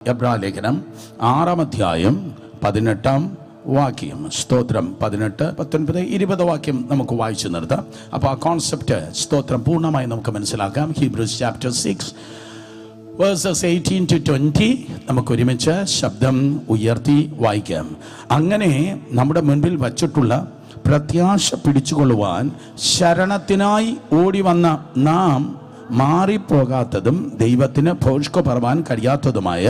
എബ്രാലേഖനം 6-ാം അധ്യായം 18-ാം വാക്യം. സ്തോത്രം. 18, 19, 20 വാക്യം നമുക്ക് വായിച്ചു നിർത്താം. അപ്പോൾ ആ കോൺസെപ്റ്റ് സ്തോത്രം പൂർണ്ണമായി നമുക്ക് മനസ്സിലാക്കാം. ഹീബ്രൂസ് ചാപ്റ്റർ 6 വേഴ്സസ് 18 to 20 നമുക്ക് ഒരുമിച്ച് ശബ്ദം ഉയർത്തി വായിക്കാം. അങ്ങനെ നമ്മുടെ മുൻപിൽ വച്ചിട്ടുള്ള പ്രത്യാശ പിടിച്ചുകൊള്ളുവാൻ ശരണത്തിനായി ഓടി വന്ന നാം മാറിപ്പോകാത്തതും ദൈവത്തിന് ഭോഷ്കപറവാൻ കഴിയാത്തതുമായ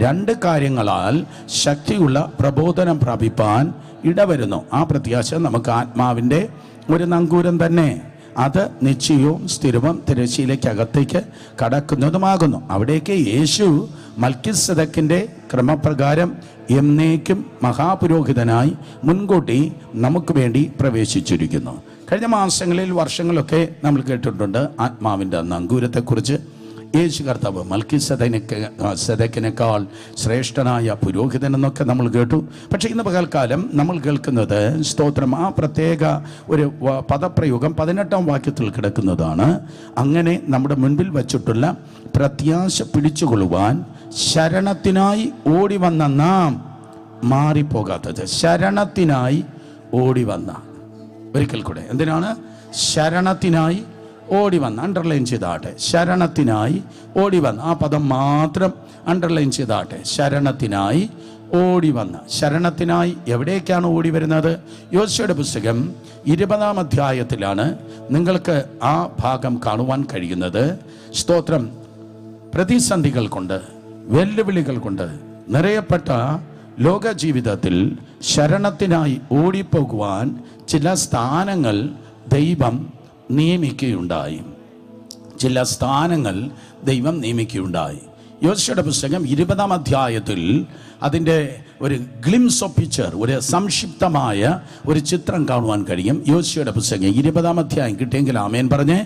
രണ്ട് കാര്യങ്ങളാൽ ശക്തിയുള്ള പ്രബോധനം പ്രാപിപ്പാൻ ഇടവരുന്നു. ആ പ്രത്യാശ നമുക്ക് ആത്മാവിൻ്റെ ഒരു നങ്കൂരം തന്നെ. അത് നിശ്ചയവും സ്ഥിരവും തിരശ്ശീലയ്ക്കകത്തേക്ക് കടക്കുന്നതുമാകുന്നു. അവിടേക്ക് യേശു മൽക്കിസദക്കിൻ്റെ ക്രമപ്രകാരം എന്നേക്കും മഹാപുരോഹിതനായി മുൻകൂട്ടി നമുക്ക് വേണ്ടി പ്രവേശിച്ചിരിക്കുന്നു. കഴിഞ്ഞ മാസങ്ങളിൽ വർഷങ്ങളൊക്കെ നമ്മൾ കേട്ടിട്ടുണ്ട് ആത്മാവിൻ്റെ നങ്കൂരത്തെക്കുറിച്ച്. യേശു കർത്താവ് മൽക്കിസദക്കിനേക്കാൾ ശ്രേഷ്ഠനായ പുരോഹിതൻ എന്നൊക്കെ നമ്മൾ കേട്ടു. പക്ഷേ ഇന്ന് പകൽക്കാലം നമ്മൾ കേൾക്കുന്നത് സ്തോത്രം ആ പ്രത്യേക ഒരു പദപ്രയോഗം 18-ാം വാക്യത്തിൽ കിടക്കുന്നതാണ്. അങ്ങനെ നമ്മുടെ മുൻപിൽ വച്ചിട്ടുള്ള പ്രത്യാശ പിടിച്ചുകൊള്ളുവാൻ ശരണത്തിനായി ഓടി വന്ന നാം മാറിപ്പോകാത്തത്. ശരണത്തിനായി ഓടി വന്ന, ഒരിക്കൽ കൂടെ, എന്തിനാണ്? ശരണത്തിനായി ഓടി വന്ന. അണ്ടർലൈൻ ചെയ്താട്ടെ, ശരണത്തിനായി ഓടി വന്ന. ആ പദം മാത്രം അണ്ടർലൈൻ ചെയ്താട്ടെ. ശരണത്തിനായി ഓടി വന്ന. ശരണത്തിനായി എവിടേക്കാണ് ഓടി വരുന്നത്? യോശുവയുടെ പുസ്തകം 20-ാം അധ്യായത്തിലാണ് നിങ്ങൾക്ക് ആ ഭാഗം കാണുവാൻ കഴിയുന്നത്. സ്തോത്രം. പ്രതിസന്ധികൾ കൊണ്ട്, വെല്ലുവിളികൾ കൊണ്ട് നിറയപ്പെട്ട ലോക ജീവിതത്തിൽ ശരണത്തിനായി ഓടിപ്പോകുവാൻ ചില സ്ഥാനങ്ങൾ ദൈവം നിയമിക്കുകയുണ്ടായി. ചില സ്ഥാനങ്ങൾ ദൈവം നിയമിക്കുകയുണ്ടായി. യോശുവയുടെ പുസ്തകം 20-ാം അധ്യായത്തിൽ അതിൻ്റെ ഒരു ഗ്ലിംസ് ഓഫ് പിക്ചർ, ഒരു സംക്ഷിപ്തമായ ഒരു ചിത്രം കാണുവാൻ കഴിയും. യോശുവയുടെ പുസ്തകം 20-ാം അധ്യായം കിട്ടിയെങ്കിൽ ആമേൻ പറഞ്ഞേ.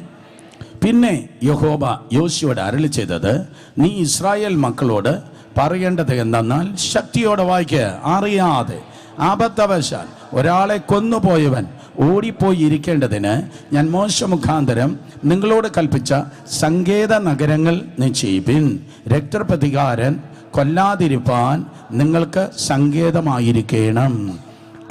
പിന്നെ യഹോവ യോശുവയോട് അരുളി ചെയ്തത്, നീ ഇസ്രായേൽ മക്കളോട് പറയേണ്ടത് എന്തെന്നാൽ, ശക്തിയോടെ വായിക്കുക, അറിയാതെ അബദ്ധവശാൽ ഒരാളെ കൊന്നുപോയവൻ ഓടിപ്പോയി ഇരിക്കേണ്ടതിന് ഞാൻ മോശെ മുഖാന്തരം നിങ്ങളോട് കൽപ്പിച്ച സങ്കേത നഗരങ്ങൾ നിശ്ചയിപ്പിൻ. രക്തപ്രതികാരൻ കൊല്ലാതിരിപ്പാൻ നിങ്ങൾക്ക് സങ്കേതമായിരിക്കണം.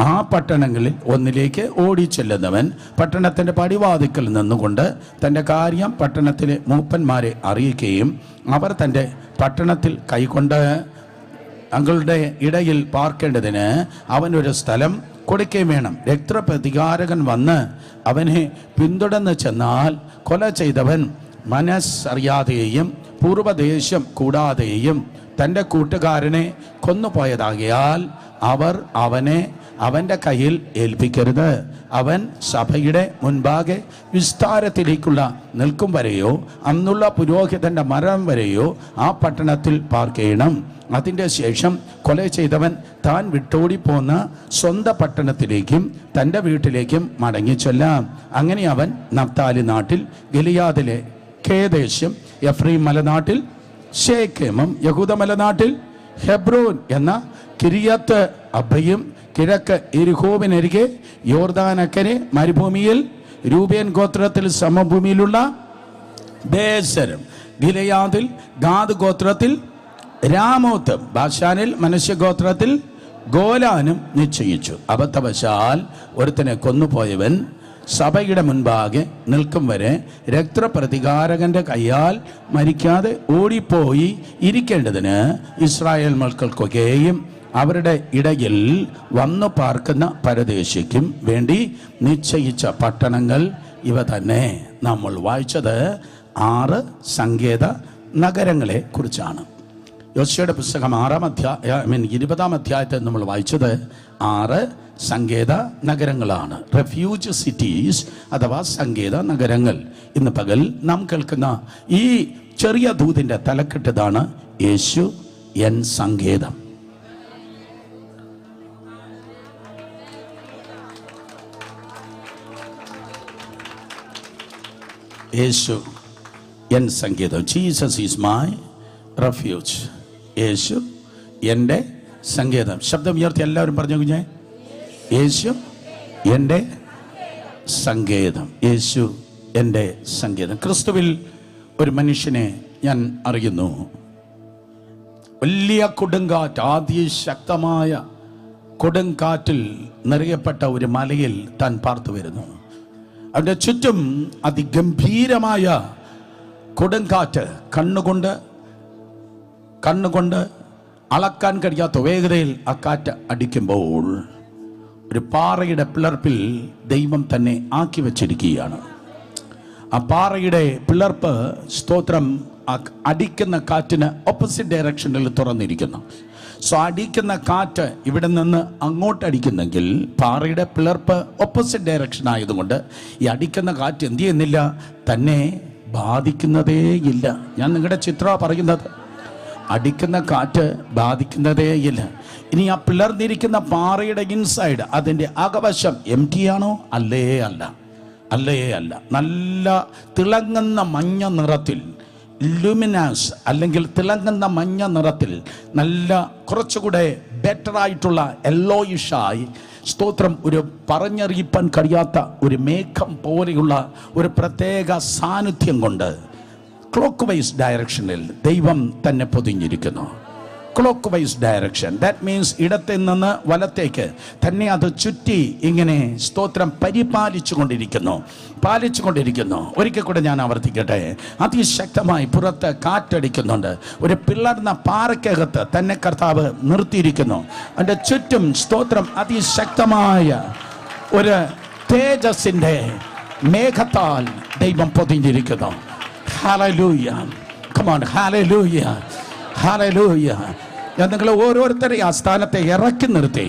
ആ പട്ടണങ്ങളിൽ ഒന്നിലേക്ക് ഓടിച്ചെല്ലുന്നവൻ പട്ടണത്തിൻ്റെ പടിവാതിക്കൽ നിന്നുകൊണ്ട് തൻ്റെ കാര്യം പട്ടണത്തിലെ മൂപ്പന്മാരെ അറിയിക്കുകയും അവർ തൻ്റെ പട്ടണത്തിൽ കൈകൊണ്ട് തങ്ങളുടെ ഇടയിൽ പാർക്കേണ്ടതിന് അവനൊരു സ്ഥലം കൊടുക്കുകയും വേണം. രക്തപ്രതികാരകൻ വന്ന് അവനെ പിന്തുടർന്ന് ചെന്നാൽ കൊല ചെയ്തവൻ മനസ്സറിയാതെയും പൂർവദേശം കൂടാതെയും തൻ്റെ കൂട്ടുകാരനെ കൊന്നുപോയതാകിയാൽ അവർ അവനെ അവൻ്റെ കയ്യിൽ ഏൽപ്പിക്കരുത്. അവൻ സഭയുടെ മുൻപാകെ വിസ്താരത്തിലേക്കുള്ള നിൽക്കും വരെയോ അന്നുള്ള പുരോഹിതൻ്റെ മരണം വരെയോ ആ പട്ടണത്തിൽ പാർക്കണം. അതിൻ്റെ ശേഷം കൊല ചെയ്തവൻ താൻ വിട്ടോടിപ്പോന്ന സ്വന്തം പട്ടണത്തിലേക്കും തൻ്റെ വീട്ടിലേക്കും മടങ്ങിച്ചൊല്ലാം. അങ്ങനെ അവൻ നഫ്താലി നാട്ടിൽ ഗിലെയാദിലെ കേദേശും, എഫ്രയീം മലനാട്ടിൽ ശേഖേമും, യഹൂദ മലനാട്ടിൽ ഹെബ്രോൻ എന്ന കിരിയത്ത് അബയും, കിഴക്ക് യെരിഹോവിനരികെ യോർദാനക്കരെ മരുഭൂമിയിൽ രൂബേൻ ഗോത്രത്തിൽ സമഭൂമിയിലുള്ള ബേസരും, ഗിലെയാദിൽ ഗാദ് ഗോത്രത്തിൽ രാമോത്തും, ബാശാനിൽ മനശ്ശെ ഗോത്രത്തിൽ ഗോലാനും നിശ്ചയിച്ചു. അബദ്ധവശാൽ ഒരുത്തനെ കൊന്നുപോയവൻ സഭയുടെ മുൻപാകെ നിൽക്കും വരെ രക്തപ്രതികാരകന്റെ കയ്യാൽ മരിക്കാതെ ഓടിപ്പോയി ഇരിക്കേണ്ടതിന് ഇസ്രായേൽ മക്കൾക്കൊക്കെയും അവരുടെ ഇടയിൽ വന്നു പാർക്കുന്ന പരദേശിക്കും വേണ്ടി നിശ്ചയിച്ച പട്ടണങ്ങൾ ഇവ തന്നെ. നമ്മൾ വായിച്ചത് 6 സങ്കേത നഗരങ്ങളെ കുറിച്ചാണ്. യോശുവയുടെ പുസ്തകം 20-ാം അധ്യായത്തിൽ നമ്മൾ വായിച്ചത് 6 സങ്കേത നഗരങ്ങളാണ്. റെഫ്യൂജ് സിറ്റീസ് അഥവാ സങ്കേത നഗരങ്ങൾ. ഇന്ന് പകൽ നാം കേൾക്കുന്ന ഈ ചെറിയ ദൂതിൻ്റെ തലക്കെട്ടതാണ് യേശു എൻ സങ്കേതം. യേശു എൻ സങ്കേതം. Jesus is my refuge. Yesu എൻ്റെ സങ്കേതം. ശബ്ദം ഉയർത്തി എല്ലാവരും പറഞ്ഞു കുഞ്ഞേ, യേശു എൻ്റെ സങ്കേതം. യേശു എൻ്റെ സങ്കേതം. ക്രിസ്തുവിൽ ഒരു മനുഷ്യനെ ഞാൻ അറിയുന്നു. വലിയ കൊടുങ്കാറ്റ്, അതിശക്തമായ കൊടുങ്കാറ്റിൽ നിറയപ്പെട്ട ഒരു മലയിൽ താൻ പാർത്തു വരുന്നു. അവൻ്റെ ചുറ്റും അതിഗംഭീരമായ കൊടുങ്കാറ്റ്, കണ്ണുകൊണ്ട് അളക്കാൻ കഴിയാത്ത വേഗതയിൽ ആ കാറ്റ് അടിക്കുമ്പോൾ ഒരു പാറയുടെ പിളർപ്പിൽ ദൈവം തന്നെ ആക്കി വച്ചിരിക്കുകയാണ്. ആ പാറയുടെ പിളർപ്പ്, സ്തോത്രം, അടിക്കുന്ന കാറ്റിന് ഓപ്പോസിറ്റ് ഡയറക്ഷനിൽ തുറന്നിരിക്കുന്നു. സോ അടിക്കുന്ന കാറ്റ് ഇവിടെ നിന്ന് അങ്ങോട്ട് അടിക്കുന്നെങ്കിൽ പാറയുടെ പിളർപ്പ് ഓപ്പോസിറ്റ് ഡയറക്ഷൻ ആയതുകൊണ്ട് ഈ അടിക്കുന്ന കാറ്റ് എന്ത് ചെയ്യുന്നില്ല, തന്നെ ബാധിക്കുന്നതേയില്ല. ഞാൻ നിങ്ങളുടെ ചിത്രം പറയുന്നത്, അടിക്കുന്ന കാറ്റ് ബാധിക്കുന്നതേയില്ല. ഇനി ആ പിളർന്നിരിക്കുന്ന പാറയുടെ ഇൻസൈഡ്, അതിൻ്റെ അകവശം എം ടി ആണോ? അല്ലേ അല്ല. നല്ല തിളങ്ങുന്ന മഞ്ഞ നിറത്തിൽ, ലുമിനാസ് അല്ലെങ്കിൽ തിളങ്ങുന്ന മഞ്ഞ നിറത്തിൽ, നല്ല കുറച്ചുകൂടെ ബെറ്റർ ആയിട്ടുള്ള യെല്ലോയിഷായി, സ്തോത്രം, ഒരു പറഞ്ഞറിയിപ്പാൻ കഴിയാത്ത ഒരു മേഘം പോലെയുള്ള ഒരു പ്രത്യേക സാന്നിധ്യം കൊണ്ട് ക്ലോക്ക് വൈസ് ഡയറക്ഷനിൽ ദൈവം തന്നെ പൊതിഞ്ഞിരിക്കുന്നു. Clockwise direction, that means ഇടത്തിൽ നിന്ന് വലത്തേക്ക് തന്നെ അത് ചുറ്റി ഇങ്ങനെ, സ്തോത്രം, പാലിച്ചു കൊണ്ടിരിക്കുന്നു. ഒരിക്കൽ കൂടെ ഞാൻ ആവർത്തിക്കട്ടെ. അതിശക്തമായി പുറത്ത് കാറ്റടിക്കുന്നുണ്ട്. ഒരു പിളർന്ന പാറയ്ക്കകത്ത് തന്നെ കർത്താവ് നിർത്തിയിരിക്കുന്നു. അതിൻ്റെ ചുറ്റും, സ്തോത്രം, അതിശക്തമായ ഒരു തേജസ്സിൻ്റെ മേഘത്താൽ ദൈവം പൊതിഞ്ഞിരിക്കുന്നു. Hallelujah, come on, hallelujah, hallelujah. ഞാൻ നിങ്ങളെ ഓരോരുത്തരെ ആ സ്ഥാനത്തെ ഇറക്കി നിർത്തി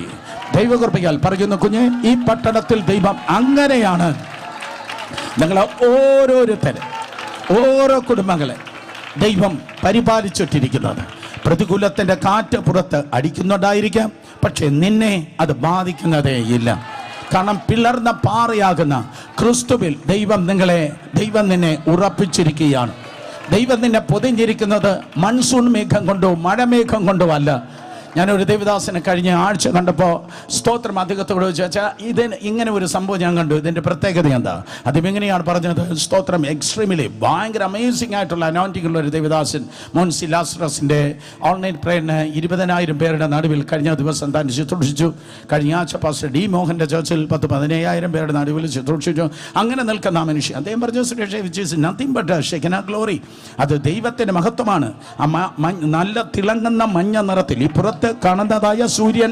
ദൈവകൃപയാൽ പറയുന്നു, കുഞ്ഞെ, ഈ പട്ടണത്തിൽ ദൈവം അങ്ങനെയാണ് നിങ്ങളെ ഓരോരുത്തരെ, ഓരോ കുടുംബങ്ങളെ ദൈവം പരിപാലിച്ചിട്ടിരിക്കുന്നത്. പ്രതികൂലത്തിൻ്റെ കാറ്റ് പുറത്ത് അടിക്കുന്നുണ്ടായിരിക്കാം, പക്ഷെ നിന്നെ അത് ബാധിക്കുന്നതേ ഇല്ല. കാരണം പിളർന്ന പാറയാകുന്ന ക്രിസ്തുവിൽ ദൈവം നിന്നെ ഉറപ്പിച്ചിരിക്കുകയാണ്. ദൈവം നിന്നെ പൊതിഞ്ഞിരിക്കുന്നത് മൺസൂൺ മേഘം കൊണ്ടോ മഴമേഘം കൊണ്ടോ അല്ല. ഞാനൊരു ദേവദാസനെ കഴിഞ്ഞ ആഴ്ച കണ്ടപ്പോൾ, സ്തോത്രം, അദ്ദേഹത്തോട് ചോദിച്ചാൽ ഇങ്ങനെ ഒരു സംഭവം ഞാൻ കണ്ടു, ഇതിൻ്റെ പ്രത്യേകത എന്താ? അദ്ദേഹം എങ്ങനെയാണ് പറഞ്ഞത്? സ്തോത്രം, എക്സ്ട്രീമിലി ഭയങ്കര അമേസിംഗ് ആയിട്ടുള്ള അനോയിന്റിംഗ് ഉള്ള ഒരു ദേവദാസൻ മോൻസി ലാസ്റസിൻ്റെ ഓൺലൈൻ പ്രേയറിന് 20,000 പേരുടെ നടുവിൽ കഴിഞ്ഞ ദിവസം താൻ ശുശ്രൂഷിച്ചു. കഴിഞ്ഞ ആഴ്ച പാസ്റ്റർ ഡി മോഹൻ്റെ ചർച്ചിൽ 10,000-15,000 പേരുടെ നടുവിൽ ശുശ്രൂഷിച്ചു. അങ്ങനെ നിൽക്കുന്ന ആ മനുഷ്യൻ, അദ്ദേഹം പറഞ്ഞു, which is nothing but ഷെക്കന glory. അത് ദൈവത്തിൻ്റെ മഹത്വമാണ്. നല്ല തിളങ്ങുന്ന മഞ്ഞ നിറത്തിൽ ഈ പുറത്ത് കാണുന്നതായ സൂര്യൻ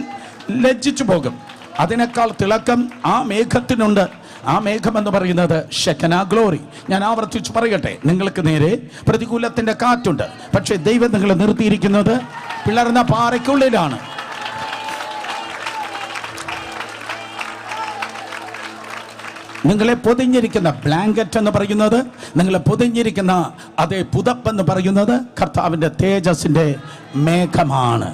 ലജ്ജിച്ചു പോകും. അതിനേക്കാൾ തിളക്കം ആ മേഘത്തിനുണ്ട്. ആ മേഘം എന്ന് പറയുന്നത് ഷെക്കന ഗ്ലോറി. ഞാൻ ആവർത്തിച്ച് പറയട്ടെ, നിങ്ങൾക്ക് നേരെ പ്രതികൂലത്തിന്റെ കാറ്റുണ്ട്, പക്ഷേ ദൈവം നിങ്ങളെ നിർത്തിയിരിക്കുന്നത് പിളർന്ന പാറയ്ക്കുള്ളിലാണ്. നിങ്ങളെ പൊതിഞ്ഞിരിക്കുന്ന ബ്ലാങ്കറ്റ് എന്ന് പറയുന്നത്, നിങ്ങളെ പൊതിഞ്ഞിരിക്കുന്ന അതേ പുതപ്പെന്ന് പറയുന്നത് കർത്താവിൻ്റെ തേജസ്സിൻ്റെ മേഘമാണ്.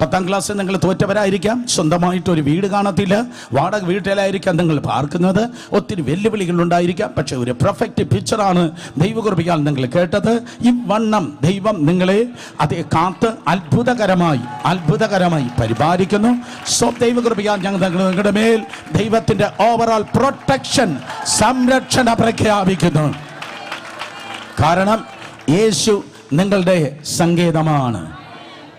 10ാം ക്ലാസ്സിൽ നിങ്ങൾ തോറ്റവരായിരിക്കാം, സ്വന്തമായിട്ടൊരു വീട് കാണത്തില്ല, വാടക വീട്ടിലായിരിക്കാം നിങ്ങൾ പാർക്കുന്നത്, ഒത്തിരി വെല്ലുവിളികളുണ്ടായിരിക്കാം. പക്ഷെ ഒരു പെർഫെക്റ്റ് പിക്ചറാണ് ദൈവകൃപയാൽ നിങ്ങൾ കേട്ടത്. ഈ വണ്ണം ദൈവം നിങ്ങളെ അതേ കാത്ത് അത്ഭുതകരമായി പരിപാലിക്കുന്നു. സോ ദൈവകൃപയാൽ നിങ്ങളുടെ മേൽ ദൈവത്തിൻ്റെ ഓവറോൾ പ്രൊട്ടക്ഷൻ, സംരക്ഷണ പ്രഖ്യാപിക്കുന്നു. കാരണം യേശു നിങ്ങളുടെ സങ്കേതമാണ്.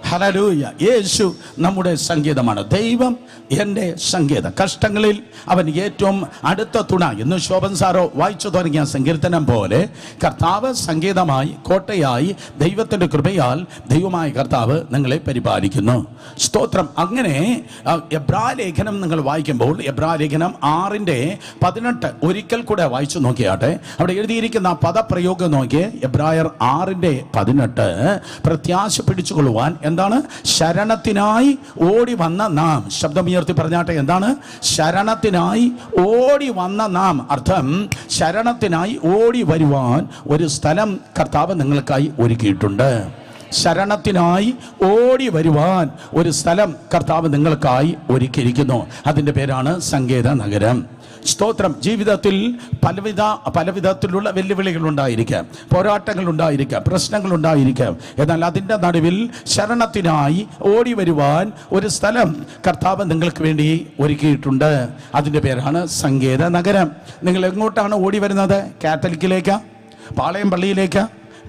ഹല്ലേലൂയ. യേശു നമ്മുടെ സങ്കേതമാണ്. ദൈവം എൻ്റെ സങ്കേതം. കഷ്ടങ്ങളിൽ അവൻ ഏറ്റവും അടുത്ത തുണ എന്ന് ശോഭൻ സാറോ വായിച്ചു തുടങ്ങിയ സങ്കീർത്തനം പോലെ കർത്താവ് സങ്കേതമായി, കോട്ടയായി, ദൈവത്തിൻ്റെ കൃപയാൽ ദൈവമായ കർത്താവ് നിങ്ങളെ പരിപാലിക്കുന്നു. സ്തോത്രം. അങ്ങനെ എബ്രായ ലേഖനം നിങ്ങൾ വായിക്കുമ്പോൾ, എബ്രായ ലേഖനം 6:18 ഒരിക്കൽ കൂടെ വായിച്ചു നോക്കിയാട്ടെ. അവിടെ എഴുതിയിരിക്കുന്ന പദപ്രയോഗം നോക്കിയേ. എബ്രായർ 6:18 പ്രത്യാശ പിടിച്ചുകൊള്ളുവാൻ എന്താണ്? ശരണത്തിനായി ഓടി വന്ന നാം. ശബ്ദമുയർത്തി പറഞ്ഞാട്ടെ, എന്താണ്? ശരണത്തിനായി ഓടി വന്ന നാം. അർത്ഥം, ശരണത്തിനായി ഓടി വരുവാൻ ഒരു സ്ഥലം കർത്താവ് നിങ്ങൾക്കായി ഒരുക്കിയിട്ടുണ്ട്. ശരണത്തിനായി ഓടി വരുവാൻ ഒരു സ്ഥലം കർത്താവ് നിങ്ങൾക്കായി ഒരുക്കിയിരിക്കുന്നു. അതിൻ്റെ പേരാണ് സങ്കേത നഗരം. സ്തോത്രം. ജീവിതത്തിൽ പലവിധത്തിലുള്ള വെല്ലുവിളികൾ ഉണ്ടായിരിക്കാം, പോരാട്ടങ്ങൾ ഉണ്ടായിരിക്കാം, പ്രശ്നങ്ങൾ ഉണ്ടായിരിക്കാം. എന്നാൽ അതിൻ്റെ നടുവിൽ ശരണത്തിനായി ഓടി വരുവാൻ ഒരു സ്ഥലം കർത്താവ് നിങ്ങൾക്ക് വേണ്ടി ഒരുക്കിയിട്ടുണ്ട്. അതിൻ്റെ പേരാണ് സങ്കേത നഗരം. നിങ്ങൾ എങ്ങോട്ടാണ് ഓടി വരുന്നത്? കാത്തലിക്കിലേക്കാ, പാളയം പള്ളിയിലേക്കാ,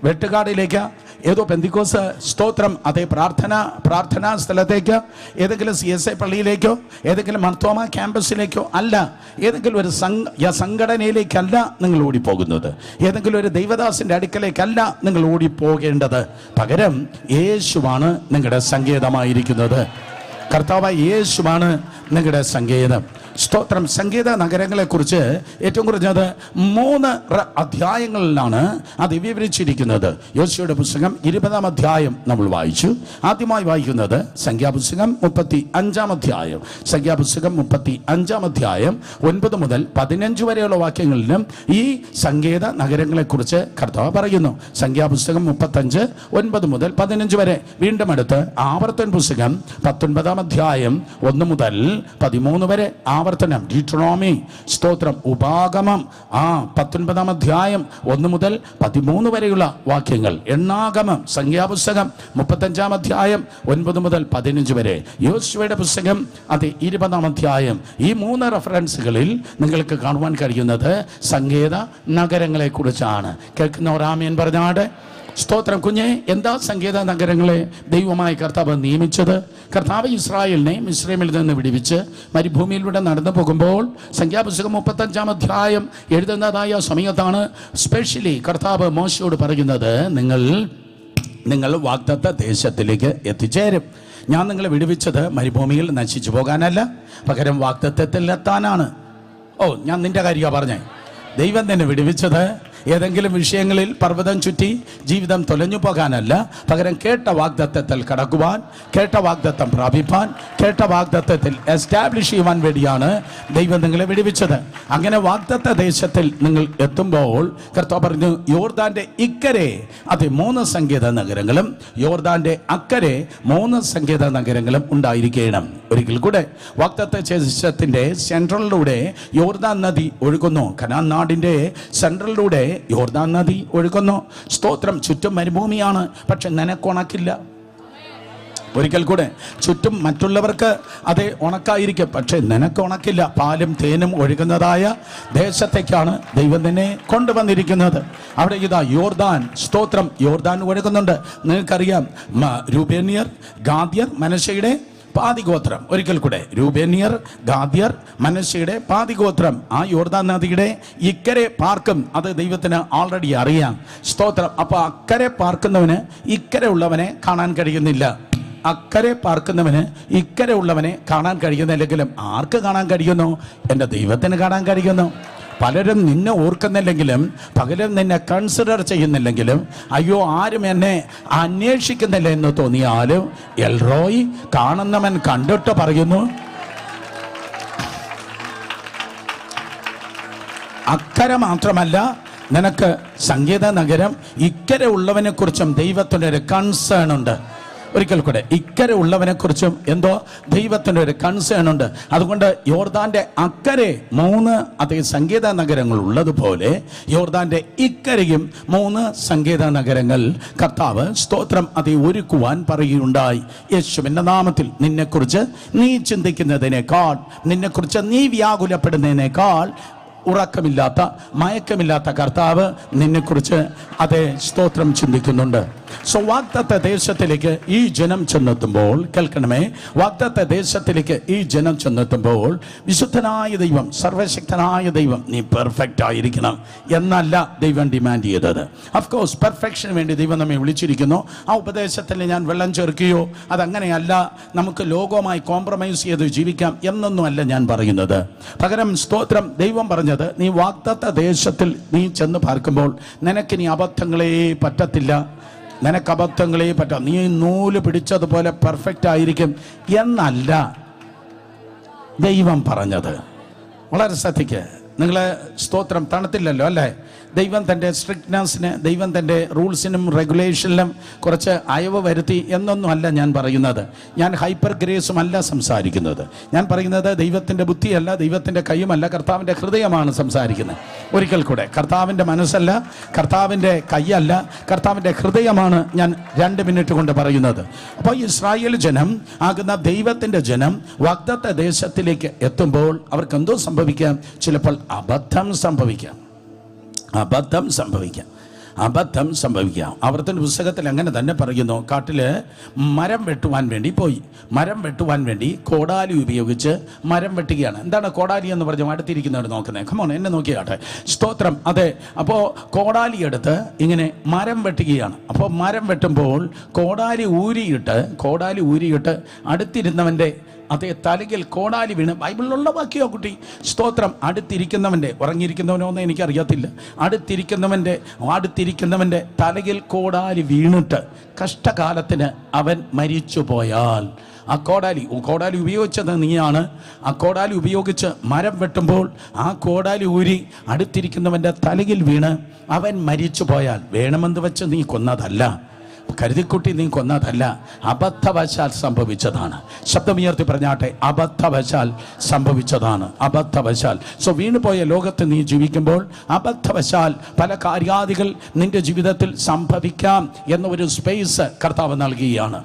വെട്ടുകാടിലേക്കാ, ഏതോ പെന്തിക്കോസ് സ്തോത്രം അതേ പ്രാർത്ഥനാ സ്ഥലത്തേക്ക്, ഏതെങ്കിലും CSI പള്ളിയിലേക്കോ ഏതെങ്കിലും മർത്തോമ ക്യാമ്പസിലേക്കോ അല്ല, ഏതെങ്കിലും ഒരു സംഘടനയിലേക്കല്ല നിങ്ങൾ ഓടിപ്പോകുന്നത്, ഏതെങ്കിലും ഒരു ദൈവദാസിന്റെ അടുക്കലേക്കല്ല നിങ്ങൾ ഓടിപ്പോകേണ്ടത്. പകരം യേശുവാണ് നിങ്ങളുടെ സങ്കേതമായിരിക്കുന്നത്. കർത്താവായ യേശുവാണ് നിങ്ങളുടെ സങ്കേതം. സ്തോത്രം. സംഗീത നഗരങ്ങളെക്കുറിച്ച് ഏറ്റവും കുറഞ്ഞത് 3 അധ്യായങ്ങളിലാണ് അത് വിവരിച്ചിരിക്കുന്നത്. യോശുവയുടെ പുസ്തകം 20-ാം അധ്യായം നമ്മൾ വായിച്ചു. ആദ്യമായി വായിക്കുന്നത് സംഖ്യാപുസ്തകം 35-ാം അധ്യായം. സംഖ്യാപുസ്തകം 35-ാം അധ്യായം 9 മുതൽ 15 വരെയുള്ള വാക്യങ്ങളിലും ഈ സംഗീത നഗരങ്ങളെക്കുറിച്ച് കർത്താവ് പറയുന്നു. സംഖ്യാപുസ്തകം 35 9 മുതൽ 15 വരെ. വീണ്ടും അടുത്ത് ആവർത്തന പുസ്തകം 19-ാം അധ്യായം 1 മുതൽ 13 വരെ. ആവർത്തനം, ഡ്യൂട്ടറോണമി, സ്തോത്രം, ഉപാഗമം 19-ാം അധ്യായം 1 മുതൽ 13 വരെയുള്ള വാക്യങ്ങൾ. എണ്ണാഗമം, സംഖ്യാപുസ്തകം 35-ാം അധ്യായം 9 മുതൽ 15 വരെ. യോശുവയുടെ പുസ്തകം അത് 20-ാം അധ്യായം. ഈ 3 റെഫറൻസുകളിൽ നിങ്ങൾക്ക് കാണുവാൻ കഴിയുന്നത് സംഗീത നഗരങ്ങളെ കുറിച്ചാണ്. കേൾക്കുന്നവർ ആമേൻ പറഞ്ഞാട്. സ്തോത്രം. കുഞ്ഞെ, എന്താ സംഗീത നഗരങ്ങളെ ദൈവമായ കർത്താവ് നിയമിച്ചത്? കർത്താവ് ഇസ്രായേലിനെ മിസ്രൈമിൽ നിന്ന് വിടുവിച്ച് മരുഭൂമിയിലൂടെ നടന്നു പോകുമ്പോൾ സംഖ്യാപുസ്തകം 35-ാം അധ്യായം എഴുതുന്നതായ സമയത്താണ് സ്പെഷ്യലി കർത്താവ് മോശയോട് പറയുന്നത്, നിങ്ങൾ വാഗ്ദത്ത ദേശത്തിലേക്ക് എത്തിച്ചേരും. ഞാൻ നിങ്ങളെ വിടുവിച്ചത് മരുഭൂമിയിൽ നശിച്ചു പോകാനല്ല, പകരം വാഗ്ദത്തത്തിൽ എത്താനാണ്. ഞാൻ നിന്റെ കാര്യമാണ് പറഞ്ഞേ. ദൈവം തന്നെ വിടുവിച്ചത് ഏതെങ്കിലും വിഷയങ്ങളിൽ പർവ്വതം ചുറ്റി ജീവിതം തൊലഞ്ഞു പോകാനല്ല, പകരം കേട്ട വാഗ്ദത്തത്തിൽ കടക്കുവാൻ, കേട്ട വാഗ്ദത്തം പ്രാപിപ്പാൻ, കേട്ട വാഗ്ദത്തത്തിൽ എസ്റ്റാബ്ലിഷ് ചെയ്യുവാൻ വേണ്ടിയാണ് ദൈവം നിങ്ങളെ വിടുവിച്ചത്. അങ്ങനെ വാഗ്ദത്ത ദേശത്തിൽ നിങ്ങൾ എത്തുമ്പോൾ കർത്താവ് പറഞ്ഞു, യോർദാന്റെ ഇക്കരെ അത് 3 സംഗീത നഗരങ്ങളും യോർദാന്റെ അക്കരെ 3 സംഗീത നഗരങ്ങളും ഉണ്ടായിരിക്കണം. ഒരിക്കൽ കൂടെ, വാഗ്ദത്ത ദേശത്തിന്റെ സെൻട്രലിലൂടെ യോർദാൻ നദി ഒഴുകുന്നു. കനാൻ നാടിന്റെ സെൻട്രലിലൂടെ യോർദാൻ നദി ഒഴുകുന്നു. സ്തോത്രം. ചുറ്റും മരുഭൂമിയാണ്, പക്ഷെ നിനക്കുണക്കില്ല. ഒരിക്കൽ കൂടെ, ചുറ്റും മറ്റുള്ളവർക്ക് അത് ഉണക്കായിരിക്കും, പക്ഷെ നിനക്ക് ഉണക്കില്ല. പാലും തേനും ഒഴുകുന്നതായ ദേശത്തേക്കാണ് ദൈവം തന്നെ കൊണ്ടുവന്നിരിക്കുന്നത്. അവിടെ ഇതാ യോർദാൻ, സ്തോത്രം, യോർദാൻ ഒഴുകുന്നുണ്ട്. നിങ്ങൾക്കറിയാം, രൂബേന്യർ, ഗാദ്യർ, മനശ്ശയുടെ പാതിഗോത്രം. ഒരിക്കൽ കൂടെ, രൂബേന്യർ, ഗാദ്യർ, മനശ്ശയുടെ പാതിഗോത്രം ആ യോർദാൻ നദിയുടെ ഇക്കരെ പാർക്കും. അത് ദൈവത്തിന് ആൾറെഡി അറിയാം. സ്തോത്രം. അപ്പൊ അക്കരെ പാർക്കുന്നവന് ഇക്കരെ ഉള്ളവനെ കാണാൻ കഴിയുന്നില്ല. അക്കരെ പാർക്കുന്നവന് ഇക്കരെ ഉള്ളവനെ കാണാൻ കഴിയുന്നില്ലെങ്കിലും ആർക്ക് കാണാൻ കഴിയുന്നു? എൻ്റെ ദൈവത്തിന് കാണാൻ കഴിയുന്നു. പലരും നിന്നെ ഓർക്കുന്നില്ലെങ്കിലും, പകലും നിന്നെ കൺസിഡർ ചെയ്യുന്നില്ലെങ്കിലും, അയ്യോ ആരും എന്നെ അന്വേഷിക്കുന്നില്ല എന്ന് തോന്നിയാലും എൽറോയ് കാണുന്നവൻ കണ്ടിട്ട് പറയുന്നു, അക്കരെ മാത്രമല്ല, നിനക്ക് സംഗീത നഗരം ഇക്കരെ ഉള്ളവനെ കുറിച്ചും ദൈവത്തിൻ്റെ ഒരു കൺസേൺ ഉണ്ട്. ഒരിക്കൽ കൂടെ, ഇക്കരെ ഉള്ളവനെ കുറിച്ചും എന്തോ ദൈവത്തിൻ്റെ ഒരു കൺസേൺ ഉണ്ട്. അതുകൊണ്ട് യോർദാന്റെ അക്കരെ 3 അതേ സംഗീത നഗരങ്ങൾ ഉള്ളതുപോലെ യോർദാന്റെ ഇക്കരയും 3 സംഗീത നഗരങ്ങൾ കർത്താവ്, സ്തോത്രം, അത് ഒരുക്കുവാൻ പറയുകയുണ്ടായി. യേശുവിന്റെ നാമത്തിൽ നിന്നെക്കുറിച്ച് നീ ചിന്തിക്കുന്നതിനേക്കാൾ, നിന്നെക്കുറിച്ച് നീ വ്യാകുലപ്പെടുന്നതിനേക്കാൾ ഉറക്കമില്ലാത്ത, മയക്കമില്ലാത്ത കർത്താവ് നിന്നെക്കുറിച്ച് അതേ സ്തോത്രം ചിന്തിക്കുന്നുണ്ട്. സോ വാഗ്ദത്ത ദേശത്തിലേക്ക് ഈ ജനം ചെന്നെത്തുമ്പോൾ, കേൾക്കണമേ, വാഗ്ദത്ത ദേശത്തിലേക്ക് ഈ ജനം ചെന്നെത്തുമ്പോൾ വിശുദ്ധനായ ദൈവം, സർവശക്തനായ ദൈവം, നീ പെർഫെക്റ്റ് ആയിരിക്കണം എന്നല്ല ദൈവം ഡിമാൻഡ് ചെയ്തത്. അഫ്കോഴ്സ് പെർഫെക്ഷന് വേണ്ടി ദൈവം നമ്മെ വിളിച്ചിരിക്കുന്നു. ആ ഉപദേശത്തിൽ ഞാൻ വെള്ളം ചേർക്കുകയോ അതങ്ങനെയല്ല, നമുക്ക് ലോകവുമായി കോംപ്രമൈസ് ചെയ്ത് ജീവിക്കാം എന്നൊന്നുമല്ല ഞാൻ പറയുന്നത്. പകരം സ്തോത്രം, ദൈവം പറഞ്ഞത്, നീ വാഗ്ദത്ത ദേശത്തിൽ നീ ചെന്ന് പാർക്കുമ്പോൾ നിനക്കിനി അബദ്ധങ്ങളെ പറ്റത്തില്ല, നിനക്ക് അബദ്ധങ്ങളെ പറ്റാം, നീ നൂല് പിടിച്ചതുപോലെ പെർഫെക്റ്റ് ആയിരിക്കും എന്നല്ല ദൈവം പറഞ്ഞത്. വളരെ ശ്രദ്ധിക്കുക. നിങ്ങളെ സ്തോത്രം തണുത്തില്ലല്ലോ അല്ലേ? ദൈവം തൻ്റെ സ്ട്രിക്ട്നെസ്സിന്, ദൈവം തൻ്റെ റൂൾസിനും റെഗുലേഷനിലും കുറച്ച് അയവ് വരുത്തി എന്നൊന്നും അല്ല ഞാൻ പറയുന്നത്. ഞാൻ ഹൈപ്പർ ഗ്രേസും അല്ല സംസാരിക്കുന്നത്. ഞാൻ പറയുന്നത് ദൈവത്തിൻ്റെ ബുദ്ധിയല്ല, ദൈവത്തിൻ്റെ കൈയുമല്ല, കർത്താവിൻ്റെ ഹൃദയമാണ് സംസാരിക്കുന്നത്. ഒരിക്കൽ കൂടെ, കർത്താവിൻ്റെ മനസ്സല്ല, കർത്താവിൻ്റെ കൈയല്ല, കർത്താവിൻ്റെ ഹൃദയമാണ് ഞാൻ 2 മിനിറ്റ് കൊണ്ട് പറയുന്നത്. അപ്പോൾ ഇസ്രായേൽ ജനം ആകുന്ന ദൈവത്തിൻ്റെ ജനം വാഗ്ദത്ത ദേശത്തിലേക്ക് എത്തുമ്പോൾ അവർക്ക് എന്തോ സംഭവിക്കാം? ചിലപ്പോൾ അബദ്ധം സംഭവിക്കാം. അബദ്ധം സംഭവിക്കാം. ആവർത്തന പുസ്തകത്തിൽ അങ്ങനെ തന്നെ പറയുന്നു. കാട്ടില് മരം വെട്ടുവാൻ വേണ്ടി പോയി. മരം വെട്ടുവാൻ വേണ്ടി കോടാലി ഉപയോഗിച്ച് മരം വെട്ടുകയാണ്. എന്താണ് കോടാലി എന്ന് പറഞ്ഞു അടുത്തിരിക്കുന്നവർ നോക്കുന്നത്? കമോൺ, എന്നെ നോക്കിയാട്ടെ. സ്തോത്രം. അതെ, അപ്പോൾ കോടാലി എടുത്ത് ഇങ്ങനെ മരം വെട്ടുകയാണ്. അപ്പോൾ മരം വെട്ടുമ്പോൾ കോടാലി ഊരിയിട്ട് അടുത്തിരുന്നവൻ്റെ അതേ തലയിൽ കോടാലി വീണ്. ബൈബിളിലുള്ള വാക്യോ കുട്ടി. സ്തോത്രം. അടുത്തിരിക്കുന്നവൻ്റെ, ഉറങ്ങിയിരിക്കുന്നവനോ എന്ന് എനിക്കറിയത്തില്ല, അടുത്തിരിക്കുന്നവൻ്റെ തലയിൽ കോടാലി വീണിട്ട് കഷ്ടകാലത്തിന് അവൻ മരിച്ചു പോയാൽ, ആ കോടാലി ഉപയോഗിച്ചത് നീയാണ്. ആ കോടാലി ഉപയോഗിച്ച് മരം വെട്ടുമ്പോൾ ആ കോടാലി ഊരി അടുത്തിരിക്കുന്നവൻ്റെ തലയിൽ വീണ് അവൻ മരിച്ചു പോയാൽ, വേണമെന്ന് വെച്ച് നീ കൊന്നതല്ല, കരുതിക്കുട്ടി നീ കൊന്നതല്ല, അബദ്ധവശാൽ സംഭവിച്ചതാണ്. ശബ്ദമുയർത്തി പറഞ്ഞാട്ടെ, അബദ്ധവശാൽ സംഭവിച്ചതാണ്. അബദ്ധവശാൽ. സോ വീണുപോയ ലോകത്ത് നീ ജീവിക്കുമ്പോൾ അബദ്ധവശാൽ പല കാര്യാദികൾ നിന്റെ ജീവിതത്തിൽ സംഭവിക്കാം എന്ന ഒരു സ്പേസ് കർത്താവ് നൽകുകയാണ്.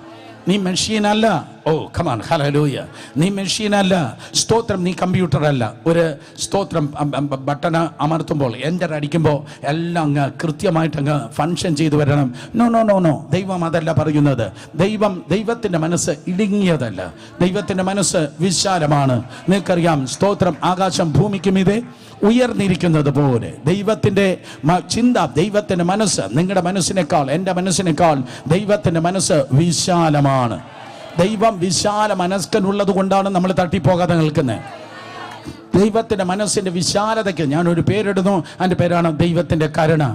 നീ മെഷീനല്ല. ഓ കമാൻ, ഹല്ലേലൂയ. നീ മെഷീനല്ല. സ്തോത്രം. നീ കമ്പ്യൂട്ടർ അല്ല. ഒരു സ്തോത്രം ബട്ടൺ അമർത്തുമ്പോൾ, എൻ്റർ അടിക്കുമ്പോൾ എല്ലാം അങ്ങ് കൃത്യമായിട്ട് അങ്ങ് ഫങ്ഷൻ ചെയ്തു വരണം. നോ. ദൈവം അതല്ല പറയുന്നത്. ദൈവത്തിൻ്റെ മനസ്സ് ഇടുങ്ങിയതല്ല. ദൈവത്തിൻ്റെ മനസ്സ് വിശാലമാണ്. നിങ്ങൾക്കറിയാം, സ്തോത്രം, ആകാശം ഭൂമിക്കും ഇതേ ഉയർന്നിരിക്കുന്നത് പോലെ ദൈവത്തിൻ്റെ ചിന്ത, ദൈവത്തിൻ്റെ മനസ്സ് നിങ്ങളുടെ മനസ്സിനേക്കാൾ, എൻ്റെ മനസ്സിനേക്കാൾ ദൈവത്തിൻ്റെ മനസ്സ് വിശാലമാണ്. ദൈവം വിശാല മനസ്കനുള്ളത് കൊണ്ടാണ് നമ്മൾ തട്ടിപ്പോകാതെ നിൽക്കുന്നത്. ദൈവത്തിൻ്റെ മനസ്സിൻ്റെ വിശാലതയ്ക്ക് ഞാനൊരു പേരിടുന്നു. എൻ്റെ പേരാണ് ദൈവത്തിൻ്റെ കരുണ.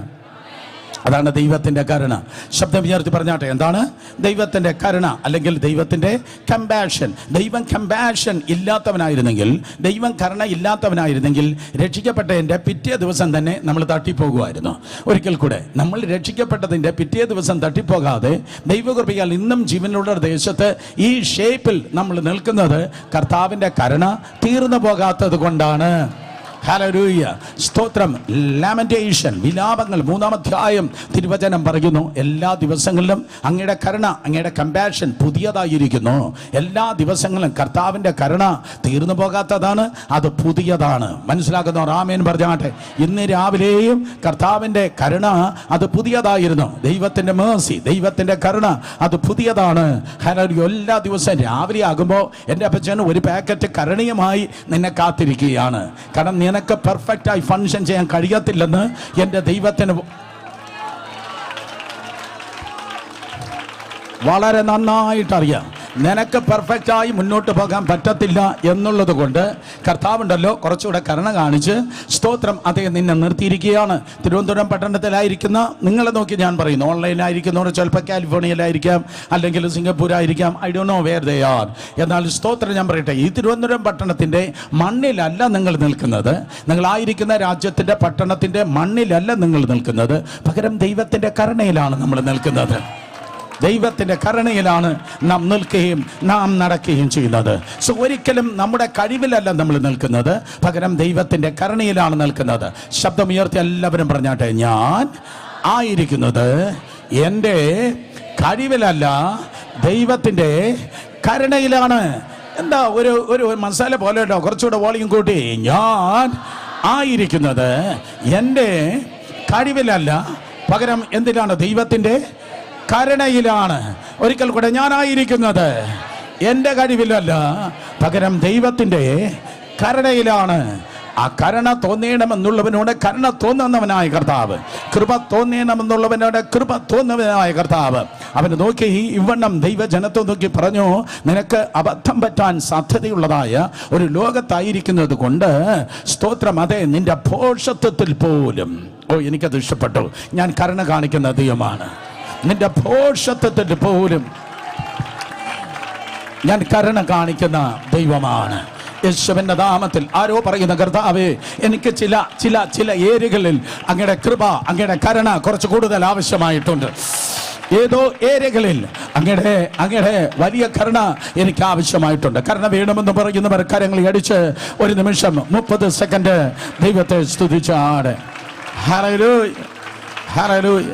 അതാണ് ദൈവത്തിൻ്റെ കരുണ. ശബ്ദം ഉയർത്തി പറഞ്ഞാട്ടെ, എന്താണ് ദൈവത്തിൻ്റെ കരുണ? അല്ലെങ്കിൽ ദൈവത്തിൻ്റെ കമ്പാഷൻ. ദൈവം കമ്പാഷൻ ഇല്ലാത്തവനായിരുന്നെങ്കിൽ, ദൈവം കരുണ ഇല്ലാത്തവനായിരുന്നെങ്കിൽ രക്ഷിക്കപ്പെട്ടതിൻ്റെ പിറ്റേ ദിവസം തന്നെ നമ്മൾ തട്ടിപ്പോകുമായിരുന്നു. ഒരിക്കൽ കൂടെ, നമ്മൾ രക്ഷിക്കപ്പെട്ടതിൻ്റെ പിറ്റേ ദിവസം തട്ടിപ്പോകാതെ ദൈവകൃപയാൽ ഇന്നും ജീവനുള്ള ദേശത്ത് ഈ ഷേപ്പിൽ നമ്മൾ നിൽക്കുന്നത് കർത്താവിൻ്റെ കരുണ തീർന്നു പോകാത്തത് കൊണ്ടാണ്. ഹല്ലേലൂയ. സ്തോത്രം. ലാമന്റേഷൻ, വിലാപങ്ങൾ 3-ാം അധ്യായം തിരുവചനം പറയുന്നു, എല്ലാ ദിവസങ്ങളിലും അങ്ങയുടെ കരുണ, അങ്ങയുടെ കമ്പാഷൻ പുതിയതായിരിക്കുന്നു. എല്ലാ ദിവസങ്ങളിലും കർത്താവിൻ്റെ കരുണ തീർന്നു പോകാത്തതാണ്, അത് പുതിയതാണ്. മനസ്സിലാക്കുന്നവർ ആമേൻ പറഞ്ഞാട്ടെ. ഇന്ന് രാവിലെയും കർത്താവിൻ്റെ കരുണ അത് പുതിയതായിരുന്നു. ദൈവത്തിൻ്റെ മേഴ്സി, ദൈവത്തിൻ്റെ കരുണ അത് പുതിയതാണ്. ഹല്ലേലൂയ. എല്ലാ ദിവസവും രാവിലെ ആകുമ്പോൾ എൻ്റെ അപ്പച്ചൻ ഒരു പാക്കറ്റ് കരുണയുമായി നിന്നെ കാത്തിരിക്കുകയാണ്. കാരണം നിനക്ക് പെർഫെക്റ്റായി ഫങ്ഷൻ ചെയ്യാൻ കഴിയത്തില്ലെന്ന് എൻ്റെ ദൈവത്തിന് വളരെ നന്നായിട്ടറിയാം. നിനക്ക് പെർഫെക്റ്റായി മുന്നോട്ട് പോകാൻ പറ്റത്തില്ല എന്നുള്ളത് കൊണ്ട് കർത്താവുണ്ടല്ലോ കുറച്ചുകൂടെ കരുണ കാണിച്ച്, സ്തോത്രം, അതേ നിന്നെ നിർത്തിയിരിക്കുകയാണ്. തിരുവനന്തപുരം പട്ടണത്തിലായിരിക്കുന്ന നിങ്ങളെ നോക്കി ഞാൻ പറയുന്നു, ഓൺലൈനായിരിക്കുന്നവർ ചിലപ്പോൾ കാലിഫോർണിയയിലായിരിക്കാം, അല്ലെങ്കിൽ സിംഗപ്പൂരായിരിക്കാം, I don't know where they are. എന്നാൽ സ്തോത്രം ഞാൻ പറയട്ടെ, ഈ തിരുവനന്തപുരം പട്ടണത്തിൻ്റെ മണ്ണിലല്ല നിങ്ങൾ നിൽക്കുന്നത്. നിങ്ങളായിരിക്കുന്ന രാജ്യത്തിൻ്റെ പട്ടണത്തിൻ്റെ മണ്ണിലല്ല നിങ്ങൾ നിൽക്കുന്നത്. പകരം ദൈവത്തിൻ്റെ കരുണയിലാണ് നമ്മൾ നിൽക്കുന്നത്. ദൈവത്തിൻ്റെ കരുണയിലാണ് നാം നിൽക്കുകയും നാം നടക്കുകയും ചെയ്യുന്നത്. സോ ഒരിക്കലും നമ്മുടെ കഴിവിലല്ല നമ്മൾ നിൽക്കുന്നത്, പകരം ദൈവത്തിൻ്റെ കരുണയിലാണ് നിൽക്കുന്നത്. ശബ്ദമുയർത്തി എല്ലാവരും പറഞ്ഞാട്ടെ, ഞാൻ ആയിരിക്കുന്നത് എൻ്റെ കഴിവിലല്ല, ദൈവത്തിൻ്റെ കരുണയിലാണ്. എന്താ ഒരു മസാല പോലെ ഉണ്ടോ? കുറച്ചുകൂടെ വോളിയം കൂട്ടി. ഞാൻ ആയിരിക്കുന്നത് എൻ്റെ കഴിവിലല്ല, പകരം എന്തിനാണ്? ദൈവത്തിൻ്റെ കരുണയിലാണ്. ഒരിക്കൽ കൂടെ, ഞാനായിരിക്കുന്നത് എൻ്റെ കഴിവിലല്ല, പകരം ദൈവത്തിൻ്റെ കരുണയിലാണ്. ആ കരുണ തോന്നണമെന്നുള്ളവനോട് കരുണ തോന്നുന്നവനായ കർത്താവ്, കൃപ തോന്നണമെന്നുള്ളവനോട് കൃപ തോന്നുന്നവനായ കർത്താവ് അവന് നോക്കി ഇവണ്ണം ദൈവജനത്തെ നോക്കി പറഞ്ഞു, നിനക്ക് അബദ്ധം പറ്റാൻ സാധ്യതയുള്ളതായ ഒരു ലോകത്തായിരിക്കുന്നത് കൊണ്ട് സ്തോത്രം, അതെ നിന്റെ ഭോഷത്വത്തിൽ പോലും, ഓ എനിക്കത് ഇഷ്ടപ്പെട്ടു, ഞാൻ കരുണ കാണിക്കുന്ന ദൈവമാണ്. നിന്റെ ഭോഷത്വത്തിൽ പോലും ഞാൻ കരുണ കാണിക്കുന്ന ദൈവമാണ്. യേശുവിന്റെ നാമത്തിൽ ആരോ പറയുന്ന, കർത്താവേ എനിക്ക് ചില ഏരിയകളിൽ അങ്ങയുടെ കൃപ, അങ്ങയുടെ കരുണ കുറച്ച് കൂടുതൽ ആവശ്യമായിട്ടുണ്ട്. ഏതോ ഏരിയകളിൽ അങ്ങയുടെ വലിയ കരുണ എനിക്ക് ആവശ്യമായിട്ടുണ്ട്. കരുണ വേണമെന്ന് പറയുന്നവർ കരങ്ങളിൽ അടിച്ച് ഒരു നിമിഷം 30 സെക്കൻഡ് ദൈവത്തെ സ്തുതിച്ചാണ്. Hallelujah, hallelujah.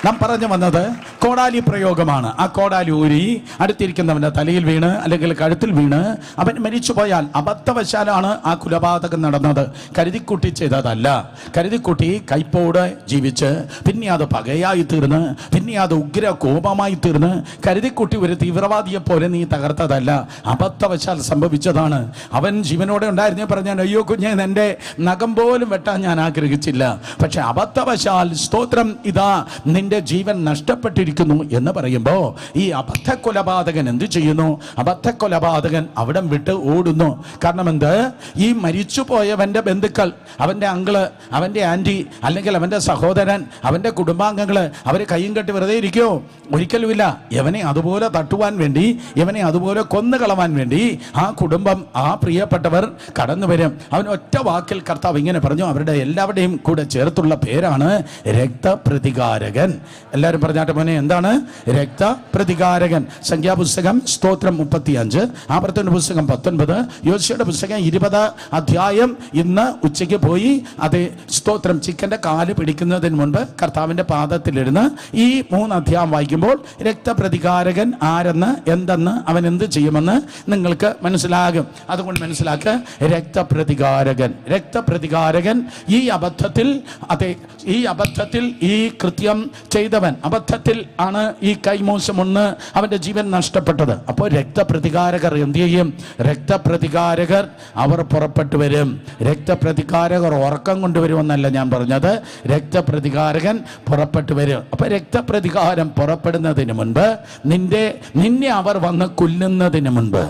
നാം പറഞ്ഞു വന്നത്, കോടാലി പ്രയോഗമാണ്. ആ കോടാലി ഊരി അടുത്തിരിക്കുന്നവന്റെ തലയിൽ വീണ് അല്ലെങ്കിൽ കഴുത്തിൽ വീണ് അവൻ മരിച്ചു പോയാൽ അബദ്ധവശാലാണ് ആ കൊലപാതകം നടന്നത്. കരുതിക്കുട്ടി ചെയ്തതല്ല. കരുതിക്കുട്ടി കൈപ്പോടെ ജീവിച്ച് പിന്നെ അത് പകയായി തീർന്ന് പിന്നെ അത് ഉഗ്ര കോപമായി തീർന്ന് കരുതിക്കുട്ടി ഒരു തീവ്രവാദിയെ പോലെ നീ തകർത്തതല്ല, അബദ്ധവശാൽ സംഭവിച്ചതാണ്. അവൻ ജീവനോടെ ഉണ്ടായിരുന്നേ പറഞ്ഞാൽ അയ്യോ കുഞ്ഞെ നിന്റെ നഖം പോലും വെട്ടാൻ ഞാൻ ആഗ്രഹിച്ചില്ല. പക്ഷെ അബദ്ധവശാൽ സ്തോത്രം ഇതാ നിന്റെ ജീവൻ നഷ്ടപ്പെട്ടിരിക്കുന്നു എന്ന് പറയുമ്പോ ഈ അബദ്ധ കൊലപാതകൻ എന്ത് ചെയ്യുന്നു? അബദ്ധ കൊലപാതകൻ അവിടം വിട്ട് ഓടുന്നു. കാരണം എന്ത്? ഈ മരിച്ചുപോയവന്റെ ബന്ധുക്കൾ, അവന്റെ അങ്കിള്, അവന്റെ ആന്റി, അല്ലെങ്കിൽ അവന്റെ സഹോദരൻ, അവന്റെ കുടുംബാംഗങ്ങള് അവര് കയ്യും കെട്ടി വെറുതെ ഇരിക്കോ? ഒരിക്കലുമില്ല. ഇവനെ അതുപോലെ തട്ടുവാൻ വേണ്ടി, ഇവനെ അതുപോലെ കൊന്നുകളവാൻ വേണ്ടി ആ കുടുംബം, ആ പ്രിയപ്പെട്ടവർ കടന്നു വരും. അവൻ ഒറ്റ വാക്കിൽ കർത്താവ് ഇങ്ങനെ പറഞ്ഞു, അവരുടെ എല്ലാവരുടെയും കൂടെ ചേർത്തുള്ള പേരാണ് രക്തപ്രതികാരകൻ. എല്ലാവരും പറഞ്ഞാട്ടെ മോനെ, എന്താണ് രക്തപ്രതികാരകൻ? സംഖ്യാപുസ്തകം സ്തോത്രം 35, ആവർത്തന പുസ്തകം 19, യോശുവയുടെ പുസ്തകം 20 അധ്യായം. ഇന്ന് ഉച്ചയ്ക്ക് പോയി അതേ സ്തോത്രം ചിക്കന്റെ കാല് പിടിക്കുന്നതിന് മുൻപ് കർത്താവിന്റെ പാദത്തിലിരുന്ന് ഈ 3 അധ്യായം വായിക്കുമ്പോൾ രക്തപ്രതികാരകൻ ആരെന്ന്, എന്തെന്ന്, അവൻ എന്ത് ചെയ്യുമെന്ന് നിങ്ങൾക്ക് മനസ്സിലാകും. അതുകൊണ്ട് മനസ്സിലാക്കുക, രക്തപ്രതികാരകൻ. രക്തപ്രതികാരകൻ ഈ അബദ്ധത്തിൽ, അതെ ഈ അബദ്ധത്തിൽ ഈ കൃത്യം ചെയ്തവൻ, അബദ്ധത്തിൽ ആണ് ഈ കൈമോശം ഒന്ന് അവന്റെ ജീവൻ നഷ്ടപ്പെട്ടത്. അപ്പോൾ രക്തപ്രതികാരകർ എന്ത് ചെയ്യും? രക്തപ്രതികാരകർ അവർ പുറപ്പെട്ടു വരും. രക്തപ്രതികാരകർ ഉറക്കം കൊണ്ടുവരുമെന്നല്ല ഞാൻ പറഞ്ഞത്, രക്തപ്രതികാരകൻ പുറപ്പെട്ടു വരും. അപ്പൊ രക്തപ്രതികാരം പുറപ്പെടുന്നതിന് മുൻപ്, നിന്നെ അവർ വന്ന് കൊല്ലുന്നതിന് മുൻപ്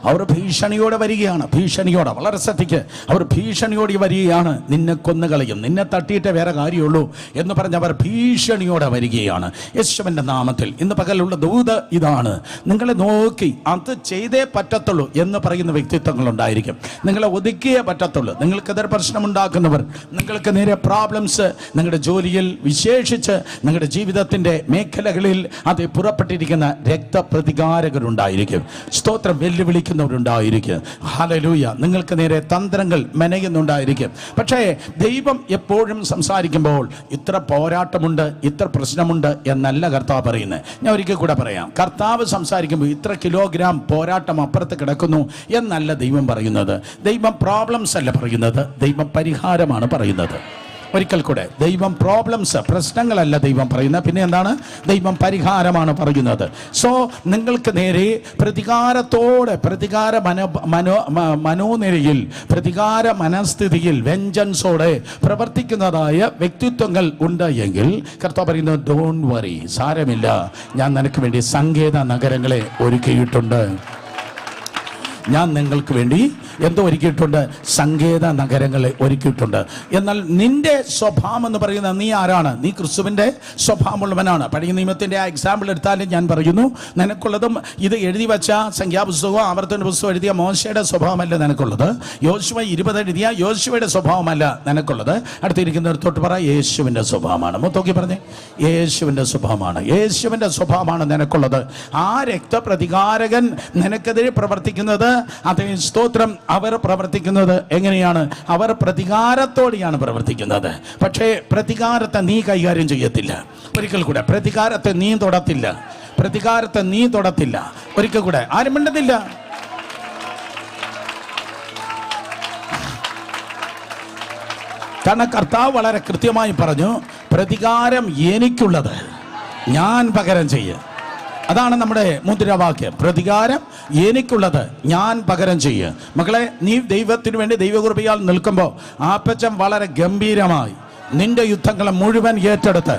അവർ ഭീഷണിയോടെ വരികയാണ്. ഭീഷണിയോടെ, വളരെ ശ്രദ്ധിക്ക്, അവർ ഭീഷണിയോടെ വരികയാണ്. നിന്നെ കൊന്നുകളയും, നിന്നെ തട്ടിയിട്ടേ വേറെ കാര്യമുള്ളൂ എന്ന് പറഞ്ഞ് അവർ ഭീഷണിയോടെ വരികയാണ്. യേശുവിൻ്റെ നാമത്തിൽ ഇന്ന് പകലുള്ള ദൂത് ഇതാണ്: നിങ്ങളെ നോക്കി അത് ചെയ്തേ പറ്റത്തുള്ളൂ എന്ന് പറയുന്ന വ്യക്തിത്വങ്ങളുണ്ടായിരിക്കും. നിങ്ങളെ ഒതുക്കിയേ പറ്റത്തുള്ളൂ. നിങ്ങൾക്കെതിരെ പ്രശ്നമുണ്ടാക്കുന്നവർ, നിങ്ങൾക്ക് നേരെ പ്രോബ്ലംസ്, നിങ്ങളുടെ ജോലിയിൽ വിശേഷിച്ച് നിങ്ങളുടെ ജീവിതത്തിൻ്റെ മേഖലകളിൽ അത് പുറപ്പെട്ടിരിക്കുന്ന രക്തപ്രതികാരകരുണ്ടായിരിക്കും. സ്തോത്രം വെല്ലുവിളിക്കുന്നവരുണ്ടായിരിക്കും. ഹല്ലേലൂയ. നിങ്ങൾക്ക് നേരെ തന്ത്രങ്ങൾ മെനയുന്നുണ്ടായിരിക്കും. പക്ഷേ ദൈവം എപ്പോഴും സംസാരിക്കുമ്പോൾ ഇത്ര പോരാട്ടമുണ്ട്, ഇത്ര പ്രശ്നമുണ്ട് എന്നല്ല കർത്താവ് പറയുന്നത്. ഞാൻ ഒരിക്കൽ കൂടെ പറയാം, കർത്താവ് സംസാരിക്കുമ്പോൾ ഇത്ര കിലോഗ്രാം പോരാട്ടം അപ്പുറത്ത് കിടക്കുന്നു എന്നല്ല ദൈവം പറയുന്നത്. ദൈവം പ്രോബ്ലംസ് അല്ല പറയുന്നത്, ദൈവം പരിഹാരമാണ് പറയുന്നത്. ഒരിക്കൽ കൂടെ, ദൈവം പ്രോബ്ലംസ്, പ്രശ്നങ്ങളല്ല ദൈവം പറയുന്നത്, പിന്നെ എന്താണ്? ദൈവം പരിഹാരമാണ് പറയുന്നത്. സോ നിങ്ങൾക്ക് നേരെ പ്രതികാരത്തോടെ, പ്രതികാര മനോനിലയിൽ, പ്രതികാര മനസ്ഥിതിയിൽ, വെഞ്ചൻസോടെ പ്രവർത്തിക്കുന്നതായ വ്യക്തിത്വങ്ങൾ ഉണ്ട് എങ്കിൽ കർത്താവ് പറയുന്നത്, ഡോണ്ട് വറി, സാരമില്ല, ഞാൻ നിനക്ക് വേണ്ടി സങ്കേത നഗരങ്ങളെ ഒരുക്കിയിട്ടുണ്ട്. ഞാൻ നിങ്ങൾക്ക് വേണ്ടി എന്തോ ഒരുക്കിയിട്ടുണ്ട്? സങ്കേത നഗരങ്ങളെ ഒരുക്കിയിട്ടുണ്ട്. എന്നാൽ നിന്റെ സ്വഭാവം എന്ന് പറയുന്നത്, നീ ആരാണ്? നീ ക്രിസ്തുവിൻ്റെ സ്വഭാവമുള്ളവനാണ്. പഴയ നിയമത്തിൻ്റെ ആ എക്സാമ്പിൾ എടുത്താലും ഞാൻ പറയുന്നു, നിനക്കുള്ളതും ഇത് എഴുതി വെച്ച സംഖ്യാപുസ്തകവും ആവർത്തന പുസ്തകം എഴുതിയ മോശയുടെ സ്വഭാവമല്ല നിനക്കുള്ളത്. യോശുവ 20 എഴുതിയ യോശുവയുടെ സ്വഭാവമല്ല നിനക്കുള്ളത്. അടുത്തിരിക്കുന്നിടത്തോട്ട് പറ, യേശുവിൻ്റെ സ്വഭാവമാണ്. മൊത്തോക്കി പറഞ്ഞേ, യേശുവിൻ്റെ സ്വഭാവമാണ്. യേശുവിൻ്റെ സ്വഭാവമാണ് നിനക്കുള്ളത്. ആ രക്തപ്രതികാരകൻ നിനക്കെതിരെ പ്രവർത്തിക്കുന്നത്, അതേ സ്തോത്രം, അവർ പ്രവർത്തിക്കുന്നത് എങ്ങനെയാണ്? അവർ പ്രതികാരത്തോടെയാണ് പ്രവർത്തിക്കുന്നത്. പക്ഷേ പ്രതികാരത്തെ നീ കൈകാര്യം ചെയ്യത്തില്ല. ഒരിക്കൽ കൂടെ, പ്രതികാരത്തെ നീ തൊടത്തില്ല. പ്രതികാരത്തെ നീ തൊടത്തില്ല. ഒരിക്കൽ കൂടെ, ആരും മിണ്ടുന്നില്ല. കാരണം കർത്താവ് വളരെ കൃത്യമായി പറഞ്ഞു, പ്രതികാരം എനിക്കുള്ളത്, ഞാൻ പകരം ചെയ്യും. അതാണ് നമ്മുടെ മുദ്രാവാക്യം. പ്രതികാരം എനിക്കുള്ളത്, ഞാൻ പകരം ചെയ്യും. മക്കളെ, നീ ദൈവത്തിന് വേണ്ടി ദൈവകൃപയാൽ നിൽക്കുമ്പോൾ ആപ്പച്ചൻ വളരെ ഗംഭീരമായി നിന്റെ യുദ്ധങ്ങളെ മുഴുവൻ ഏറ്റെടുത്ത്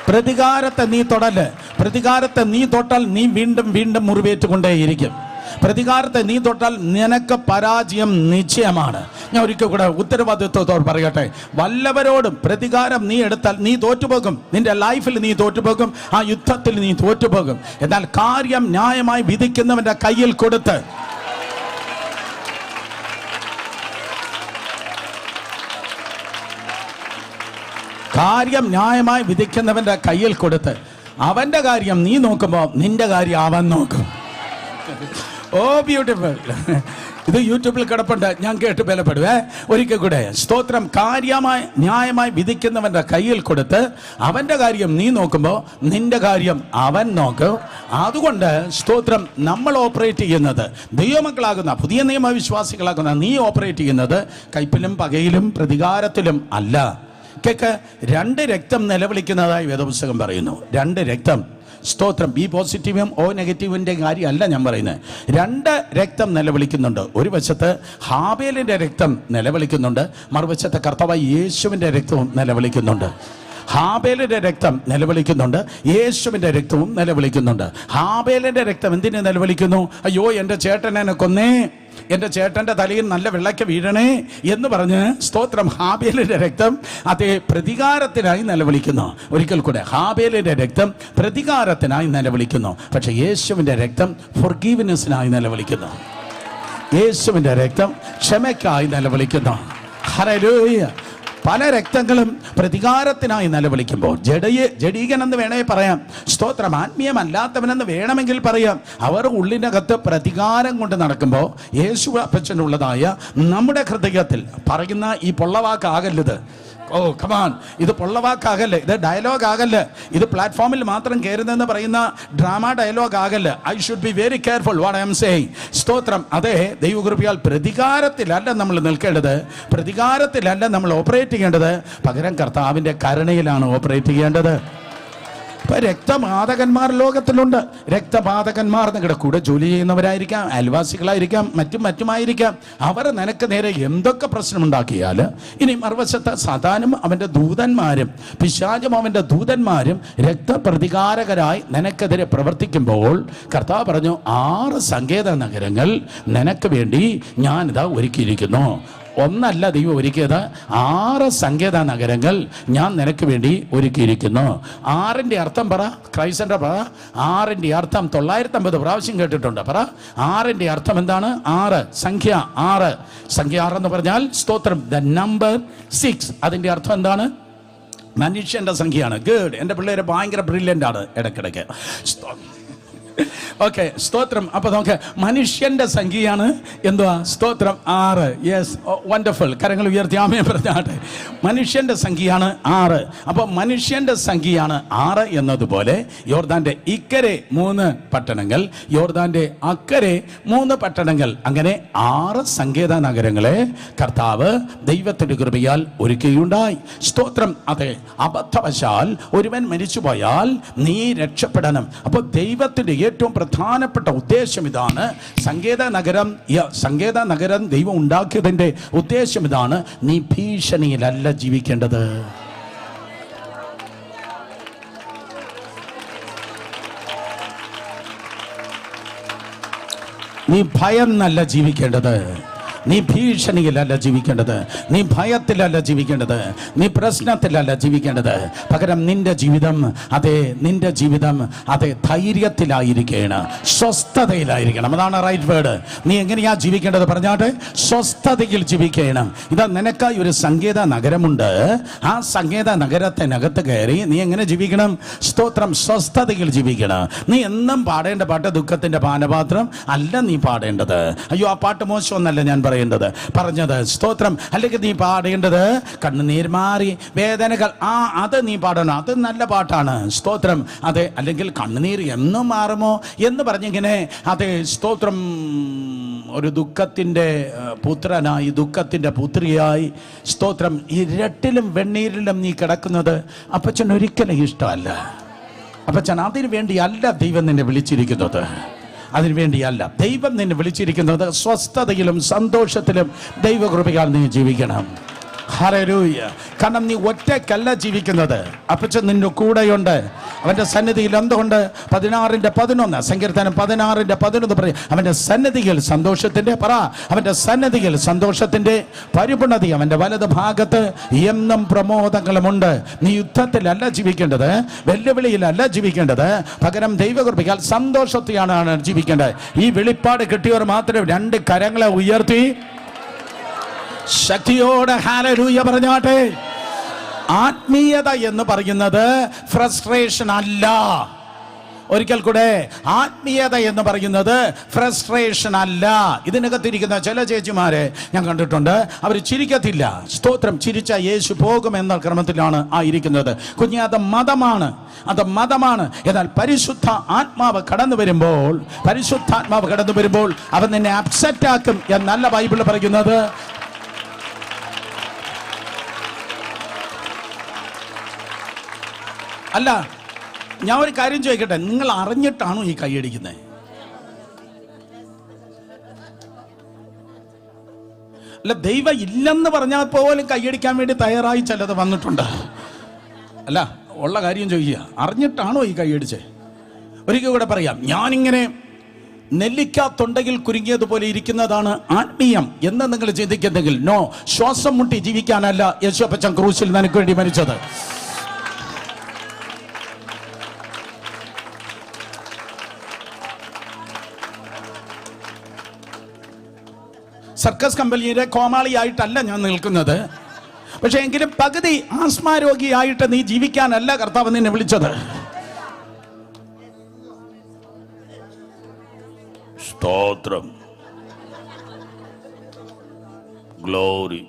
പ്രതികാരത്തെ നീ തൊടല്. പ്രതികാരത്തെ നീ തൊട്ടാൽ നീ വീണ്ടും വീണ്ടും മുറിവേറ്റുകൊണ്ടേയിരിക്കും. പ്രതികാരത്തെ നീ തൊട്ടാൽ നിനക്ക് പരാജയം നിശ്ചയമാണ്. ഞാൻ ഒരിക്കൽ കൂടെ ഉത്തരവാദിത്വത്തോട് പറയട്ടെ, വല്ലവരോടും പ്രതികാരം നീ എടുത്താൽ നീ തോറ്റുപോകും. നിന്റെ ലൈഫിൽ നീ തോറ്റുപോകും, ആ യുദ്ധത്തിൽ നീ തോറ്റുപോകും. എന്നാൽ കാര്യം ന്യായമായി വിധിക്കുന്നവന്റെ കയ്യിൽ കൊടുത്ത്, കാര്യം ന്യായമായി വിധിക്കുന്നവന്റെ കയ്യിൽ കൊടുത്ത് അവന്റെ കാര്യം നീ നോക്കുമ്പോൾ നിന്റെ കാര്യം അവൻ നോക്കും. ഓ ബ്യൂട്ടിഫുൾ. ഇത് യൂട്യൂബിൽ കിടപ്പുണ്ട്, ഞാൻ കേട്ട് ബലപ്പെടുവേ. ഒരിക്കൽ കൂടെ സ്തോത്രം. കാര്യമായി ന്യായമായി വിധിക്കുന്നവന്റെ കയ്യിൽ കൊടുത്ത് അവന്റെ കാര്യം നീ നോക്കുമ്പോൾ നിന്റെ കാര്യം അവൻ നോക്കും. അതുകൊണ്ട് സ്തോത്രം, നമ്മൾ ഓപ്പറേറ്റ് ചെയ്യുന്നത്, ദൈവമക്കളാകുന്ന പുതിയ നിയമവിശ്വാസികളാകുന്ന നീ ഓപ്പറേറ്റ് ചെയ്യുന്നത് കയ്പിലും പകയിലും പ്രതികാരത്തിലും അല്ല. കേക്ക്, 2 രക്തം നിലവിളിക്കുന്നതായി വേദപുസ്തകം പറയുന്നു. 2 രക്തം. സ്തോത്രം. ബി പോസിറ്റീവും ഓ നെഗറ്റീവിൻ്റെ കാര്യമല്ല ഞാൻ പറയുന്നത്. 2 രക്തം നിലവിളിക്കുന്നുണ്ട്. ഒരു വശത്ത് ഹാബേലിൻ്റെ രക്തം നിലവിളിക്കുന്നുണ്ട്, മറുവശത്ത് കർത്താവായ യേശുവിൻ്റെ രക്തവും നിലവിളിക്കുന്നുണ്ട്. ഹാബേലിന്റെ രക്തം നിലവിളിക്കുന്നുണ്ട്, യേശുവിന്റെ രക്തവും നിലവിളിക്കുന്നുണ്ട്. ഹാബേലിന്റെ രക്തം എന്തിനു നിലവിളിക്കുന്നു? അയ്യോ, എൻ്റെ ചേട്ടൻ എന്നെ കൊന്നേ, എൻ്റെ ചേട്ടൻ്റെ തലയിൽ നല്ല വെള്ളയ്ക്ക് വീഴണേ എന്ന് പറഞ്ഞ് സ്തോത്രം, ഹാബേലിന്റെ രക്തം അതേ പ്രതികാരത്തിനായി നിലവിളിക്കുന്നു. ഒരിക്കൽ കൂടെ, ഹാബേലിന്റെ രക്തം പ്രതികാരത്തിനായി നിലവിളിക്കുന്നു. പക്ഷെ യേശുവിന്റെ രക്തം ഫൊർഗീവ്നെസ്സിനായി നിലവിളിക്കുന്നു. യേശുവിന്റെ രക്തം ക്ഷമയ്ക്കായി നിലവിളിക്കുന്നു. ഹല്ലേലൂയ. പല രക്തങ്ങളും പ്രതികാരത്തിനായി നിലവിളിക്കുമ്പോൾ ജഡീകനെന്ന് വേണേ പറയാം, സ്തോത്രം, ആത്മീയമല്ലാത്തവനെന്ന് വേണമെങ്കിൽ പറയാം. അവർ ഉള്ളിനകത്ത് പ്രതികാരം കൊണ്ട് നടക്കുമ്പോൾ യേശു അപ്പച്ചനുള്ളതായ നമ്മുടെ ഹൃദയത്തിൽ പറയുന്ന ഈ പൊള്ളവാക്കാകല്ലത്. ഓ കമാൻ, ഇത് പൊള്ളവാക്കാകല്ലേ, ഇത് ഡയലോഗ് ആകല്ലേ, ഇത് പ്ലാറ്റ്ഫോമിൽ മാത്രം കയറുന്നെന്ന് പറയുന്ന ഡ്രാമ ഡയലോഗ് ആകല്ലേ. I should be very careful what I am saying. സ്തോത്രം. അതെ, ദൈവകൃപയാൽ പ്രതികാരത്തിലല്ല നമ്മൾ നിൽക്കേണ്ടത്, പ്രതികാരത്തിലല്ല നമ്മൾ ഓപ്പറേറ്റ് ചെയ്യേണ്ടത്, പകരം കർത്താവിൻ്റെ കരുണയിലാണ് ഓപ്പറേറ്റ് ചെയ്യേണ്ടത്. ഇപ്പൊ രക്തപാതകന്മാർ ലോകത്തിലുണ്ട്. രക്തപാതകന്മാർ നിങ്ങളുടെ കൂടെ ജോലി ചെയ്യുന്നവരായിരിക്കാം, അയൽവാസികളായിരിക്കാം, മറ്റുമായിരിക്കാം. അവർ നിനക്ക് നേരെ എന്തൊക്കെ പ്രശ്നമുണ്ടാക്കിയാൽ, ഇനി മറുവശത്ത് സാധാരണ അവൻ്റെ ദൂതന്മാരും പിശാചും അവൻ്റെ ദൂതന്മാരും രക്തപ്രതികാരകരായി നിനക്കെതിരെ പ്രവർത്തിക്കുമ്പോൾ കർത്താവ് പറഞ്ഞു, 6 സങ്കേത നഗരങ്ങൾ നിനക്ക് വേണ്ടി ഞാനിതാ ഒരുക്കിയിരിക്കുന്നു. ഒന്നല്ല ദൈവം ഒരുക്കിയത്, 6 സങ്കേത നഗരങ്ങൾ ഞാൻ നിനക്ക് വേണ്ടി ഒരുക്കിയിരിക്കുന്നു. 6ന്റെ അർത്ഥം പറ, ക്രൈസ്തന്റെ പറ. 6ന്റെ അർത്ഥം 950 പ്രാവശ്യം കേട്ടിട്ടുണ്ട്. പറ, 6ന്റെ അർത്ഥം എന്താണ്? 6 സംഖ്യ 6. സംഖ്യ 6 എന്ന് പറഞ്ഞാൽ സ്തോത്രം, ദ നമ്പർ 6. അതിന്റെ അർത്ഥം എന്താണ്? മനുഷ്യന്റെ സംഖ്യയാണ്. ഗുഡ്. എൻ്റെ പിള്ളേര് ഭയങ്കര ബ്രില്യൻ്റ് ആണ് ഇടയ്ക്കിടയ്ക്ക്. ഓക്കെ, സ്തോത്രം. അപ്പൊ നമുക്ക് മനുഷ്യന്റെ സംഖ്യയാണ് എന്തുവാ? സ്തോത്രം, 6. Yes, wonderful. കരങ്ങൾ ഉയർത്തി ആമേൻ പറഞ്ഞാട്ടെ. മനുഷ്യന്റെ സംഖ്യയാണ് 6. അപ്പൊ മനുഷ്യന്റെ സംഖ്യയാണ് 6 എന്നതുപോലെ യോർദാന്റെ ഇക്കരെ 3 പട്ടണങ്ങൾ, യോർദാന്റെ അക്കരെ 3 പട്ടണങ്ങൾ, അങ്ങനെ 6 സങ്കേത നഗരങ്ങളെ കർത്താവ് ദൈവത്തിന്റെ കൃപയാൽ ഒരുക്കുകയുണ്ടായി. സ്തോത്രം. അതെ, അബദ്ധവശാൽ ഒരുവൻ മരിച്ചുപോയാൽ നീ രക്ഷപ്പെടണം. അപ്പോൾ ദൈവത്തിന്റെ ഏറ്റവും പ്രധാനപ്പെട്ട ഉദ്ദേശം ഇതാണ്. സങ്കേത നഗരം ദൈവം ഉണ്ടാക്കിയതിന്റെ ഉദ്ദേശം ഇതാണ്. നീ ഭീഷണിയിലല്ല ജീവിക്കേണ്ടത്. നീ ഭയന്നല്ല ജീവിക്കേണ്ടത്. നീ ഭീഷണിയിലല്ല ജീവിക്കേണ്ടത്, നീ ഭയത്തിലല്ല ജീവിക്കേണ്ടത്, നീ പ്രശ്നത്തിലല്ല ജീവിക്കേണ്ടത്. പകരം നിന്റെ ജീവിതം അതെ ധൈര്യത്തിലായിരിക്കണം, സ്വസ്ഥതയിലായിരിക്കണം. അതാണ് റൈറ്റ് വേർഡ്. നീ എങ്ങനെയാ ജീവിക്കേണ്ടത് പറഞ്ഞാട്ടെ? സ്വസ്ഥതയിൽ ജീവിക്കണം. ഇതാ നിനക്കായി ഒരു സങ്കേത നഗരമുണ്ട്. ആ സങ്കേത നഗരത്തിനകത്ത് കയറി നീ എങ്ങനെ ജീവിക്കണം? സ്തോത്രം, സ്വസ്ഥതയിൽ ജീവിക്കണം. നീ എന്നും പാടേണ്ട പാട്ട് ദുഃഖത്തിന്റെ പാനപാത്രം അല്ല നീ പാടേണ്ടത്. അയ്യോ, ആ പാട്ട് മോശമൊന്നല്ല ഞാൻ പറഞ്ഞത്. സ്തോത്രം. അല്ലെങ്കിൽ നീ പാടേണ്ടത് കണ്ണുനീർ മാറി വേദനകൾ, അത് നീ പാടണം. അത് നല്ല പാട്ടാണ്. സ്തോത്രം. അതെ, അല്ലെങ്കിൽ കണ്ണുനീർ എന്നും മാറുമോ എന്ന് പറഞ്ഞിങ്ങനെ, അതെ സ്തോത്രം, ഒരു ദുഃഖത്തിൻ്റെ പുത്രനായി, ദുഃഖത്തിൻ്റെ പുത്രിയായി, സ്തോത്രം, ഇരട്ടിലും വെണ്ണീരിലും നീ കിടക്കുന്നത് അപ്പച്ചൻ ഒരിക്കലും ഇഷ്ടമല്ല. അപ്പച്ചൻ അതിനു വേണ്ടിയല്ല ദൈവം നിന്നെ വിളിച്ചിരിക്കുന്നത്. അതിനുവേണ്ടിയല്ല ദൈവം നിന്നെ വിളിച്ചിരിക്കുന്നത്. സ്വസ്ഥതയിലും സന്തോഷത്തിലും ദൈവകൃപയാൽ നീ ജീവിക്കണം. ഹല്ലേലൂയ. കാരണം നീ ഒറ്റയ്ക്കല്ല ജീവിക്കുന്നത്. അപ്പച്ചൻ നിന്റെ കൂടെയുണ്ട്. അവൻ്റെ സന്നിധിയിൽ എന്തുകൊണ്ട്? 16:11 സങ്കീർത്തനം 16:11 പറയും, അവൻ്റെ സന്നിധിയിൽ സന്തോഷത്തിൻ്റെ അവൻ്റെ സന്നിധിയിൽ സന്തോഷത്തിൻ്റെ പരിപൂർണത, അവൻ്റെ വലത് ഭാഗത്ത് എന്നും പ്രമോദങ്ങളുമുണ്ട്. നീ യുദ്ധത്തിലല്ല ജീവിക്കേണ്ടത്, വെല്ലുവിളിയിലല്ല ജീവിക്കേണ്ടത്, പകരം ദൈവകൃപയാൽ സന്തോഷത്തെയാണ് ജീവിക്കേണ്ടത്. ഈ വെളിപ്പാട് കിട്ടിയവർ മാത്രം 2 കരങ്ങളെ ഉയർത്തി ശക്തിയോടെ ഹല്ലേലൂയ പറഞ്ഞാട്ടെ. ആത്മീയത എന്ന് പറയുന്നത് ഫ്രസ്ട്രേഷൻ അല്ല. ഒരിക്കൽ കൂടെ, ആത്മീയത എന്ന് പറയുന്നത് ഫ്രസ്ട്രേഷൻ അല്ല. ഇതിനകത്തിരിക്കുന്ന ചില ചേച്ചിമാരെ ഞാൻ കണ്ടിട്ടുണ്ട്, അവർ ചിരിക്കത്തില്ല. സ്തോത്രം. ചിരിച്ച യേശു പോകുമെന്ന ക്രമത്തിലാണ് ഇരിക്കുന്നത്. കുഞ്ഞെ, അത് മതമാണ്, അത് മതമാണ്. എന്നാൽ പരിശുദ്ധാത്മാവ് കടന്നു വരുമ്പോൾ അവൻ നിന്നെ അപ്സെറ്റ് ആക്കും എന്നല്ല ബൈബിൾ പറയുന്നത്. അല്ല, ഞാൻ ഒരു കാര്യം ചോദിക്കട്ടെ, നിങ്ങൾ അറിഞ്ഞിട്ടാണോ ഈ കൈയടിക്കുന്നത്? അല്ല, ദൈവം ഇല്ലെന്ന് പറഞ്ഞാൽ പോലും കൈയടിക്കാൻ വേണ്ടി തയ്യാറായി ചിലത് വന്നിട്ടുണ്ട്. അല്ല, ഉള്ള കാര്യം ചോദിക്കുക, അറിഞ്ഞിട്ടാണോ ഈ കൈയടിച്ചേ? ഒരിക്കൽ കൂടെ പറയാം, ഞാനിങ്ങനെ നെല്ലിക്കാത്തൊണ്ടെങ്കിൽ കുരുങ്ങിയതുപോലെ ഇരിക്കുന്നതാണ് ആത്മീയം എന്ന് നിങ്ങൾ ചിന്തിക്കുന്നെങ്കിൽ, നോ. ശ്വാസം മുട്ടി ജീവിക്കാനല്ല യേശുപ്പച്ചൻ ക്രൂശിൽ നിനക്ക് വേണ്ടി മരിച്ചത്. സർക്കസ് കമ്പനിയുടെ കോമാളിയായിട്ടല്ല ഞാൻ നിൽക്കുന്നത്. പക്ഷെ എങ്കിലും പകുതി ആസ്മാരോഗിയായിട്ട് നീ ജീവിക്കാനല്ല കർത്താവ് നിന്നെ വിളിച്ചത്. സ്തോത്രം. ഗ്ലോറി.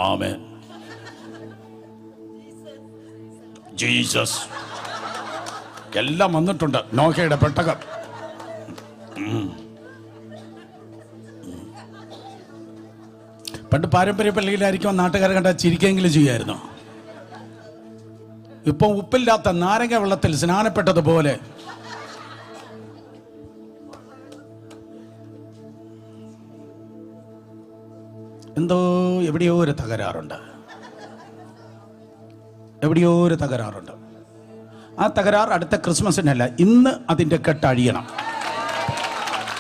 ആമേൻ. ജീസസ്. എല്ലാം വന്നിട്ടുണ്ട്. നോഹയുടെ പെട്ടകം. പണ്ട് പാരമ്പര്യ പള്ളിയിലായിരിക്കും നാട്ടുകാരെ കണ്ട ചിരിക്കെങ്കിലും ചെയ്യായിരുന്നു. ഇപ്പൊ ഉപ്പില്ലാത്ത നാരങ്ങ വെള്ളത്തിൽ സ്നാനപ്പെട്ടതുപോലെ എന്തോ എവിടെയോ ഒരു തകരാറുണ്ട്. ആ തകരാർ അടുത്ത ക്രിസ്മസിനല്ല, ഇന്ന് അതിന്റെ കെട്ടഴിയണം.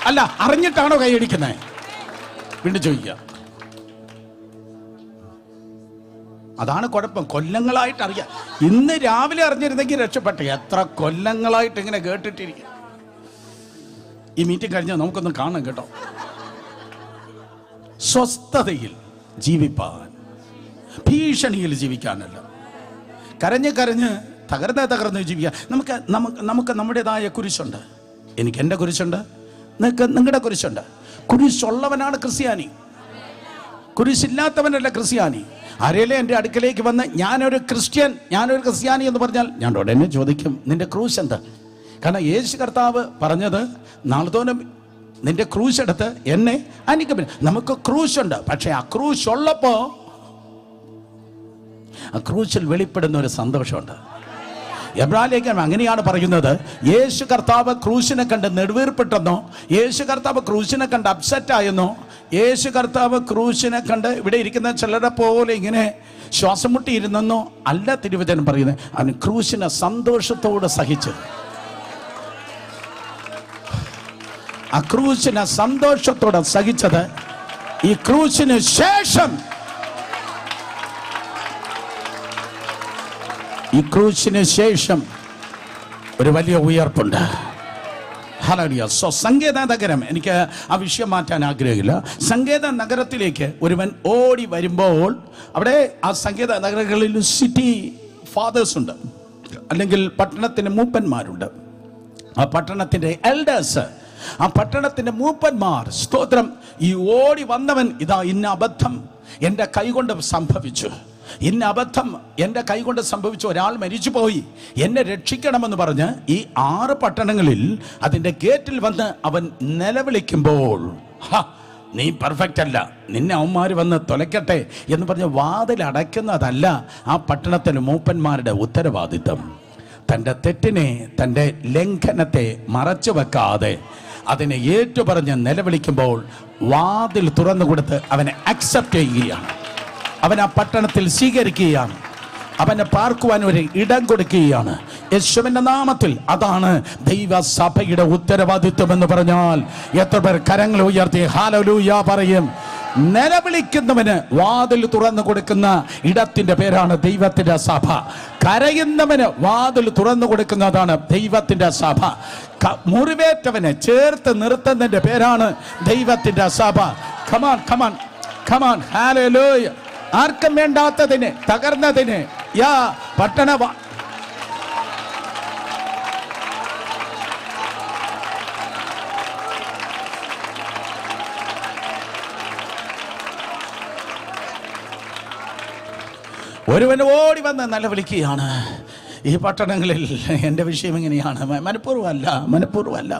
അല്ല, അറിഞ്ഞിട്ടാണോ കൈയടിക്കുന്നത്? വീണ്ടും ചോദിക്കുക. അതാണ് കുഴപ്പം. കൊല്ലങ്ങളായിട്ട് അറിയാം. ഇന്ന് രാവിലെ അറിഞ്ഞിരുന്നെങ്കിൽ രക്ഷപ്പെട്ടെ. എത്ര കൊല്ലങ്ങളായിട്ട് ഇങ്ങനെ കേട്ടിട്ടിരിക്കും. ഈ മീറ്റിംഗ് കഴിഞ്ഞാൽ നമുക്കൊന്ന് കാണാം കേട്ടോ. സ്വസ്ഥതയിൽ ജീവിപ്പാൻ, ഭീഷണിയിൽ ജീവിക്കാനല്ല. കരഞ്ഞ് തകർന്ന് ജീവിക്കാൻ. നമുക്ക് നമ്മുടേതായ കുരിശുണ്ട്. എനിക്ക് എൻ്റെ കുരിശുണ്ട്, നിങ്ങൾക്ക് നിങ്ങളുടെ കുരിശുണ്ട്. കുരിശുള്ളവനാണ് ക്രിസ്ത്യാനി, കുരിശില്ലാത്തവനല്ല ക്രിസ്ത്യാനി. ആരെങ്കിലും എൻ്റെ അടുക്കലേക്ക് വന്ന് ഞാനൊരു ക്രിസ്ത്യാനി എന്ന് പറഞ്ഞാൽ ഞാൻ ഉടനെ ചോദിക്കും, നിന്റെ ക്രൂശ് എന്താ? കാരണം യേശു കർത്താവ് പറഞ്ഞത്, നാളത്തോനും നിന്റെ ക്രൂശ് എടുത്ത് എന്നെ അനുഗമിക്കും. നമുക്ക് ക്രൂശുണ്ട്. പക്ഷെ ആ ക്രൂശ് ഉള്ളപ്പോ ആ ക്രൂശിൽ വെളിപ്പെടുന്ന ഒരു സന്തോഷമുണ്ട്. എബ്രായലേഖനം അങ്ങനെയാണ് പറയുന്നത്. യേശു കർത്താവ് ക്രൂശിനെ കണ്ട് നെടുവീർപ്പെട്ടെന്നോ, യേശു കർത്താവ് ക്രൂശിനെ കണ്ട് അപ്സെറ്റ് ആയെന്നോ, യേശു കർത്താവ് ക്രൂശിനെ കണ്ട് ഇവിടെ ഇരിക്കുന്ന ചിലരെ പോലെ ഇങ്ങനെ ശ്വാസം മുട്ടിയിരുന്നെന്നോ അല്ല തിരുവചനം പറയുന്നത്. അവൻ ക്രൂശിനെ സന്തോഷത്തോടെ സഹിച്ച്, ആ ക്രൂശിനെ സന്തോഷത്തോടെ സഹിച്ചത്. ഈ ക്രൂശിന് ശേഷം ഒരു വലിയ ഉയർപ്പുണ്ട്. ഹല്ലേലൂയ. സങ്കേത നഗരം, എനിക്ക് ആ വിഷയം മാറ്റാൻ ആഗ്രഹമില്ല. സങ്കേത നഗരത്തിലേക്ക് ഒരുവൻ ഓടി വരുമ്പോൾ അവിടെ ആ സങ്കേത നഗരങ്ങളിൽ സിറ്റി ഫാദേഴ്സ് ഉണ്ട്, അല്ലെങ്കിൽ പട്ടണത്തിൻ്റെ മൂപ്പന്മാരുണ്ട്. ആ പട്ടണത്തിൻ്റെ എൽഡേഴ്സ്, ആ പട്ടണത്തിൻ്റെ മൂപ്പന്മാർ, സ്തോത്രം, ഈ ഓടി വന്നവൻ, ഇതാ ഇന്ന അബദ്ധം എൻ്റെ കൈകൊണ്ട് സംഭവിച്ചു, ഇന്ന അബദ്ധം എൻ്റെ കൈകൊണ്ട് സംഭവിച്ചു, ഒരാൾ മരിച്ചുപോയി, എന്നെ രക്ഷിക്കണമെന്ന് പറഞ്ഞ് ഈ 6 പട്ടണങ്ങളിൽ അതിൻ്റെ ഗേറ്റിൽ വന്ന് അവൻ നിലവിളിക്കുമ്പോൾ, നീ പെർഫെക്റ്റ് അല്ല, നിന്നെ അവന്മാർ വന്ന് തുലയ്ക്കട്ടെ എന്ന് പറഞ്ഞ് വാതിൽ അടയ്ക്കുന്നതല്ല ആ പട്ടണത്തിലെ മൂപ്പന്മാരുടെ ഉത്തരവാദിത്തം. തൻ്റെ തെറ്റിനെ, തൻ്റെ ലംഘനത്തെ മറച്ചു വെക്കാതെ അതിനെ ഏറ്റുപറഞ്ഞ് നിലവിളിക്കുമ്പോൾ വാതിൽ തുറന്നു കൊടുത്ത് അവനെ അക്സെപ്റ്റ് ചെയ്യുകയാണ്, അവൻ ആ പട്ടണത്തിൽ സ്വീകരിക്കുകയാണ്, അവനെ പാർക്കുവാൻ ഒരു ഇടം കൊടുക്കുകയാണ് യേശുവിന്റെ നാമത്തിൽ. അതാണ് ദൈവസഭയുടെ ഉത്തരവാദിത്വം എന്ന് പറഞ്ഞാൽ എത്ര പേർ കരങ്ങൾ ഉയർത്തി ഹല്ലേലൂയ പറയും? നിലവിളിക്കുന്നവന് വാതിൽ തുറന്നു കൊടുക്കുന്ന ഇടത്തിന്റെ പേരാണ് ദൈവത്തിന്റെ സഭ. കരയുന്നവന് വാതിൽ തുറന്നു കൊടുക്കുന്നതാണ് ദൈവത്തിന്റെ സഭ. മുറിവേറ്റവനെ ചേർത്ത് നിർത്തുന്നതിന്റെ പേരാണ് ദൈവത്തിന്റെ സഭ. Come on come on come on. ഹല്ലേലൂയ. ആർക്കും വേണ്ടാത്തതിന്, തകർന്നതിന്, ഒരുവൻ ഓടി വന്ന് നിലവിളിക്കുകയാണ്, ഈ പട്ടണങ്ങളിൽ എൻ്റെ വിഷയം ഇങ്ങനെയാണ്, മനഃപൂർവ്വമല്ല,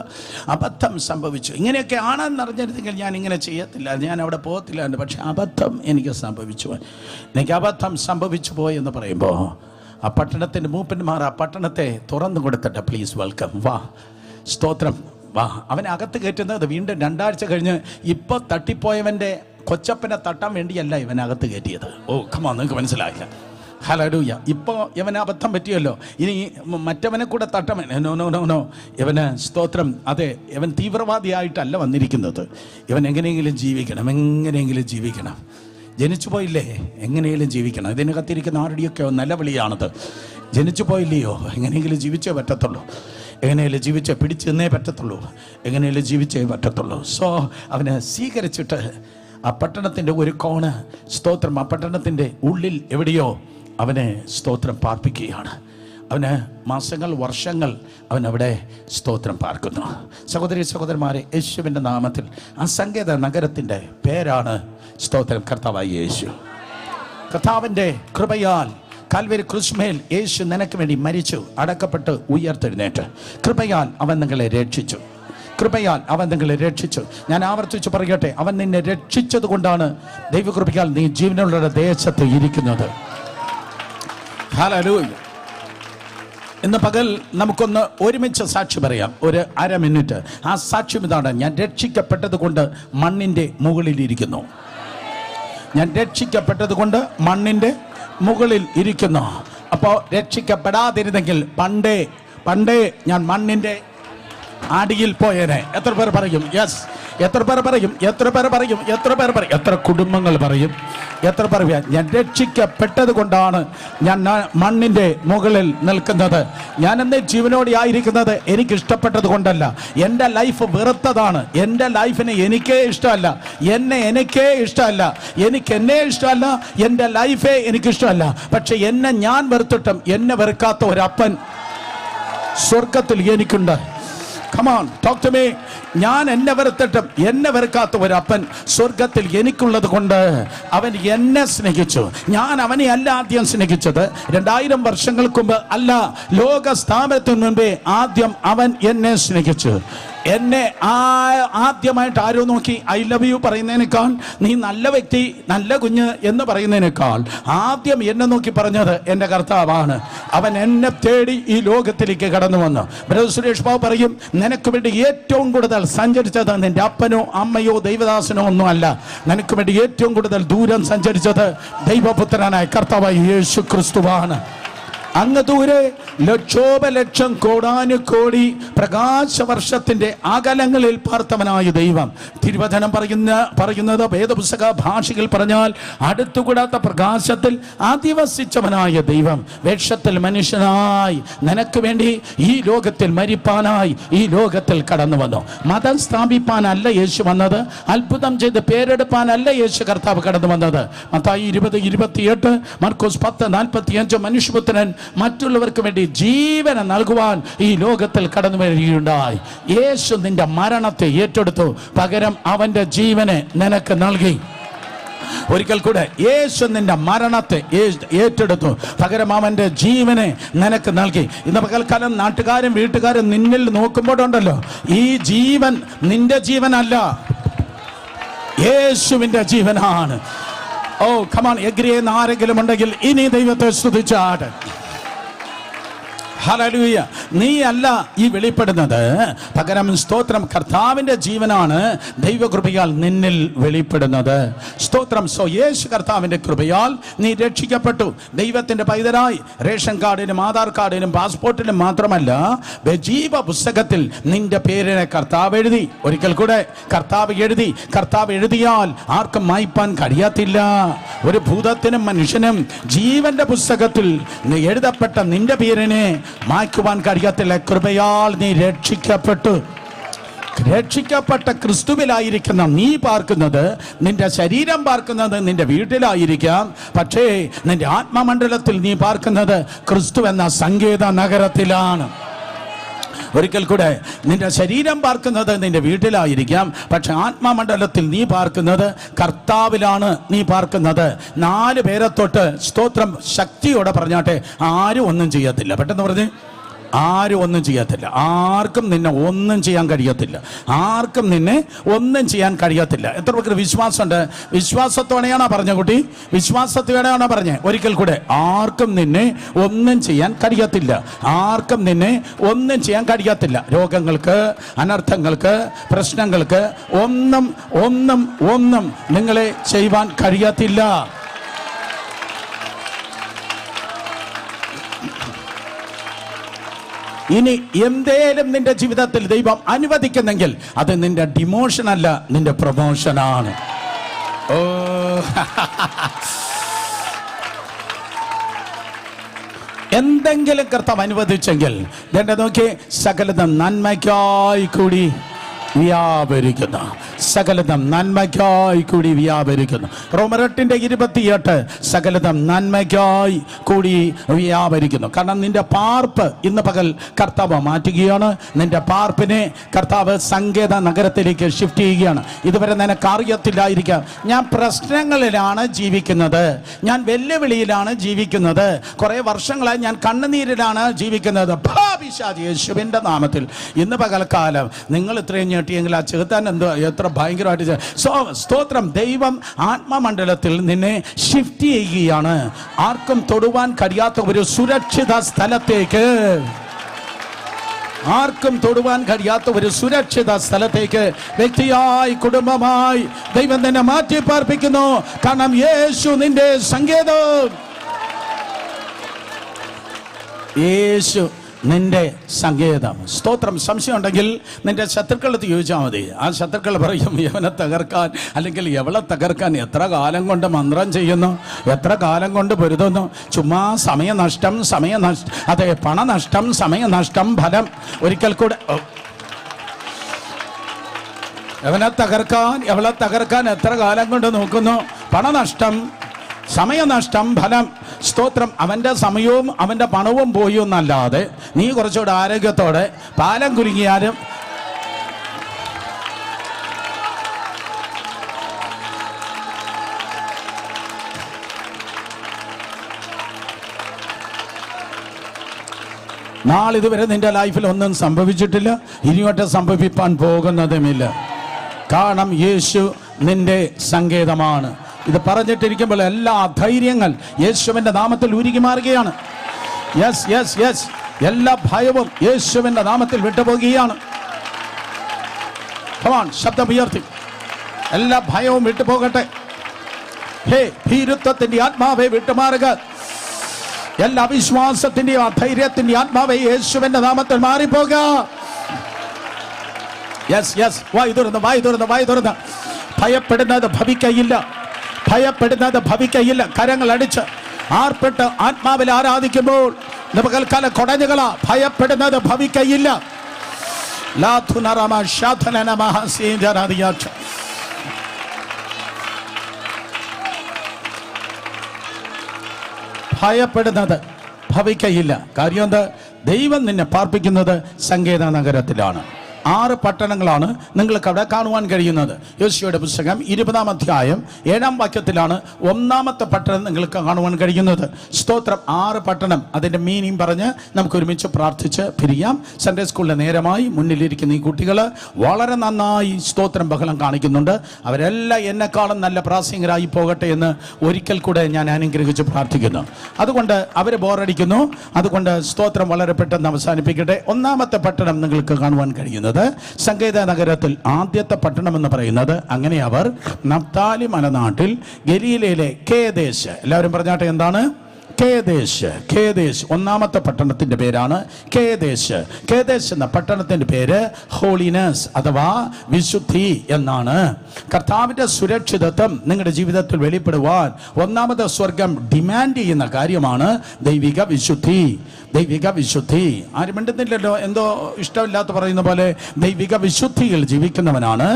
അബദ്ധം സംഭവിച്ചു. ഇങ്ങനെയൊക്കെ ആണെന്നറിഞ്ഞിരുന്നെങ്കിൽ ഞാൻ ഇങ്ങനെ ചെയ്യത്തില്ല, ഞാൻ അവിടെ പോകത്തില്ല. പക്ഷെ അബദ്ധം എനിക്ക് സംഭവിച്ചു, എനിക്ക് അബദ്ധം സംഭവിച്ചു പോയെന്ന് പറയുമ്പോൾ ആ പട്ടണത്തിൻ്റെ മൂപ്പന്മാർ ആ പട്ടണത്തെ തുറന്നു കൊടുത്തിട്ട്, പ്ലീസ് വെൽക്കം, വാ, സ്തോത്രം, വാ. അവനെ അകത്ത് കയറ്റുന്നത് വീണ്ടും 2 ആഴ്ച കഴിഞ്ഞ് ഇപ്പോൾ തട്ടിപ്പോയവൻ്റെ കൊച്ചപ്പനെ തട്ടാൻ വേണ്ടിയല്ല ഇവനകത്ത് കയറ്റിയത്. ഓ കമാ, നിങ്ങൾക്ക് മനസ്സിലായില്ല. ഹല്ലേലൂയ. ഇപ്പോൾ ഇവന് അബദ്ധം പറ്റിയല്ലോ, ഇനി മറ്റവനെ കൂടെ തട്ടവൻ. നോ, ഇവന് സ്തോത്രം, അതെ, ഇവൻ തീവ്രവാദിയായിട്ടല്ല വന്നിരിക്കുന്നത്. ഇവൻ എങ്ങനെയെങ്കിലും ജീവിക്കണം. ജനിച്ചു പോയില്ലേ, എങ്ങനെയെങ്കിലും ജീവിക്കണം. ഇതിനകത്തിരിക്കുന്ന ആരുടെയൊക്കെ നിലവിളിയാണത്. ജനിച്ചു പോയില്ലയോ, എങ്ങനെയെങ്കിലും ജീവിച്ചേ പറ്റത്തുള്ളൂ, എങ്ങനെയെങ്കിലും ജീവിച്ചേ പിടിച്ചു നിന്നേ പറ്റത്തുള്ളൂ, എങ്ങനെയെങ്കിലും ജീവിച്ചേ പറ്റത്തുള്ളൂ. സോ അവനെ സ്വീകരിച്ചിട്ട് ആ പട്ടണത്തിൻ്റെ ഒരു കോണ്, സ്തോത്രം, ആ പട്ടണത്തിൻ്റെ ഉള്ളിൽ എവിടെയോ അവനെ സ്തോത്രം പാർപ്പിക്കുകയാണ്. അവന് മാസങ്ങൾ, വർഷങ്ങൾ അവനവിടെ സ്തോത്രം പാർക്കുന്നു. സഹോദരി സഹോദരന്മാരെ, യേശുവിൻ്റെ നാമത്തിൽ ആ സങ്കേത നഗരത്തിൻ്റെ പേരാണ് സ്തോത്രം കർത്താവായ യേശു. കർത്താവിൻ്റെ കൃപയാൽ കാൽവരി ക്രൂശിന്മേൽ യേശു നിനക്ക് വേണ്ടി മരിച്ചു, അടക്കപ്പെട്ട് ഉയർത്തെഴുന്നേറ്റ്. കൃപയാൽ അവൻ നിങ്ങളെ രക്ഷിച്ചു, കൃപയാൽ അവൻ നിങ്ങളെ രക്ഷിച്ചു. ഞാൻ ആവർത്തിച്ച് പറയട്ടെ, അവൻ നിന്നെ രക്ഷിച്ചത് കൊണ്ടാണ് ദൈവകൃപയാൽ നീ ജീവനുള്ള ദേശത്ത് ഇരിക്കുന്നത്. ഹല്ലേലൂയ. ഇന്ന് പകൽ നമുക്കൊന്ന് ഒരുമിച്ച് സാക്ഷി പറയാം, ഒരു 1/2 മിനിറ്റ്. ആ സാക്ഷ്യം ഇതാണ്: ഞാൻ രക്ഷിക്കപ്പെട്ടത് കൊണ്ട് മണ്ണിൻ്റെ മുകളിലിരിക്കുന്നു. ഞാൻ രക്ഷിക്കപ്പെട്ടത് കൊണ്ട് മണ്ണിൻ്റെ മുകളിൽ ഇരിക്കുന്നു. അപ്പോൾ രക്ഷിക്കപ്പെടാതിരുന്നെങ്കിൽ പണ്ടേ ഞാൻ മണ്ണിൻ്റെ അടിയിൽ പോയേനെ. എത്ര പേർ പറയും യെസ്? എത്ര പേർ പറയും? എത്ര കുടുംബങ്ങൾ പറയും? എത്ര പേർ? ഞാൻ രക്ഷിക്കപ്പെട്ടത് കൊണ്ടാണ് ഞാൻ മണ്ണിൻ്റെ മുകളിൽ നിൽക്കുന്നത്. ഞാൻ എന്നെ ജീവനോടെ ആയിരിക്കുന്നത് എനിക്കിഷ്ടപ്പെട്ടത് കൊണ്ടല്ല. എൻ്റെ ലൈഫ് വെറുത്തതാണ്. എൻ്റെ ലൈഫിനെ എനിക്കേ ഇഷ്ടമല്ല, എനിക്കേ ഇഷ്ടമല്ല, എന്നെ ഇഷ്ടമല്ല, എൻ്റെ ലൈഫേ എനിക്കിഷ്ടമല്ല. പക്ഷെ എന്നെ ഞാൻ വെറുത്തിട്ടും എന്നെ വെറുക്കാത്ത ഒരപ്പൻ സ്വർഗത്തിൽ എനിക്കുണ്ട്. Come on, talk to me. ഞാൻ എന്നെ വെറുത്തിട്ടും എന്നെ വെറുക്കാത്ത ഒരപ്പൻ സ്വർഗത്തിൽ എനിക്കുള്ളത് കൊണ്ട് അവൻ എന്നെ സ്നേഹിച്ചു. ഞാൻ അവനെ അല്ല ആദ്യം സ്നേഹിച്ചത്, 2000 വർഷങ്ങൾക്ക് മുമ്പ് അല്ല, ലോക സ്ഥാപനത്തിന് മുമ്പേ ആദ്യം അവൻ എന്നെ സ്നേഹിച്ചു. എന്നെ ആദ്യമായിട്ട് ആരോ നോക്കി ഐ ലവ് യു പറയുന്നതിനേക്കാൾ, നീ നല്ല വ്യക്തി, നല്ല കുഞ്ഞ് എന്ന് പറയുന്നതിനേക്കാൾ ആദ്യം എന്നെ നോക്കി പറഞ്ഞത് എൻ്റെ കർത്താവാണ്. അവൻ എന്നെ തേടി ഈ ലോകത്തിലേക്ക് കടന്നു വന്നു. ബ്രദർ സുരേഷ് ബാബു പറയും, നിനക്ക് വേണ്ടി ഏറ്റവും കൂടുതൽ സഞ്ചരിച്ചത് നിന്റെ അപ്പനോ അമ്മയോ ദൈവദാസനോ ഒന്നും അല്ല. നിനക്ക് വേണ്ടി ഏറ്റവും കൂടുതൽ ദൂരം സഞ്ചരിച്ചത് ദൈവപുത്രനായ കർത്താവായ യേശു ക്രിസ്തുവാണ്. അങ്ങ് ദൂരെ ലക്ഷോപലക്ഷം കോടാനുകോടി പ്രകാശവർഷത്തിന്റെ അകലങ്ങളിൽ പാർത്തവനായ ദൈവം. തിരുവചനം പറയുന്നത് വേദപുസ്തക ഭാഷയിൽ പറഞ്ഞാൽ അടുത്തുകൂടാത്ത പ്രകാശത്തിൽ അധിവസിച്ചവനായ ദൈവം വേഷത്തിൽ മനുഷ്യനായി നിനക്ക് വേണ്ടി ഈ ലോകത്തിൽ മരിപ്പാനായി ഈ ലോകത്തിൽ കടന്നു വന്നു. മതം സ്ഥാപിപ്പാനല്ല യേശു വന്നത്, അത്ഭുതം ചെയ്ത് പേരെടുപ്പാനല്ല യേശു കർത്താവ് കടന്നു വന്നത്. മത്തായി 20:28, മർക്കോസ് 10:45 മനുഷ്യപുത്രൻ മറ്റുള്ളവർക്ക് വേണ്ടി ജീവനെ നൽകുവാൻ ഈ ലോകത്തിൽ കടന്നു വരികയുണ്ടായി. യേശു നിന്റെ മരണത്തെ ഏറ്റെടുത്തു, പകരം അവന്റെ ജീവനെ നിനക്ക് നൽകി. ഒരിക്കൽ കൂടെ, യേശു നിന്റെ മരണത്തെ ഏറ്റെടുത്തു, പകരം അവന്റെ ജീവനെ നിനക്ക് നൽകി. ഇന്ന് പകൽക്കാലം നാട്ടുകാരും വീട്ടുകാരും നിന്നിൽ നോക്കുമ്പോഴുണ്ടല്ലോ, ഈ ജീവൻ നിന്റെ ജീവനല്ല, യേശുവിന്റെ ജീവനാണ്. ഓ കമാൺ, എഗ്രി ചെയ്യുന്ന ആരെങ്കിലും ഉണ്ടെങ്കിൽ ഇനി ദൈവത്തെ സ്തുതിച്ചാട്. ഹല്ലേലൂയ. നീ അല്ല ഈ വെളിപ്പെടുന്നത്, പകരം സ്തോത്രം കർത്താവിൻ്റെ ജീവനാണ് ദൈവകൃപയാൽ നിന്നിൽ വെളിപ്പെടുന്നത്. സ്തോത്രം. സോ യേശു കർത്താവിൻ്റെ കൃപയാൽ നീ രക്ഷിക്കപ്പെട്ടു. ദൈവത്തിൻ്റെ പൈതലായി റേഷൻ കാർഡിനും ആധാർ കാർഡിനും പാസ്പോർട്ടിനും മാത്രമല്ല, ജീവ പുസ്തകത്തിൽ നിന്റെ പേരിനെ കർത്താവ് എഴുതി. ഒരിക്കൽ കൂടെ, കർത്താവ് എഴുതി. കർത്താവ് എഴുതിയാൽ ആർക്കും മായ്പാൻ കഴിയത്തില്ല. ഒരു ഭൂതത്തിനും മനുഷ്യനും ജീവന്റെ പുസ്തകത്തിൽ എഴുതപ്പെട്ട നിന്റെ പേരിനെ മായ്ക്കുവാൻ കഴിയത്തില്ല. കൃപയാൽ നീ രക്ഷിക്കപ്പെട്ടു. രക്ഷിക്കപ്പെട്ട ക്രിസ്തുവിലായിരിക്കുന്ന നീ പാർക്കുന്നത്, നിന്റെ ശരീരം പാർക്കുന്നത് നിന്റെ വീട്ടിലായിരിക്കാം, പക്ഷേ നിന്റെ ആത്മമണ്ഡലത്തിൽ നീ പാർക്കുന്നത് ക്രിസ്തു എന്ന സങ്കേത നഗരത്തിലാണ്. ഒരിക്കൽ കൂടെ, നിന്റെ ശരീരം പാർക്കുന്നത് നിന്റെ വീട്ടിലായിരിക്കാം, പക്ഷെ ആത്മമണ്ഡലത്തിൽ നീ പാർക്കുന്നത് കർത്താവിലാണ്. നീ പാർക്കുന്നത് 4 പേരെ തൊട്ട് സ്തോത്രം ശക്തിയോടെ പറഞ്ഞാട്ടെ, ആരും ഒന്നും ചെയ്യത്തില്ല. പെട്ടെന്ന് പറഞ്ഞ്, ആരും ഒന്നും ചെയ്യത്തില്ല. ആർക്കും നിന്നെ ഒന്നും ചെയ്യാൻ കഴിയത്തില്ല. ആർക്കും നിന്നെ ഒന്നും ചെയ്യാൻ കഴിയത്തില്ല. എത്ര പേർക്ക് വിശ്വാസമുണ്ട്? വിശ്വാസത്തോടെയാണോ പറഞ്ഞ കുട്ടി? വിശ്വാസത്തോടെയാണോ പറഞ്ഞേ? ഒരിക്കൽ കൂടെ, ആർക്കും നിന്നെ ഒന്നും ചെയ്യാൻ കഴിയത്തില്ല. ആർക്കും നിന്നെ ഒന്നും ചെയ്യാൻ കഴിയത്തില്ല. രോഗങ്ങൾക്ക്, അനർത്ഥങ്ങൾക്ക്, പ്രശ്നങ്ങൾക്ക് ഒന്നും ഒന്നും ഒന്നും നിങ്ങളെ ചെയ്യുവാൻ കഴിയത്തില്ല. ഇനി എന്തേലും നിന്റെ ജീവിതത്തിൽ ദൈവം അനുവദിക്കുന്നെങ്കിൽ അത് നിന്റെ ഡിമോഷൻ അല്ല, നിന്റെ പ്രൊമോഷനാണ്. ഓ, എന്തെങ്കിലും കർത്താവ് അനുവദിച്ചെങ്കിൽ നോക്കി, സകലതും നന്മയ്ക്കായി കൂടി വ്യാപരിക്കുന്നു. സകലതും നന്മയ്ക്കായി കൂടി വ്യാപരിക്കുന്നു. റോമർ 8:28 സകലതും നന്മയ്ക്കായി കൂടി വ്യാപരിക്കുന്നു. കാരണം നിന്റെ പാർപ്പ് ഇന്ന് പകൽ കർത്താവ് മാറ്റുകയാണ്. നിന്റെ പാർപ്പിനെ കർത്താവ് സങ്കേത നഗരത്തിലേക്ക് ഷിഫ്റ്റ് ചെയ്യുകയാണ്. ഇതുവരെ നിനക്ക് അറിയത്തില്ലായിരിക്കാം, ഞാൻ പ്രശ്നങ്ങളിലാണ് ജീവിക്കുന്നത്, ഞാൻ വെല്ലുവിളിയിലാണ് ജീവിക്കുന്നത്, കുറെ വർഷങ്ങളായി ഞാൻ കണ്ണുനീരിലാണ് ജീവിക്കുന്നത്. യേശുവിന്റെ നാമത്തിൽ ഇന്ന് പകൽക്കാലം നിങ്ങൾ ഇത്രയും ഞെട്ടിയെങ്കിൽ ആ ചെറുത്താൻ എത്ര ഭയങ്കരമായിട്ട് സ്തോത്രം. ദൈവം ആത്മമണ്ഡലത്തിൽ നിന്നെ ഷിഫ്റ്റ് ചെയ്യുകയാണ്. ആർക്കും തൊടുവാൻ കഴിയാത്ത ഒരു സുരക്ഷിത സ്ഥലത്തേക്ക്, ആർക്കും തൊടുവാൻ കഴിയാത്ത ഒരു സുരക്ഷിത സ്ഥലത്തേക്ക് വ്യക്തിയായി, കുടുംബമായി ദൈവം നിന്നെ മാറ്റി പാർപ്പിക്കുന്നു. കാരണം യേശു നിന്റെ സങ്കേതം, യേശു നിന്റെ സങ്കേതം. സ്തോത്രം. സംശയം ഉണ്ടെങ്കിൽ നിന്റെ ശത്രുക്കളത്ത് ചോദിച്ചാൽ മതി. ആ ശത്രുക്കൾ പറയും, യവനെ തകർക്കാൻ അല്ലെങ്കിൽ എവളെ തകർക്കാൻ എത്ര കാലം കൊണ്ട് മന്ത്രം ചെയ്യുന്നു, എത്ര കാലം കൊണ്ട് പൊരുതുന്നു, ചുമ്മാ സമയനഷ്ടം, അതെ, പണനഷ്ടം, സമയനഷ്ടം, ഫലം. ഒരിക്കൽ കൂടെ, എവനെ തകർക്കാൻ എവളെ തകർക്കാൻ എത്ര കാലം കൊണ്ട് നോക്കുന്നു, പണനഷ്ടം, സമയനഷ്ടം, ഫലം. സ്തോത്രം. അവന്റെ സമയവും അവന്റെ പണവും പോയി എന്നല്ലാതെ നീ കുറച്ചുകൂടെ ആരോഗ്യത്തോടെ പാലം കുലുങ്ങിയാലും നാളിതുവരെ നിന്റെ ലൈഫിൽ ഒന്നും സംഭവിച്ചിട്ടില്ല, ഇനിയോട്ട് സംഭവിപ്പാൻ പോകുന്നതുമില്ല. കാരണം യേശു നിന്റെ സങ്കേതമാണ്. ഇത് പറഞ്ഞിട്ടിരിക്കുമ്പോൾ എല്ലാ ധൈര്യങ്ങൾ യേശുവിന്റെ നാമത്തിൽ ഉരുകി മാറുകയാണ്. യെസ് യെസ് യെസ്, എല്ലാ ഭയവും യേശുവിന്റെ നാമത്തിൽ വിട്ടുപോകുകയാണ്. ശബ്ദം ഉയർത്തി, എല്ലാ ഭയവും വിട്ടുപോകട്ടെ. ഹേ, ഭീരുത്വത്തിന്റെ ആത്മാവെ വിട്ടുമാറുക. എല്ലാ വിശ്വാസത്തിന്റെയും അധൈര്യത്തിന്റെ ആത്മാവെ യേശുവിന്റെ നാമത്തിൽ മാറിപ്പോക. യെസ് യെസ്, വായ് തുറന്ന്, വായ് തുറന്ന്, വായ് തുറന്ന്. ഭയപ്പെടുന്നത് ഭവിക്കയില്ല, ഭയപ്പെടുന്നത് ഭവിക്കയില്ല. കരങ്ങൾ അടിച്ച് ആർപ്പെട്ട് ആത്മാവിൽ ആരാധിക്കുമ്പോൾ പകൽക്കാല കൊടഞ്ഞുകളാ, ഭയപ്പെടുന്നത് ഭവിക്കയില്ല. ഭയപ്പെടുന്നത് ഭവിക്കയില്ല. കാര്യം എന്താ? ദൈവം നിന്നെ പാർപ്പിക്കുന്നത് സങ്കേത നഗരത്തിലാണ്. 6 പട്ടണങ്ങളാണ് നിങ്ങൾക്ക് അവിടെ കാണുവാൻ കഴിയുന്നത്. യോശുവയുടെ പുസ്തകം 20-ാം അധ്യായം 7-ാം വാക്യത്തിലാണ് 1-ാമത്തെ പട്ടണം നിങ്ങൾക്ക് കാണുവാൻ കഴിയുന്നത്. സ്തോത്രം. 6 പട്ടണം. അതിൻ്റെ മീനിങ് പറഞ്ഞ് നമുക്ക് ഒരുമിച്ച് പ്രാർത്ഥിച്ച് പിരിയാം. സൺഡേ സ്കൂളിലെ നേരമായി മുന്നിലിരിക്കുന്ന ഈ കുട്ടികൾ വളരെ നന്നായി സ്തോത്രം ബഹളം കാണിക്കുന്നുണ്ട്. അവരെല്ലാം എന്നെക്കാളും നല്ല പ്രാസംഗികരായി പോകട്ടെ എന്ന് ഒരിക്കൽ കൂടെ ഞാൻ അനുഗ്രഹിച്ച് പ്രാർത്ഥിക്കുന്നു. അതുകൊണ്ട് അവർ ബോറടിക്കുന്നു. അതുകൊണ്ട് സ്തോത്രം വളരെ പെട്ടെന്ന് അവസാനിപ്പിക്കട്ടെ. 1-ാമത്തെ പട്ടണം നിങ്ങൾക്ക് കാണുവാൻ കഴിയുന്നത് സങ്കേത നഗരത്തിൽ ആദ്യത്തെ പട്ടണം എന്ന് പറയുന്നത്, അങ്ങനെ അവർ നഫ്താലി മലനാട്ടിൽ ഗലീലയിലെ കേദേശ്. എല്ലാവരും പറഞ്ഞാട്ടെ, എന്താണ്? കേദേശ്. കേദേശ് 1-ാമത്തെ പട്ടണത്തിന്റെ പേരാണ് കേദേശ്. കേദേശ് എന്ന പട്ടണത്തിന്റെ പേര് ഹോളിനെസ് അഥവാ വിശുദ്ധി എന്നാണ്. കർത്താവിന്റെ സുരക്ഷിതത്വം നിങ്ങളുടെ ജീവിതത്തിൽ വെളിപ്പെടുവാൻ 1-ാമത്തെ സ്വർഗം ഡിമാൻഡ് ചെയ്യുന്ന കാര്യമാണ് ദൈവിക വിശുദ്ധി. ദൈവിക വിശുദ്ധി. ആരും മിണ്ടുന്നില്ലല്ലോ, എന്തോ ഇഷ്ടമില്ലാത്ത പറയുന്ന പോലെ. ദൈവിക വിശുദ്ധിയിൽ ജീവിക്കുന്നവനാണ്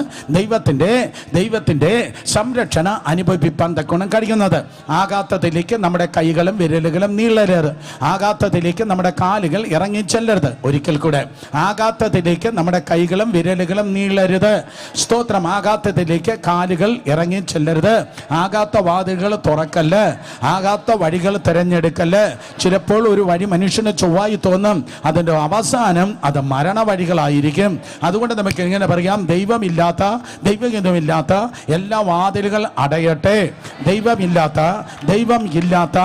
ദൈവത്തിന്റെ സംരക്ഷണ അനുഭവിപ്പാൻ തക്കണം കഴിയുന്നത്. ആകാത്തതിലേക്ക് നമ്മുടെ കൈകളും വിരലുകളും നീളരുത്. ആകാത്തതിലേക്ക് നമ്മുടെ കാലുകൾ ഇറങ്ങി ചെല്ലരുത്. ഒരിക്കൽ കൂടെ, ആകാത്തതിലേക്ക് നമ്മുടെ കൈകളും വിരലുകളും നീളരുത്. സ്തോത്രം. ആകാത്തതിലേക്ക് കാലുകൾ ഇറങ്ങി ചെല്ലരുത്. ആകാത്ത വാതിലുകൾ തുറക്കല്ല്. ആകാത്ത വഴികൾ തിരഞ്ഞെടുക്കല്ല്. ചിലപ്പോൾ ഒരു വഴി മനുഷ്യന് ചൊവ്വായി തോന്നും, അതിൻ്റെ അവസാനം അത് മരണ വഴികളായിരിക്കും. അതുകൊണ്ട് നമുക്ക് എങ്ങനെ പറയാം, ദൈവഹിതമില്ലാത്ത എല്ലാ വാതിലുകൾ അടയട്ടെ. ദൈവം ഇല്ലാത്ത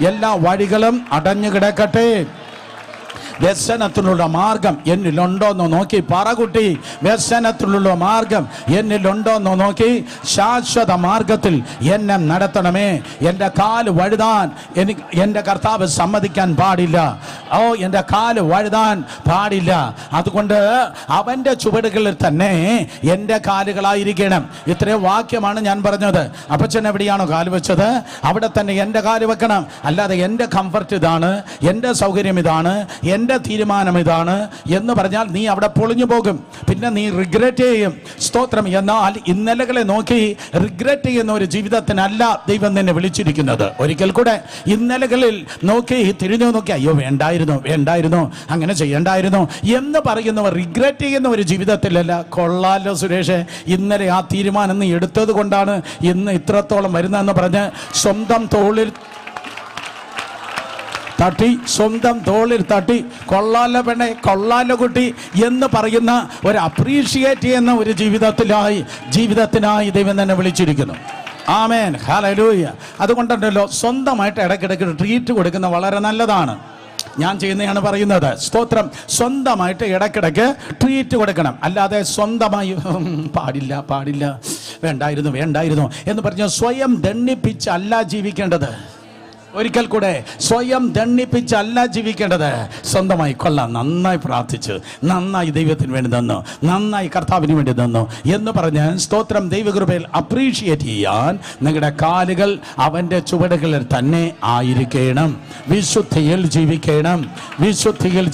എല്ലാ വഴികളും അടഞ്ഞു കിടക്കട്ടെ. വ്യസനത്തിലുള്ള മാർഗം എന്നിലുണ്ടോന്ന് നോക്കി പറകുട്ടി. വ്യസനത്തിലുള്ള മാർഗം എന്നിലുണ്ടോന്ന് നോക്കി ശാശ്വത മാർഗത്തിൽ എന്നെ നടത്തണമേ. എൻ്റെ കാല് വഴുതാൻ എൻ്റെ കർത്താവ് സമ്മതിക്കാൻ പാടില്ല. എൻ്റെ കാല് വഴുതാൻ പാടില്ല. അതുകൊണ്ട് അവൻ്റെ ചുവടുകളിൽ തന്നെ എൻ്റെ കാലുകളായിരിക്കണം. ഇത്രയും വാക്യമാണ് ഞാൻ പറഞ്ഞത്. അപ്പച്ചൻ എവിടെയാണോ കാല് വെച്ചത് അവിടെ തന്നെ എൻ്റെ കാല് വെക്കണം. അല്ലാതെ എൻ്റെ കംഫർട്ട് ഇതാണ്, എൻ്റെ സൗകര്യം ഇതാണ്, എൻ്റെ തീരുമാനം ഇതാണ് എന്ന് പറഞ്ഞാൽ നീ അവിടെ പൊളിഞ്ഞു പോകും. പിന്നെ നീ റിഗ്രറ്റ് ചെയ്യും. സ്തോത്രം. എന്നാൽ ഇന്നലകളെ നോക്കി റിഗ്രറ്റ് ചെയ്യുന്ന ഒരു ജീവിതത്തിനല്ല ദൈവം നിന്നെ വിളിച്ചിരിക്കുന്നത്. ഒരിക്കൽ കൂടെ, ഇന്നലകളിൽ നോക്കി തിരിഞ്ഞു നോക്കി അയ്യോ വേണ്ടായിരുന്നു അങ്ങനെ ചെയ്യണ്ടായിരുന്നു എന്ന് പറയുന്നവർ റിഗ്രറ്റ് ചെയ്യുന്ന ഒരു ജീവിതത്തിലല്ല. കൊള്ളാലോ സുരേഷ്, ഇന്നലെ ആ തീരുമാനം നീ എടുത്തത് കൊണ്ടാണ് ഇന്ന് ഇത്രത്തോളം വരുന്നതെന്ന് പറഞ്ഞ് സ്വന്തം തോളിൽ തട്ടി കൊള്ളാലോ പെണ്ണെ, കൊള്ളാലോ കുട്ടി എന്ന് പറയുന്ന ഒരു അപ്രീഷിയേറ്റ് ചെയ്യുന്ന ഒരു ജീവിതത്തിനായി ദൈവം തന്നെ വിളിച്ചിരിക്കുന്നു. ആമേൻ, ഹല്ലേലൂയ. അതുകൊണ്ടുണ്ടല്ലോ സ്വന്തമായിട്ട് ഇടയ്ക്കിടയ്ക്ക് ട്രീറ്റ് കൊടുക്കുന്ന വളരെ നല്ലതാണ്. ഞാൻ ചെയ്യുന്നതാണ് പറയുന്നത്. സ്തോത്രം. സ്വന്തമായിട്ട് ഇടയ്ക്കിടയ്ക്ക് ട്രീറ്റ് കൊടുക്കണം. അല്ലാതെ സ്വന്തമായി പാടില്ല വേണ്ടായിരുന്നു എന്ന് പറഞ്ഞ് സ്വയം ദണ്ണിപ്പിച്ചല്ല ജീവിക്കേണ്ടത്. ഒരിക്കൽ കൂടെ, സ്വയം ദണ്ണിപ്പിച്ചല്ല ജീവിക്കേണ്ടത്. സ്വന്തമായി കൊള്ളാം, നന്നായി പ്രാർത്ഥിച്ച്, നന്നായി ദൈവത്തിന് വേണ്ടി തന്നു, നന്നായി കർത്താവിന് വേണ്ടി തന്നു എന്ന് പറഞ്ഞ് സ്തോത്രം ദൈവകൃപയിൽ അപ്രീഷിയേറ്റ് ചെയ്യാൻ നിങ്ങളുടെ കാലുകൾ അവൻ്റെ ചുവടുകളിൽ തന്നെ ആയിരിക്കണം. വിശുദ്ധിയിൽ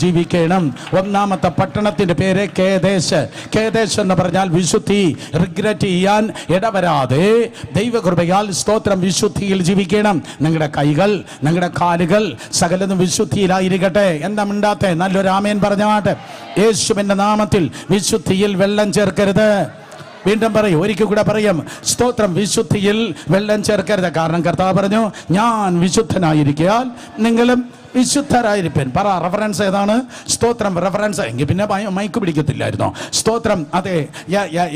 ജീവിക്കണം. ഒന്നാമത്തെ പട്ടണത്തിൻ്റെ പേര് കേദേശ് എന്ന് പറഞ്ഞാൽ വിശുദ്ധി. റിഗ്രറ്റ് ചെയ്യാൻ ഇടവരാതെ ദൈവകൃപയാൽ സ്തോത്രം വിശുദ്ധിയിൽ ജീവിക്കണം. നിങ്ങളുടെ കൈകൾ, നിങ്ങളുടെ കാലുകൾ സകലതും വിശുദ്ധിയിലായിരിക്കട്ടെ. എന്താ മിണ്ടാത്തെ? നല്ലൊരു ആമേൻ പറഞ്ഞാട്ടെ. യേശുവിന്റെ നാമത്തിൽ വിശുദ്ധിയിൽ വെള്ളം ചേർക്കരുത്. വീണ്ടും പറയും, ഒരിക്കൽ കൂടെ പറയും. സ്തോത്രം. വിശുദ്ധിയിൽ വെള്ളം ചേർക്കരുത്. കാരണം കർത്താവ് പറഞ്ഞു, ഞാൻ വിശുദ്ധനായിരിക്കാൻ നിങ്ങളും വിശുദ്ധരായിരിപ്പൻ. പറ, റെഫറൻസ് ഏതാണ്? സ്തോത്രം. റെഫറൻസ് എങ്കിൽ പിന്നെ മൈക്ക് പിടിക്കത്തില്ലായിരുന്നോ? സ്തോത്രം. അതെ,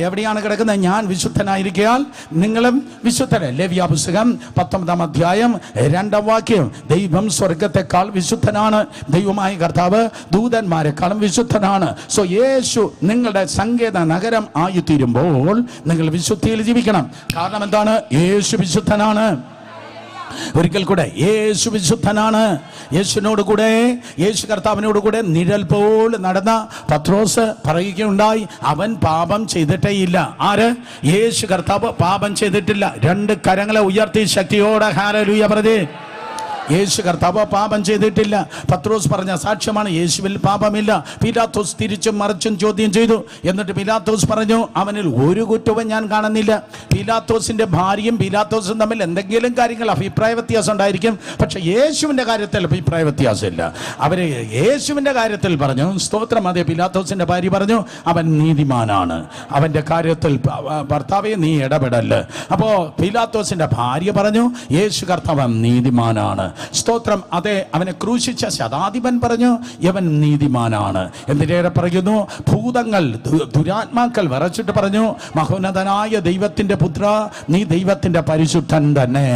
എവിടെയാണ് കിടക്കുന്നത്? ഞാൻ വിശുദ്ധനായിരിക്കാൻ നിങ്ങളും വിശുദ്ധരെ. ലേവ്യ പുസ്തകം 19-ാം അധ്യായം 2-ാം വാക്യം. ദൈവം സ്വർഗത്തെക്കാൾ വിശുദ്ധനാണ്. ദൈവമായ കർത്താവ് ദൂതന്മാരെക്കാളും വിശുദ്ധനാണ്. സോ യേശു നിങ്ങളുടെ സങ്കേത നഗരം ആയിത്തീരുമ്പോൾ നിങ്ങൾ വിശുദ്ധിയിൽ ജീവിക്കണം. കാരണം എന്താണ്? യേശു വിശുദ്ധനാണ്. ഒരിക്കൽ കൂടെ, യേശു വിശുദ്ധനാണ്. യേശു കർത്താവിനോട് കൂടെ നിഴൽ പോൽ നടന്ന പത്രോസ് പറയുകയുണ്ടായി, അവൻ പാപം ചെയ്തിട്ടേയില്ല. ആര്? യേശു കർത്താവ് പാപം ചെയ്തിട്ടില്ല. 2 കരങ്ങളെ ഉയർത്തി ശക്തിയോടെ ഹല്ലേലൂയ പറഞ്ഞേ. യേശു കർത്താവ് പാപം ചെയ്തിട്ടില്ല. പത്രോസ് പറഞ്ഞ സാക്ഷ്യമാണ്, യേശുവിൽ പാപമില്ല. പീലാത്തോസ് തിരിച്ചും മറിച്ചും ചോദ്യം ചെയ്തു. എന്നിട്ട് പീലാത്തോസ് പറഞ്ഞു, അവനിൽ ഒരു കുറ്റവും ഞാൻ കാണുന്നില്ല. പീലാത്തോസിന്റെ ഭാര്യയും പീലാത്തോസും തമ്മിൽ എന്തെങ്കിലും കാര്യങ്ങൾ അഭിപ്രായ വ്യത്യാസം ഉണ്ടായിരിക്കും, പക്ഷെ യേശുവിന്റെ കാര്യത്തിൽ അഭിപ്രായ വ്യത്യാസമില്ല. അവര് യേശുവിന്റെ കാര്യത്തിൽ പറഞ്ഞു. സ്തോത്രം. അതേ, പീലാത്തോസിന്റെ ഭാര്യ പറഞ്ഞു, അവൻ നീതിമാനാണ്, അവന്റെ കാര്യത്തിൽ ഭർത്താവെ നീ ഇടപെടല്. അപ്പോ പീലാത്തോസിന്റെ ഭാര്യ പറഞ്ഞു, യേശു കർത്താവ് നീതിമാനാണ്. സ്തോത്രം. അതെ, അവനെ ക്രൂശിച്ച ശതാധിപൻ പറഞ്ഞു, യവൻ നീതിമാനാണ്. എന്തിനേറെ പറയുന്നു, ഭൂതങ്ങൾ, ദുരാത്മാക്കൾ വിറച്ചിട്ട് പറഞ്ഞു, മഹോന്നതനായ ദൈവത്തിന്റെ പുത്ര, നീ ദൈവത്തിന്റെ പരിശുദ്ധൻ തന്നെ.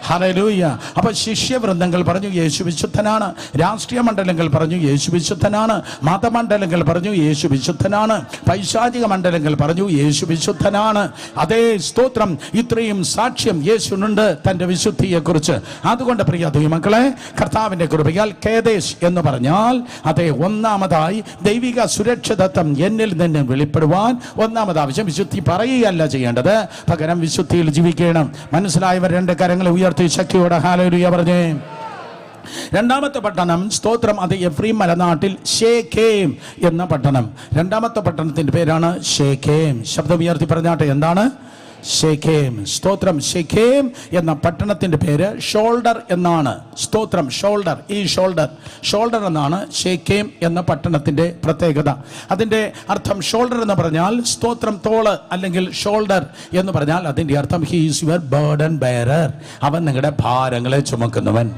ഹല്ലേലൂയ. അപ്പൊ ശിഷ്യവൃന്ദങ്ങൾ പറഞ്ഞു, യേശു വിശുദ്ധനാണ്. രാഷ്ട്രീയ മണ്ഡലങ്ങൾ പറഞ്ഞു, യേശു വിശുദ്ധനാണ്. മതമണ്ഡലങ്ങൾ പറഞ്ഞു, യേശു വിശുദ്ധനാണ്. പൈശാചിക മണ്ഡലങ്ങൾ പറഞ്ഞു, യേശു വിശുദ്ധനാണ്. അതേ, സ്തോത്രം. ഇത്രയും സാക്ഷ്യം യേശുനുണ്ട് തന്റെ വിശുദ്ധിയെ കുറിച്ച്. അതുകൊണ്ട് പ്രിയ മക്കളെ, കർത്താവിന്റെ കൃപയാൽ കേദേശ് എന്ന് പറഞ്ഞാൽ, അതെ, ഒന്നാമതായി ദൈവിക സുരക്ഷിതത്വം എന്നിൽ നിന്ന് വെളിപ്പെടുവാൻ ഒന്നാമത് ആവശ്യം വിശുദ്ധി പറയുകയല്ല ചെയ്യേണ്ടത്, പകരം വിശുദ്ധിയിൽ ജീവിക്കണം. മനസ്സിലായവർ 2 കരങ്ങളെ ഉയർത്തി ശക്തിയോടെ ഹല്ലേലൂയ പറഞ്ഞേ. രണ്ടാമത്തെ പട്ടണം, സ്തോത്രം, അത് എഫ്രീം മലനാട്ടിൽ ശേഖേം എന്ന പട്ടണം. രണ്ടാമത്തെ പട്ടണത്തിന്റെ പേരാണ് ശേഖേം. ശബ്ദം ഉയർത്തി പറഞ്ഞാട്ടെ, എന്താണ്? ശെഖേം. സ്തോത്രം. ശെഖേം എന്ന പട്ടണത്തിന്റെ പേര് ഷോൾഡർ എന്നാണ്. സ്തോത്രം. ഷോൾഡർ, ഈ ഷോൾഡർ എന്നാണ് ശെഖേം എന്ന പട്ടണത്തിന്റെ പ്രത്യേകത. അതിന്റെ അർത്ഥം ഷോൾഡർ എന്ന് പറഞ്ഞാൽ സ്തോത്രം തോള് അല്ലെങ്കിൽ ഷോൾഡർ എന്ന് പറഞ്ഞാൽ അതിന്റെ അർത്ഥം he is your burden bearer. അവൻ നിങ്ങളുടെ ഭാരങ്ങളെ ചുമക്കുന്നവൻ.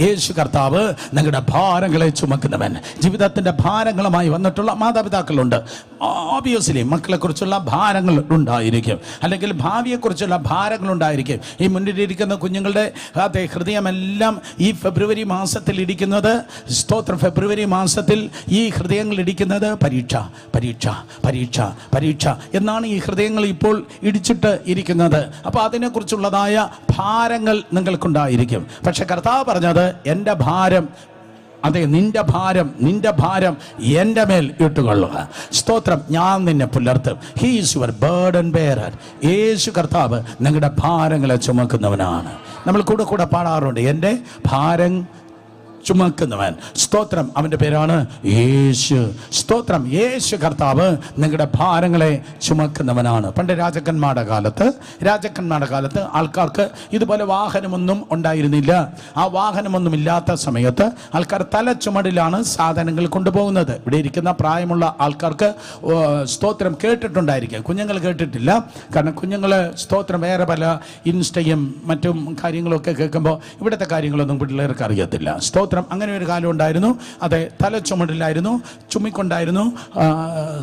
യേശു കർത്താവ് നിങ്ങളുടെ ഭാരങ്ങളെ ചുമക്കുന്നവൻ. ജീവിതത്തിന്റെ ഭാരങ്ങളുമായി വന്നിട്ടുള്ള മാതാപിതാക്കളുണ്ട്. ഓബിയസ്ലി മക്കളെക്കുറിച്ചുള്ള ഭാരങ്ങൾ ഉണ്ടായിരിക്കും, അല്ലെങ്കിൽ ഭാവിയെക്കുറിച്ചുള്ള ഭാരങ്ങൾ ഉണ്ടായിരിക്കും. ഈ മുന്നിലിരിക്കുന്ന കുഞ്ഞുങ്ങളുടെ അതേ ഹൃദയമെല്ലാം ഈ ഫെബ്രുവരി മാസത്തിൽ ഇരിക്കുന്നത്, സ്തോത്രം, ഫെബ്രുവരി മാസത്തിൽ ഈ ഹൃദയങ്ങൾ ഇടിക്കുന്നത് പരീക്ഷ പരീക്ഷ പരീക്ഷ പരീക്ഷ എന്നാണ് ഈ ഹൃദയങ്ങൾ ഇപ്പോൾ ഇടിച്ചിട്ട് ഇരിക്കുന്നത്. അപ്പോൾ അതിനെക്കുറിച്ചുള്ളതായ ഭാരങ്ങൾ നിങ്ങൾക്കുണ്ടായിരിക്കും. പക്ഷെ കർത്താവ് പറഞ്ഞത് എൻ്റെ ഭാരം, അതെ നിന്റെ ഭാരം എൻ്റെ മേൽ ഇട്ടുകൊള്ളുക. സ്തോത്രം. ഞാൻ നിന്നെ പുലർത്തും. He is your burden bearer. യേശു കർത്താവ് നിങ്ങളുടെ ഭാരങ്ങളെ ചുമക്കുന്നവനാണ്. നമ്മൾ കൂടെ പാടാറുണ്ട്, എൻ്റെ ഭാരം ചുമക്കുന്നവൻ. സ്തോത്രം. അവൻ്റെ പേരാണ് യേശു. സ്തോത്രം. യേശു കർത്താവ് നിങ്ങളുടെ ഭാരങ്ങളെ ചുമക്കുന്നവനാണ്. പണ്ട് രാജാക്കന്മാരുടെ കാലത്ത് ആൾക്കാർക്ക് ഇതുപോലെ വാഹനമൊന്നും ഉണ്ടായിരുന്നില്ല. ആ വാഹനമൊന്നും ഇല്ലാത്ത സമയത്ത് ആൾക്കാർ തലച്ചുമടിലാണ് സാധനങ്ങൾ കൊണ്ടുപോകുന്നത്. ഇവിടെ ഇരിക്കുന്ന പ്രായമുള്ള ആൾക്കാർക്ക് സ്തോത്രം കേട്ടിട്ടുണ്ടായിരിക്കും, കുഞ്ഞുങ്ങൾ കേട്ടിട്ടില്ല. കാരണം കുഞ്ഞുങ്ങൾ സ്തോത്രം വേറെ പല ഇൻസ്റ്റയും മറ്റും കാര്യങ്ങളൊക്കെ കേൾക്കുമ്പോൾ ഇവിടുത്തെ കാര്യങ്ങളൊന്നും പിള്ളേർക്ക് അറിയത്തില്ല. സ്തോത്രം. അങ്ങനെ ഒരു കാലം ഉണ്ടായിരുന്നു. അതെ, തല ചുമടിലായിരുന്നു, ചുമ്മിക്കൊണ്ടായിരുന്നു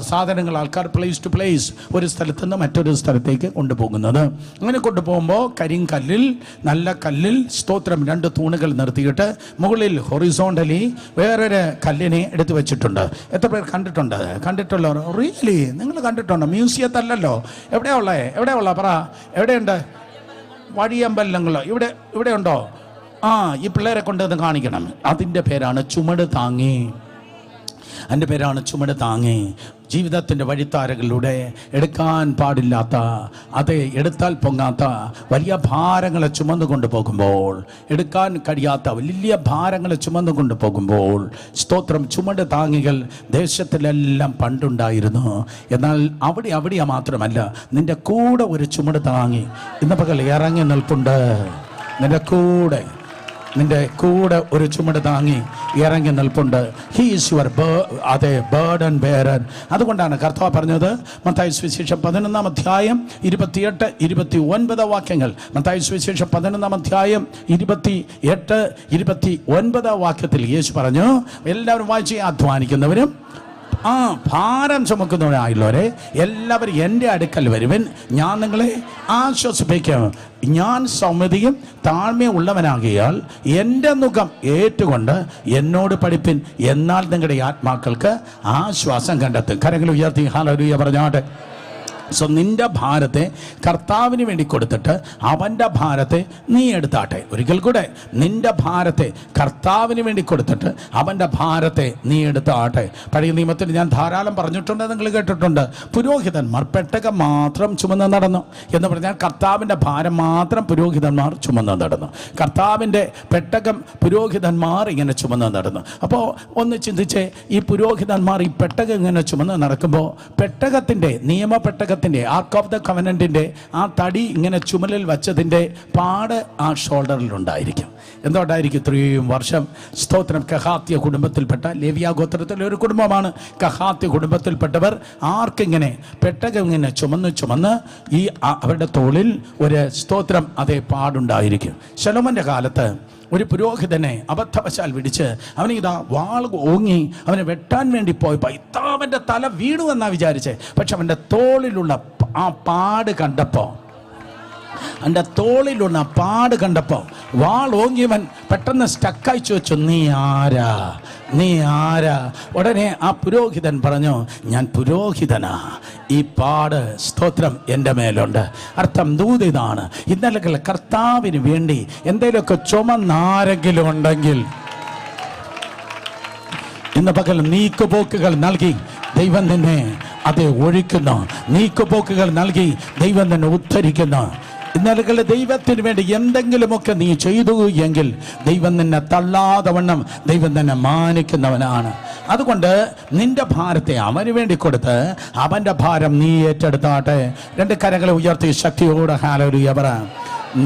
സാധനങ്ങൾ ആൾക്കാർ പ്ലേസ് ടു പ്ലേസ്, ഒരു സ്ഥലത്ത് നിന്ന് മറ്റൊരു സ്ഥലത്തേക്ക് കൊണ്ടുപോകുന്നത്. അങ്ങനെ കൊണ്ടുപോകുമ്പോൾ കരിങ്കല്ലിൽ, നല്ല കല്ലിൽ സ്തോത്രം 2 തൂണുകൾ നിർത്തിയിട്ട് മുകളിൽ ഹൊറിസോണ്ടലി വേറൊരു കല്ലിനെ എടുത്തു വെച്ചിട്ടുണ്ട്. എത്ര പേർ കണ്ടിട്ടുള്ളവർ? റിയലി നിങ്ങൾ കണ്ടിട്ടുണ്ടോ? മ്യൂസിയത്തല്ലല്ലോ. എവിടെയുള്ള പറ, എവിടെയുണ്ട്? വഴിയമ്പലങ്ങൾ ഇവിടെ ഉണ്ടോ? ഈ പിള്ളേരെ കൊണ്ടത് കാണിക്കണം. അതിൻ്റെ പേരാണ് ചുമട് താങ്ങി. ജീവിതത്തിൻ്റെ വഴിത്താരകളിലൂടെ എടുക്കാൻ പാടില്ലാത്ത, എടുത്താൽ പൊങ്ങാത്ത വലിയ ഭാരങ്ങളെ ചുമന്നുകൊണ്ട് പോകുമ്പോൾ, എടുക്കാൻ കഴിയാത്ത വലിയ ഭാരങ്ങളെ ചുമന്നുകൊണ്ട് പോകുമ്പോൾ, സ്തോത്രം, ചുമട് താങ്ങികൾ ദേശത്തിലെല്ലാം പണ്ടുണ്ടായിരുന്നു. എന്നാൽ അവിടെ മാത്രമല്ല, നിന്റെ കൂടെ ഒരു ചുമട് താങ്ങി ഇന്ന് പകൽ ഇറങ്ങി നിൽപ്പുണ്ട്. നിന്റെ കൂടെ ഒരു ചുമട് താങ്ങി ഇറങ്ങി നിൽപ്പുണ്ട്. He is your burden bearer. അതുകൊണ്ടാണ് കർത്താവ് പറഞ്ഞത്, മത്തായി സുവിശേഷം 11-ാം അധ്യായം 28-29 വാക്യങ്ങൾ. മത്തായി സുവിശേഷം 11-ാം അധ്യായം 28-29 വാക്യത്തിൽ യേശു പറഞ്ഞു, എല്ലാവരും വായിച്ച്, അധ്വാനിക്കുന്നവരും ഭാരം ചുമക്കുന്നവരായുള്ളവരെ എല്ലാവരും എൻ്റെ അടുക്കൽ വരുവിൻ, ഞാൻ നിങ്ങളെ ആശ്വസിപ്പിക്കും. ഞാൻ സൗമ്യതയും താഴ്മയും ഉള്ളവനാകിയാൽ എൻ്റെ നുകം ഏറ്റുകൊണ്ട് എന്നോട് പഠിപ്പിൻ, എന്നാൽ നിങ്ങളുടെ ആത്മാക്കൾക്ക് ആശ്വാസം കണ്ടെത്തും. കരങ്ങൾ ഉയർത്തി ഹല്ലേലൂയ പറഞ്ഞാട്ടെ. സോ നിന്റെ ഭാരത്തെ കർത്താവിന് വേണ്ടി കൊടുത്തിട്ട് അവൻ്റെ ഭാരത്തെ നീ എടുത്താട്ടെ. ഒരിക്കൽ കൂടെ, നിന്റെ ഭാരത്തെ കർത്താവിന് വേണ്ടി കൊടുത്തിട്ട് അവൻ്റെ ഭാരത്തെ നീ എടുത്താട്ടെ. പഴയ നിയമത്തിൽ ഞാൻ ധാരാളം പറഞ്ഞിട്ടുണ്ട്, നിങ്ങൾ കേട്ടിട്ടുണ്ട്. പുരോഹിതന്മാർ പെട്ടകം മാത്രം ചുമന്ന് നടന്നു എന്ന് പറഞ്ഞാൽ കർത്താവിൻ്റെ ഭാരം മാത്രം പുരോഹിതന്മാർ ചുമന്ന് നടന്നു. കർത്താവിൻ്റെ പെട്ടകം പുരോഹിതന്മാർ ഇങ്ങനെ ചുമന്ന് നടന്നു. അപ്പോൾ ഒന്ന് ചിന്തിച്ച്, ഈ പുരോഹിതന്മാർ ഈ പെട്ടകം ഇങ്ങനെ ചുമന്ന് നടക്കുമ്പോൾ പെട്ടകത്തിൻ്റെ നിയമപ്പെട്ടക ആർക്ക് ഓഫ് ദ കവനന്റിന്റെ ആ തടി ഇങ്ങനെ ചുമലിൽ വച്ചതിന്റെ പാട് ആ ഷോൾഡറിലുണ്ടായിരിക്കും. എന്തുകൊണ്ടായിരിക്കും? 3 വർഷം സ്തോത്രം. കഹാത്യ കുടുംബത്തിൽപ്പെട്ട ലേവിയ ഗോത്രത്തിലെ ഒരു കുടുംബമാണ്. കഹാത്യ കുടുംബത്തിൽപ്പെട്ടവർ ആർക്കിങ്ങനെ പെട്ടകം ഇങ്ങനെ ചുമന്ന് ഈ അവരുടെ തോളിൽ ഒരു സ്തോത്രം പാടുണ്ടായിരിക്കും. ശലോമോന്റെ കാലത്ത് ഒരു പുരോഹിതനെ അബദ്ധവശാൽ പിടിച്ച് അവനെ വാൾ ഓങ്ങി അവനെ വെട്ടാൻ വേണ്ടി പോയപ്പോൾ അവൻ്റെ തല വീണുവെന്നാ വിചാരിച്ചേ. പക്ഷെ അവൻ്റെ തോളിലുള്ള ആ പാട് കണ്ടപ്പോൾ വാൾ ഓങ്ങിയവൻ പെട്ടെന്ന് സ്റ്റക്കായി ചോദിച്ചു, നീ ആരാ? ഉടനെ ആ പുരോഹിതൻ പറഞ്ഞു, ഞാൻ പുരോഹിതനാ, ഈ പാട് സ്തോത്രം എൻ്റെ മേലുണ്ട്. അർത്ഥം ദൂതിതാണ്. ഇന്നലെ കർത്താവിന് വേണ്ടി എന്തെങ്കിലുമൊക്കെ ചുമന്നാരെങ്കിലും ഉണ്ടെങ്കിൽ ഇന്ന് പകൽ നീക്കുപോക്കുകൾ നൽകി ദൈവം നിന്നെ ഒഴിക്കുന്നു. നീക്കുപോക്കുകൾ നൽകി ദൈവം തന്നെ ഉദ്ധരിക്കുന്നു. ഇന്നലെ ദൈവത്തിന് വേണ്ടി എന്തെങ്കിലുമൊക്കെ നീ ചെയ്തു എങ്കിൽ ദൈവം നിന്നെ തള്ളാതെ വണ്ണം ദൈവം തന്നെ മാനിക്കുന്നവനാണ്. അതുകൊണ്ട് നിന്റെ ഭാരത്തെ അവന് വേണ്ടി കൊടുത്ത് അവന്റെ ഭാരം നീ ഏറ്റെടുത്താട്ടെ. രണ്ട് കരങ്ങളെ ഉയർത്തി ശക്തിയോടെ ഹല്ലേലൂയ പറ.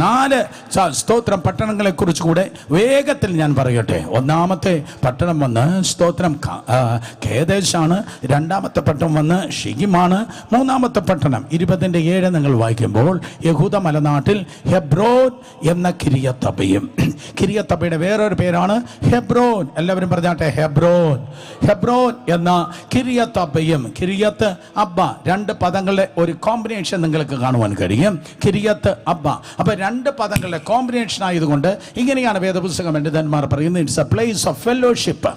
4 സ്തോത്രം പട്ടണങ്ങളെ കുറിച്ച് കൂടെ വേഗത്തിൽ ഞാൻ പറയട്ടെ. ഒന്നാമത്തെ പട്ടണം വന്ന് സ്തോത്രം കേദേശാണ്. രണ്ടാമത്തെ പട്ടണം വന്ന് ഷിഗിമാണ്. മൂന്നാമത്തെ പട്ടണം 20:7 നിങ്ങൾ വായിക്കുമ്പോൾ യഹൂദ മലനാട്ടിൽ ഹെബ്രോൻ എന്ന കിര്യത്തബയും. കിര്യത്തബയുടെ വേറൊരു പേരാണ് ഹെബ്രോൻ. എല്ലാവരും പറഞ്ഞാട്ടെ ഹെബ്രോൻ. ഹെബ്രോൻ എന്ന കിര്യത്തബയും കിര്യത്ത് അബ്ബ, 2 പദങ്ങളുടെ ഒരു കോമ്പിനേഷൻ നിങ്ങൾക്ക് കാണുവാൻ കഴിയും. കിര്യത്ത് അബ്ബ. അപ്പൊ 2 പദങ്ങളുടെ കോമ്പിനേഷൻ ആയതുകൊണ്ട് ഇങ്ങനെയാണ് വേദപുസ്തക പണ്ഡിതന്മാർ പറയുന്നത്, it's a place of fellowship.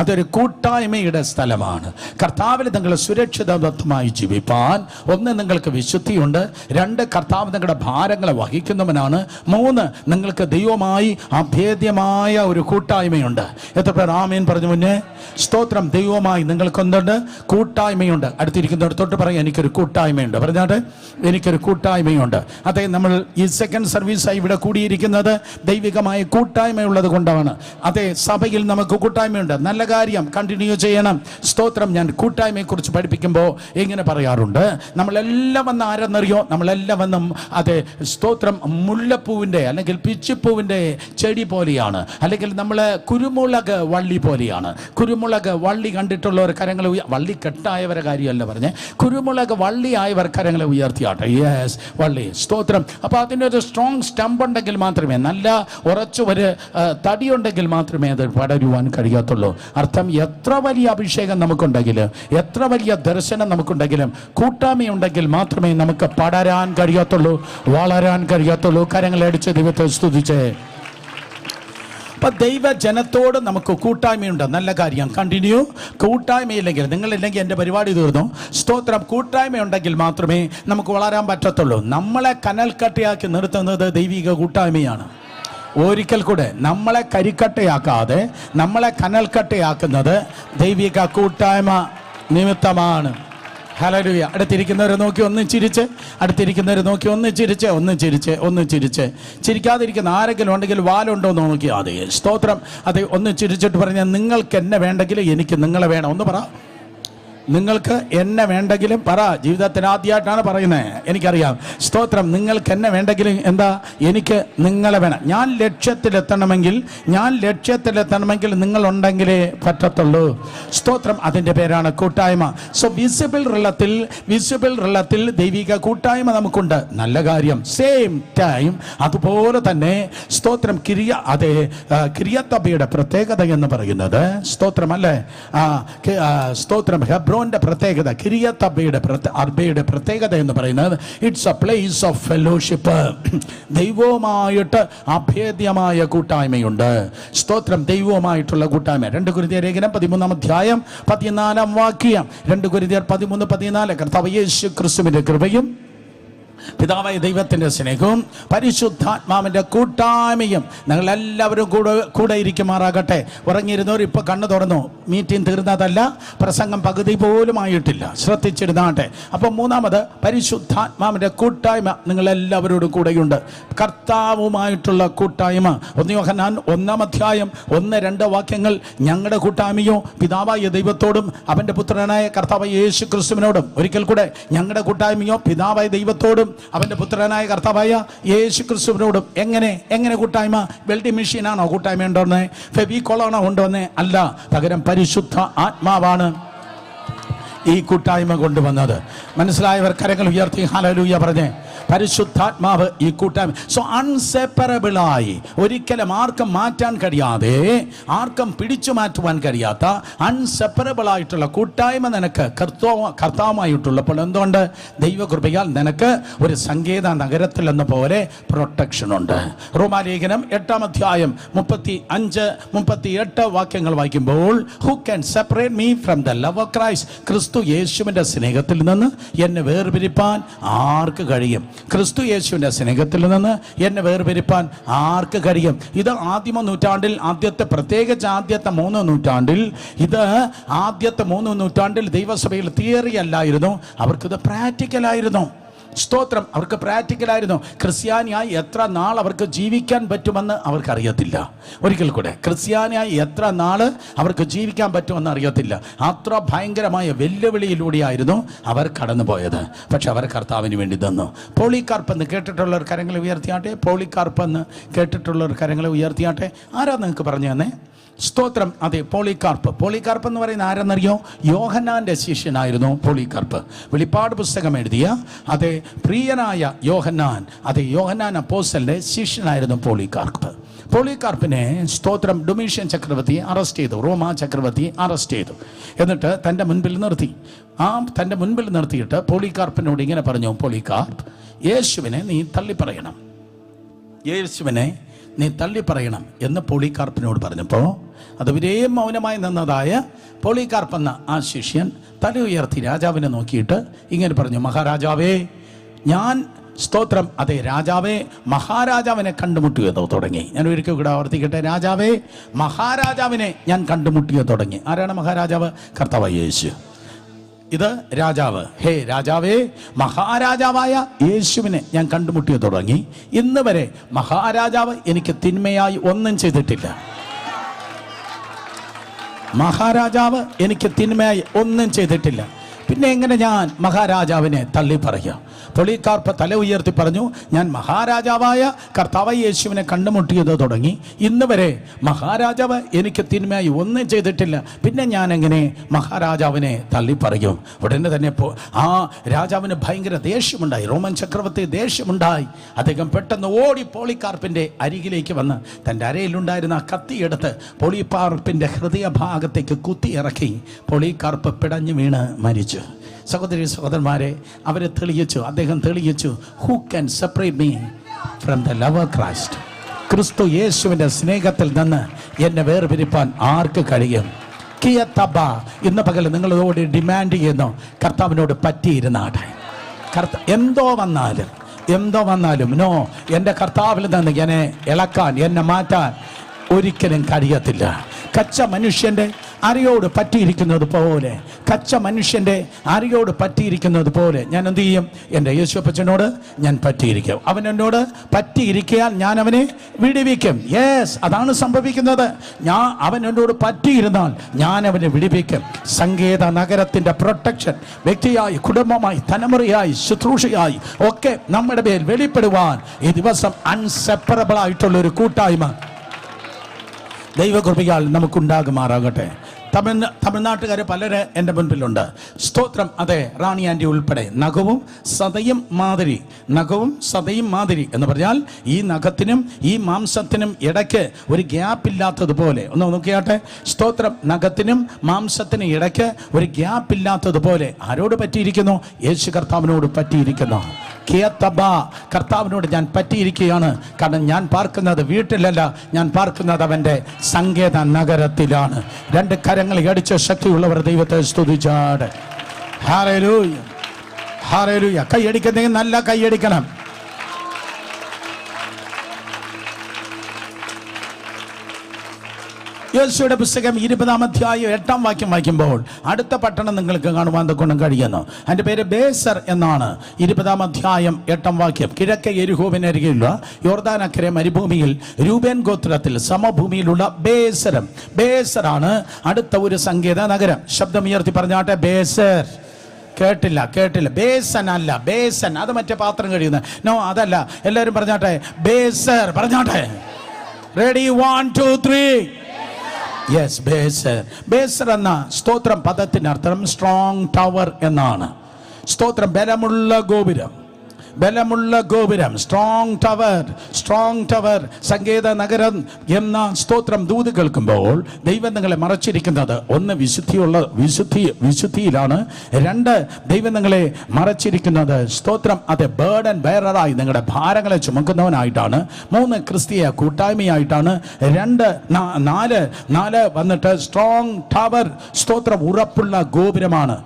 അതൊരു കൂട്ടായ്മയുടെ സ്ഥലമാണ്. കർത്താവിൽ നിങ്ങൾ സുരക്ഷിതമായി ജീവിപ്പാൻ 1 നിങ്ങൾക്ക് വിശുദ്ധിയുണ്ട്, 2 കർത്താവ് നിങ്ങളുടെ ഭാരങ്ങളെ വഹിക്കുന്നവനാണ്, 3 നിങ്ങൾക്ക് ദൈവമായി അഭേദ്യമായ ഒരു കൂട്ടായ്മയുണ്ട്. എത്ര പേർ ആമേൻ പറഞ്ഞു? മുന്നേ സ്തോത്രം. ദൈവമായി നിങ്ങൾക്കൊന്നുണ്ട്, കൂട്ടായ്മയുണ്ട്. അടുത്തിരിക്കുന്നവർ തൊട്ട് പറയാം എനിക്കൊരു കൂട്ടായ്മയുണ്ട്. പറഞ്ഞാട്ടെ എനിക്കൊരു കൂട്ടായ്മയുണ്ട്. അതെ, നമ്മൾ ഈ സെക്കൻഡ് സർവീസായി ഇവിടെ കൂടിയിരിക്കുന്നത് ദൈവികമായ കൂട്ടായ്മയുള്ളത് കൊണ്ടാണ്. അതെ, സഭയിൽ നമുക്ക് കൂട്ടായ്മയുണ്ട്. നല്ല കാര്യം, കണ്ടിന്യൂ ചെയ്യണം. സ്തോത്രം. ഞാൻ കൂട്ടായ്മയെ കുറിച്ച് പഠിപ്പിക്കുമ്പോൾ ഇങ്ങനെ പറയാറുണ്ട്, നമ്മളെല്ലാം വന്ന് ആരെന്നറിയോ? നമ്മളെല്ലാം വന്നും അതെ സ്തോത്രം മുല്ലപ്പൂവിൻ്റെ അല്ലെങ്കിൽ പിച്ചിപ്പൂവിൻ്റെ ചെടി പോലെയാണ്, അല്ലെങ്കിൽ നമ്മൾ കുരുമുളക് വള്ളി പോലെയാണ്. കുരുമുളക് വള്ളി കണ്ടിട്ടുള്ളവർ കരങ്ങളെ വള്ളി കെട്ടായവരെ കാര്യമല്ല പറഞ്ഞേ, കുരുമുളക് വള്ളി ആയവർ കരങ്ങളെ ഉയർത്തിയാട്ടെ. യെസ്, വള്ളി. സ്തോത്രം. അപ്പോൾ അതിനൊരു സ്ട്രോങ് സ്റ്റമ്പ് ഉണ്ടെങ്കിൽ മാത്രമേ, നല്ല ഉറച്ചു ഒരു തടിയുണ്ടെങ്കിൽ മാത്രമേ അത് പടരുവാൻ കഴിയത്തുള്ളൂ. അർത്ഥം എത്ര വലിയ അഭിഷേകം നമുക്കുണ്ടെങ്കിലും, എത്ര വലിയ ദർശനം നമുക്കുണ്ടെങ്കിലും, കൂട്ടായ്മയുണ്ടെങ്കിൽ മാത്രമേ നമുക്ക് പടരാൻ കഴിയത്തുള്ളൂ, വളരാൻ കഴിയത്തുള്ളൂ. കരങ്ങളടിച്ച് ദൈവത്തെ സ്തുതിച്ചേ. അപ്പൊ ദൈവജനത്തോട് നമുക്ക് കൂട്ടായ്മയുണ്ട്. നല്ല കാര്യം, കണ്ടിന്യൂ. കൂട്ടായ്മയില്ലെങ്കിൽ, നിങ്ങളില്ലെങ്കിൽ എൻ്റെ പരിപാടി തീർന്നു. സ്തോത്രം. കൂട്ടായ്മയുണ്ടെങ്കിൽ മാത്രമേ നമുക്ക് വളരാൻ പറ്റത്തുള്ളൂ. നമ്മളെ കനൽക്കട്ടയാക്കി നിർത്തുന്നത് ദൈവിക കൂട്ടായ്മയാണ്. ഒരിക്കൽ കൂടെ, നമ്മളെ കരിക്കട്ടയാക്കാതെ നമ്മളെ കനൽക്കട്ടയാക്കുന്നത് ദൈവിക കൂട്ടായ്മ നിമിത്തമാണ്. ഹല്ലേലൂയ. അടുത്തിരിക്കുന്നവരെ നോക്കി ഒന്ന് ചിരിച്ച്, അടുത്തിരിക്കുന്നവരെ നോക്കി ഒന്ന് ചിരിച്ച്, ഒന്ന് ചിരിച്ച്, ഒന്ന് ചിരിച്ച്. ചിരിക്കാതിരിക്കുന്ന ആരെങ്കിലും ഉണ്ടെങ്കിൽ വാലുണ്ടോ എന്ന് നോക്കി. അതെ, സ്തോത്രം. അതെ, ഒന്ന് ചിരിച്ചിട്ട് പറഞ്ഞാൽ നിങ്ങൾക്ക് എന്നെ വേണ്ടെങ്കിൽ എനിക്ക് നിങ്ങളെ വേണം. ഒന്ന് പറ, നിങ്ങൾക്ക് എന്നെ വേണ്ടെങ്കിലും പറ. ജീവിതത്തിന് ആദ്യമായിട്ടാണ് പറയുന്നത്, എനിക്കറിയാം. സ്തോത്രം. നിങ്ങൾക്ക് എന്നെ വേണ്ടെങ്കിലും എന്താ, എനിക്ക് നിങ്ങളെ വേണം. ഞാൻ ലക്ഷ്യത്തിലെത്തണമെങ്കിൽ നിങ്ങളുണ്ടെങ്കിലേ പറ്റത്തുള്ളൂ. സ്തോത്രം. അതിൻ്റെ പേരാണ് കൂട്ടായ്മ. സോ വിസിബിൾ റിലത്തിൽ ദൈവിക കൂട്ടായ്മ നമുക്കുണ്ട്. നല്ല കാര്യം. സെയിം ടൈം അതുപോലെ തന്നെ സ്തോത്രം കിര്യത്തബയുടെ പ്രത്യേകത എന്ന് പറയുന്നത് സ്തോത്രം അല്ലേ, സ്തോത്രം. ഹെബ്രോന്റെ പ്രത്യേകത, കിര്യത്തബയുടെ പ്രത്യേകത എന്ന് പറയുന്നത് it's a place of fellowship. ദൈവവുമായിട്ട് അഭേദ്യമായ കൂട്ടായ്മയുണ്ട്. സ്തോത്രം. ദൈവവുമായിട്ടുള്ള കൂട്ടായ്മ. 2 കൊരിന്ത്യർ ലേഖനം 13-ാം അധ്യായം 14-ാം വാക്യം. 2 കൊരിന്ത്യർ 13-14. കർത്താവ് യേശു ക്രിസ്തുവിന്റെ കൃപയും പിതാവായ ദൈവത്തിൻ്റെ സ്നേഹവും പരിശുദ്ധാത്മാവിൻ്റെ കൂട്ടായ്മയും ഞങ്ങളെല്ലാവരും കൂടെ ഇരിക്കുമാറാകട്ടെ. ഉറങ്ങിയിരുന്നവർ ഇപ്പോൾ കണ്ണു തുറന്നു. മീറ്റിംഗ് തീർന്നതല്ല, പ്രസംഗം പകുതി പോലും ആയിട്ടില്ല. ശ്രദ്ധിച്ചിരുന്നാട്ടെ. അപ്പോൾ 3-ാമത് പരിശുദ്ധാത്മാവിൻ്റെ കൂട്ടായ്മ നിങ്ങളെല്ലാവരോടും കൂടെയുണ്ട്. കർത്താവുമായിട്ടുള്ള കൂട്ടായ്മ. 1 യോഹന്നാൻ 1-ാം അധ്യായം 1-2 വാക്യങ്ങൾ. ഞങ്ങളുടെ കൂട്ടായ്മയോ പിതാവായ ദൈവത്തോടും അവൻ്റെ പുത്രനായ കർത്താവായ യേശു ക്രിസ്തുവിനോടും. ഒരിക്കൽ കൂടെ, ഞങ്ങളുടെ കൂട്ടായ്മയോ പിതാവായ ദൈവത്തോടും അവന്റെ പുത്രനായ കർത്താവായ യേശു ക്രിസ്തുവിനോടും. എങ്ങനെ കൂട്ടായ്മ? വെൽഡിംഗ് മെഷീനാണോ കൂട്ടായ്മ ഉണ്ടോന്നേ? ഫെവിക്കോളാണോ ഉണ്ടോന്നേ? അല്ല, പകരം പരിശുദ്ധ ആത്മാവാണ് ഈ കൂട്ടായ്മ കൊണ്ടുവന്നത്. മനസ്സിലായവർ കരങ്ങൾ ഉയർത്തി ഹല്ലേലൂയ പറഞ്ഞേ. പരിശുദ്ധാത്മാവ് ഈ കൂട്ടായ്മ. സോ അൺസെപ്പറബിളായി, ഒരിക്കലും ആർക്കും മാറ്റാൻ കഴിയാതെ, ആർക്കും പിടിച്ചു മാറ്റുവാൻ കഴിയാത്ത അൺസെപ്പറബിളായിട്ടുള്ള കൂട്ടായ്മ നിനക്ക് കർത്താവുമായിട്ടുള്ളപ്പോൾ എന്തുകൊണ്ട്? ദൈവകൃപയാൽ നിനക്ക് ഒരു സങ്കേത നഗരത്തിൽ എന്ന പോലെ പ്രൊട്ടക്ഷൻ ഉണ്ട്. റോമാലേഖനം 8-ാം അധ്യായം 35-38 വാക്യങ്ങൾ വായിക്കുമ്പോൾ, who can separate me from the love of Christ? ക്രിസ്തു യേശുവിൻ്റെ സ്നേഹത്തിൽ നിന്ന് എന്നെ വേർപിരിപ്പാൻ ആർക്ക് കഴിയും? ക്രിസ്തു യേശുവിൻ്റെ സ്നേഹത്തിൽ നിന്ന് എന്നെ വേർപിരിപ്പാൻ ആർക്ക് കഴിയും? ഇത് ആദിമ നൂറ്റാണ്ടിൽ, പ്രത്യേകിച്ച് ആദ്യത്തെ 3 നൂറ്റാണ്ടിൽ, ആദ്യത്തെ 3 നൂറ്റാണ്ടിൽ ദൈവസഭയിൽ തിയറി അല്ലായിരുന്നു, അവർക്കിത് പ്രാക്ടിക്കലായിരുന്നു. സ്തോത്രം. അവർക്ക് പ്രാക്ടിക്കലായിരുന്നു. ക്രിസ്ത്യാനിയായി എത്ര നാൾ അവർക്ക് ജീവിക്കാൻ പറ്റുമെന്ന് അവർക്കറിയത്തില്ല. ഒരിക്കൽ കൂടെ, ക്രിസ്ത്യാനിയായി എത്ര നാൾ അവർക്ക് ജീവിക്കാൻ പറ്റുമെന്ന് അറിയത്തില്ല. അത്ര ഭയങ്കരമായ വെല്ലുവിളിയിലൂടെയായിരുന്നു അവർ കടന്നുപോയത്. പക്ഷെ അവർ കർത്താവിന് വേണ്ടി തന്നു. പോളികാർപ്പ് എന്ന് കേട്ടിട്ടുള്ളവർ കരങ്ങളെ ഉയർത്തിയാട്ടെ. പോളികാർപ്പ് എന്ന് കേട്ടിട്ടുള്ളവർ കരങ്ങളെ ഉയർത്തിയാട്ടെ. ആരാ നിങ്ങൾക്ക് പറഞ്ഞു തന്നെ? സ്തോത്രം. അതെ, പോളികാർപ്പ്. പോളികാർപ്പ് എന്ന് പറയുന്ന ആരെന്നറിയോ? യോഹന്നാന്റെ ശിഷ്യനായിരുന്നു പോളികാർപ്പ്. വെളിപ്പാട് പുസ്തകം എഴുതിയ അതെ പ്രിയനായ യോഹന്നാൻ, അതെ യോഹന്നാൻ അപ്പോസ്തലന്റെ ശിഷ്യനായിരുന്നു പോളികാർപ്പ്. പോളികാർപ്പിനെ സ്തോത്രം ഡൊമീഷ്യൻ ചക്രവർത്തി അറസ്റ്റ് ചെയ്തു. റോമാ ചക്രവർത്തി അറസ്റ്റ് ചെയ്തു. എന്നിട്ട് തൻ്റെ മുൻപിൽ നിർത്തി. തൻ്റെ മുൻപിൽ നിർത്തിയിട്ട് പോളികാർപ്പിനോട് ഇങ്ങനെ പറഞ്ഞു, പോളികാർപ്പ്, യേശുവിനെ നീ തള്ളിപ്പറയണം, യേശുവിനെ നീ തള്ളിപ്പറയണം എന്ന് പോളികാർപ്പിനോട് പറഞ്ഞപ്പോൾ അതുവരെയും മൗനമായി നിന്നതായ പോളികാർപ്പ് എന്ന ആ ശിഷ്യൻ തല ഉയർത്തി രാജാവിനെ നോക്കിയിട്ട് ഇങ്ങനെ പറഞ്ഞു, മഹാരാജാവേ, ഞാൻ സ്തോത്രം അതെ രാജാവേ മഹാരാജാവിനെ കണ്ടുമുട്ടിയതോ തുടങ്ങി. ഞാൻ ഒരിക്കൽ കൂടെ ആവർത്തിക്കട്ടെ, രാജാവേ മഹാരാജാവിനെ ഞാൻ കണ്ടുമുട്ടിയോ തുടങ്ങി. ആരാണ് മഹാരാജാവ്? കർത്താവായ യേശു. ഇത് രാജാവ്. ഹേ രാജാവേ, മഹാരാജാവായ യേശുവിനെ ഞാൻ കണ്ടുമുട്ടിയോ തുടങ്ങി. ഇന്ന് വരെ മഹാരാജാവ് എനിക്ക് തിന്മയായി ഒന്നും ചെയ്തിട്ടില്ല. മഹാരാജാവ് എനിക്ക് തിന്മയായി ഒന്നും ചെയ്തിട്ടില്ല. പിന്നെ എങ്ങനെ ഞാൻ മഹാരാജാവിനെ തള്ളി പറയാം? പോളികാർപ്പ് തല ഉയർത്തി പറഞ്ഞു, ഞാൻ മഹാരാജാവായ കർത്താവായ യേശുവിനെ കണ്ടുമുട്ടിയത് തുടങ്ങി ഇന്ന് വരെ മഹാരാജാവ് എനിക്ക് തിന്മയായി ഒന്നും ചെയ്തിട്ടില്ല. പിന്നെ ഞാൻ എങ്ങനെ മഹാരാജാവിനെ തള്ളി പറയും? ഉടനെ തന്നെ ആ രാജാവിന് ഭയങ്കര ദേഷ്യമുണ്ടായി. റോമൻ ചക്രവർത്തി ദേഷ്യമുണ്ടായി. അദ്ദേഹം പെട്ടെന്ന് ഓടി പോളികാർപ്പിൻ്റെ അരികിലേക്ക് വന്ന് തൻ്റെ അരയിലുണ്ടായിരുന്ന ആ കത്തിയെടുത്ത് പോളികാർപ്പിൻ്റെ ഹൃദയഭാഗത്തേക്ക് കുത്തിയിറക്കി. പോളികാർപ്പ് പിടഞ്ഞു വീണ് മരിച്ചു. സഹോദരി സഹോദരന്മാരെ, അവരെ തെളിയിച്ചു. അദ്ദേഹം തെളിയിച്ചു, who can separate me from the love of Christ? ക്രിസ്തു യേശുവിൻ്റെ സ്നേഹത്തിൽ നിന്ന് എന്നെ വേർപിരിപ്പാൻ ആർക്ക് കഴിയും? ഇന്ന് പകൽ നിങ്ങളോട് ഡിമാൻഡ് ചെയ്യുന്നു, കർത്താവിനോട് പറ്റിയിരുന്നാട്ടെ. എന്തോ വന്നാലും നോ, എൻ്റെ കർത്താവിൽ നിന്ന് എന്നെ ഇളക്കാൻ, എന്നെ മാറ്റാൻ ഒരിക്കലും കഴിയത്തില്ല. കച്ച മനുഷ്യൻ്റെ അരയോട് പറ്റിയിരിക്കുന്നത് പോലെ, കച്ച മനുഷ്യൻ്റെ അരയോട് പറ്റിയിരിക്കുന്നത് പോലെ ഞാൻ എന്ത് ചെയ്യും? എൻ്റെ യേശുപ്പച്ചനോട് ഞാൻ പറ്റിയിരിക്കും. അവൻ എന്നോട് പറ്റിയിരിക്കാൻ ഞാൻ അവനെ വിടുവിക്കും. യെസ്, അതാണ് സംഭവിക്കുന്നത്. അവൻ എന്നോട് പറ്റിയിരുന്നാൽ ഞാൻ അവനെ വിടുവിക്കും. സങ്കേത നഗരത്തിൻ്റെ പ്രൊട്ടക്ഷൻ വ്യക്തിയായി, കുടുംബമായി, തലമുറയായി, ശുശ്രൂഷയായി ഒക്കെ നമ്മുടെ മേൽ വെളിപ്പെടുവാൻ ഈ ദിവസം അൺസെപ്പറബിൾ ആയിട്ടുള്ള ഒരു കൂട്ടായ്മ ദൈവകൃപയാൽ നമുക്കുണ്ടാകുമാറാകട്ടെ. തമിഴ്നാട്ടുകാർ പലര് എൻ്റെ മുൻപിലുണ്ട്. സ്തോത്രം. അതെ, റാണി ആൻറ്റി ഉൾപ്പെടെ. നഖവും സതയും മാതിരി എന്ന് പറഞ്ഞാൽ ഈ നഖത്തിനും ഈ മാംസത്തിനും ഇടയ്ക്ക് ഒരു ഗ്യാപ്പ് ഇല്ലാത്തതുപോലെ. ഒന്ന് നോക്കിയാട്ടെ. സ്തോത്രം. നഖത്തിനും മാംസത്തിനും ഇടയ്ക്ക് ഒരു ഗ്യാപ്പ് ഇല്ലാത്തതുപോലെ ആരോട് പറ്റിയിരിക്കുന്നു? യേശു കർത്താവിനോട് പറ്റിയിരിക്കുന്നു. കർത്താവിനോട് ഞാൻ പറ്റിയിരിക്കുകയാണ്. കാരണം ഞാൻ പാർക്കുന്നത് വീട്ടിലല്ല, ഞാൻ പാർക്കുന്നത് അവൻ്റെ സങ്കേത നഗരത്തിലാണ്. രണ്ട് കരങ്ങൾ അടിച്ച ശക്തിയുള്ളവർ ദൈവത്തെ സ്തുതിച്ചാട്. Hallelujah, hallelujah. കൈയടിക്കുന്നെങ്കിൽ നല്ല കൈയടിക്കണം. യേശുയുടെ പുസ്തകം 20-ാം അധ്യായം 8-ാം വാക്യം വായിക്കുമ്പോൾ അടുത്ത പട്ടണം നിങ്ങൾക്ക് കാണുവാൻ കൊണ്ടും കഴിയുന്നു. അതിൻ്റെ പേര് ബേസർ എന്നാണ്. 20-ാം അധ്യായം 8-ാം വാക്യം. കിഴക്കേ യെരിഹോവിനരികെയുള്ള യോർദാനക്കരെ മരുഭൂമിയിൽ രൂബേൻ ഗോത്രത്തിൽ സമഭൂമിയിലുള്ള ബേസറാണ് അടുത്ത ഒരു സങ്കേത നഗരം. ശബ്ദമുയർത്തി പറഞ്ഞാട്ടെ, ബേസർ. കേട്ടില്ല. ബേസൻ അല്ല, ബേസൻ അത് മറ്റേ പാത്രം കഴിയുന്ന. നോ, അതല്ല. എല്ലാവരും പറഞ്ഞാട്ടെ, ബേസർ. പറഞ്ഞാട്ടെ. റെഡി, 1 2 3. യെസ്, ബേസർ എന്ന സ്തോത്രം പദത്തിനർത്ഥം സ്ട്രോങ് ടവർ എന്നാണ്. സ്തോത്രം, ബലമുള്ള ഗോപുരം, സ്ട്രോങ് ടവർ, സങ്കേത നഗരം എന്ന സ്തോത്രം ദൂത് കേൾക്കുമ്പോൾ ദൈവം നിങ്ങളെ മറച്ചിരിക്കുന്നത് ഒന്ന് വിശുദ്ധിയിലാണ്. 2 ദൈവം നിങ്ങളെ മറച്ചിരിക്കുന്നത് സ്തോത്രം അത് ബേർഡൻ ബെയററായി നിങ്ങളുടെ ഭാരങ്ങളെ ചുമക്കുന്നവനായിട്ടാണ്. 3 ക്രിസ്തീയ കൂട്ടായ്മയായിട്ടാണ്. 4 വന്നിട്ട് സ്ട്രോങ് ടവർ, സ്തോത്രം ഉറപ്പുള്ള ഗോപുരമാണ്.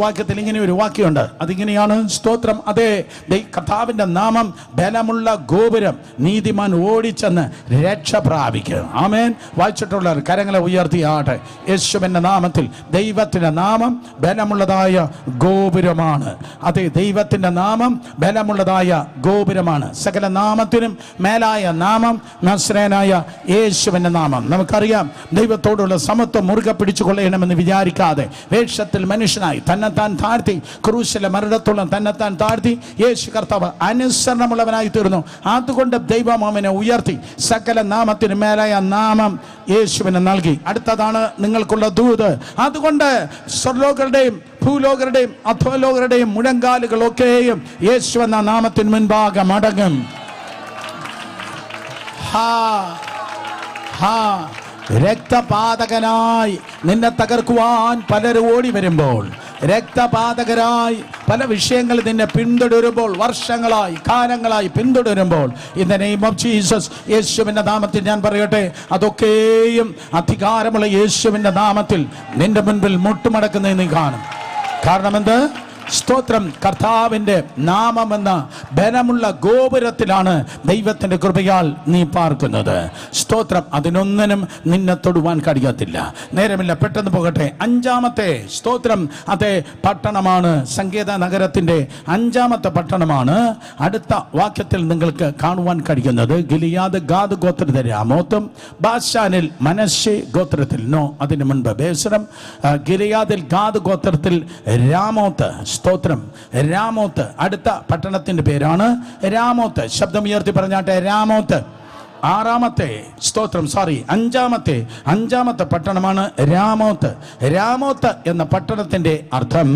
വാക്യത്തിൽ ഇങ്ങനെ ഒരു വാക്യമുണ്ട്. അതിങ്ങനെയാണ്, സ്തോത്രം അതേ കർത്താവിന്റെ നാമം ബലമുള്ള ഗോപുരം, നീതിമാൻ ഓടിച്ചെന്ന് രക്ഷ പ്രാപിക്കും. ആമേൻ. വായിച്ചിട്ടുള്ളവർ കരങ്ങളെ ഉയർത്തിയാട്ടെ. യേശുവിന്റെ നാമത്തിൽ. ദൈവത്തിന്റെ നാമം ബലമുള്ളതായ ഗോപുരമാണ്. അതെ, ദൈവത്തിന്റെ നാമം ബലമുള്ളതായ ഗോപുരമാണ്. സകല നാമത്തിനും മേലായ നാമം നസ്രേനായ യേശുവിന്റെ നാമം. നമുക്കറിയാം, ദൈവത്തോടുള്ള സമത്വം മുറുകെ പിടിച്ചു കൊള്ളണമെന്ന് വിചാരിക്കാതെ വേഷത്തിൽ മനുഷ്യനായി തന്നെത്താൻ താഴ്ത്തി, ക്രൂശിലെ മരണത്തോളം തന്നെത്താൻ താഴ്ത്തി യേശു കർത്താവ് അനുസരണമുള്ളവനായി തീർന്നു. അതുകൊണ്ട് ദൈവം അവനെ ഉയർത്തി സകല നാമത്തിന് മേലായ നാമം യേശുവിന് നൽകി. അടുത്തതാണ് നിങ്ങൾക്കുള്ള ദൂത്. അതുകൊണ്ട് സ്വർലോകരുടെയും ഭൂലോകരുടെയും അധോലോകരുടെയും മുഴങ്കാലുകളൊക്കെയും യേശു എന്ന നാമത്തിന് മുൻപാകെ മടങ്ങും. രക്തപാതകനായി നിന്നെ തകർക്കുവാൻ പലരും ഓടി വരുമ്പോൾ, രക്തപാതകരായി പല വിഷയങ്ങൾ നിന്നെ പിന്തുടരുമ്പോൾ, വർഷങ്ങളായി കാലങ്ങളായി പിന്തുടരുമ്പോൾ, in the name of Jesus, യേശുവിന്റെ നാമത്തിൽ ഞാൻ പറയട്ടെ, അതൊക്കെയും അധികാരമുള്ള യേശുവിന്റെ നാമത്തിൽ നിന്റെ മുൻപിൽ മുട്ടുമടക്കുന്നത് നീ കാണും. കാരണം എന്ത്? സ്തോത്രം. കർത്താവിന്റെ നാമമെന്ന ബലമുള്ള ഗോപുരത്തിലാണ് ദൈവത്തിന്റെ കൃപയാൽ നീ പാർക്കുന്നത്. സ്തോത്രം. അതിനൊന്നിനും നിന്നെ തൊടുവാൻ കഴിയത്തില്ല. നേരമില്ല, പെട്ടെന്ന് പോകട്ടെ. അഞ്ചാമത്തെ സ്തോത്രം, അതേ പട്ടണമാണ് സങ്കേത നഗരത്തിന്റെ 5ാമത്തെ പട്ടണമാണ്. അടുത്ത വാക്യത്തിൽ നിങ്ങൾക്ക് കാണുവാൻ കഴിയുന്നത് ഗിലിയാദ് ഗാദ് ഗോത്രത്തിലെ രാമോത്തും ബാശാനിൽ മനശ്ശെ ഗോത്രത്തിൽ അതിനു മുൻപ് ബേസരം. ഗിലിയാദിൽ ഗാദ് ഗോത്രത്തിൽ രാമോത്ത്. സ്തോത്രം. രാമോത്ത്. അടുത്ത പട്ടണത്തിന്റെ പേരാണ് രാമോത്ത്. ശബ്ദം ഉയർത്തി പറഞ്ഞാട്ടെ, രാമോത്ത്. അഞ്ചാമത്തെ പട്ടണമാണ് രാമോത്ത്. രാമോത്ത് എന്ന പട്ടണത്തിന്റെ അർത്ഥം,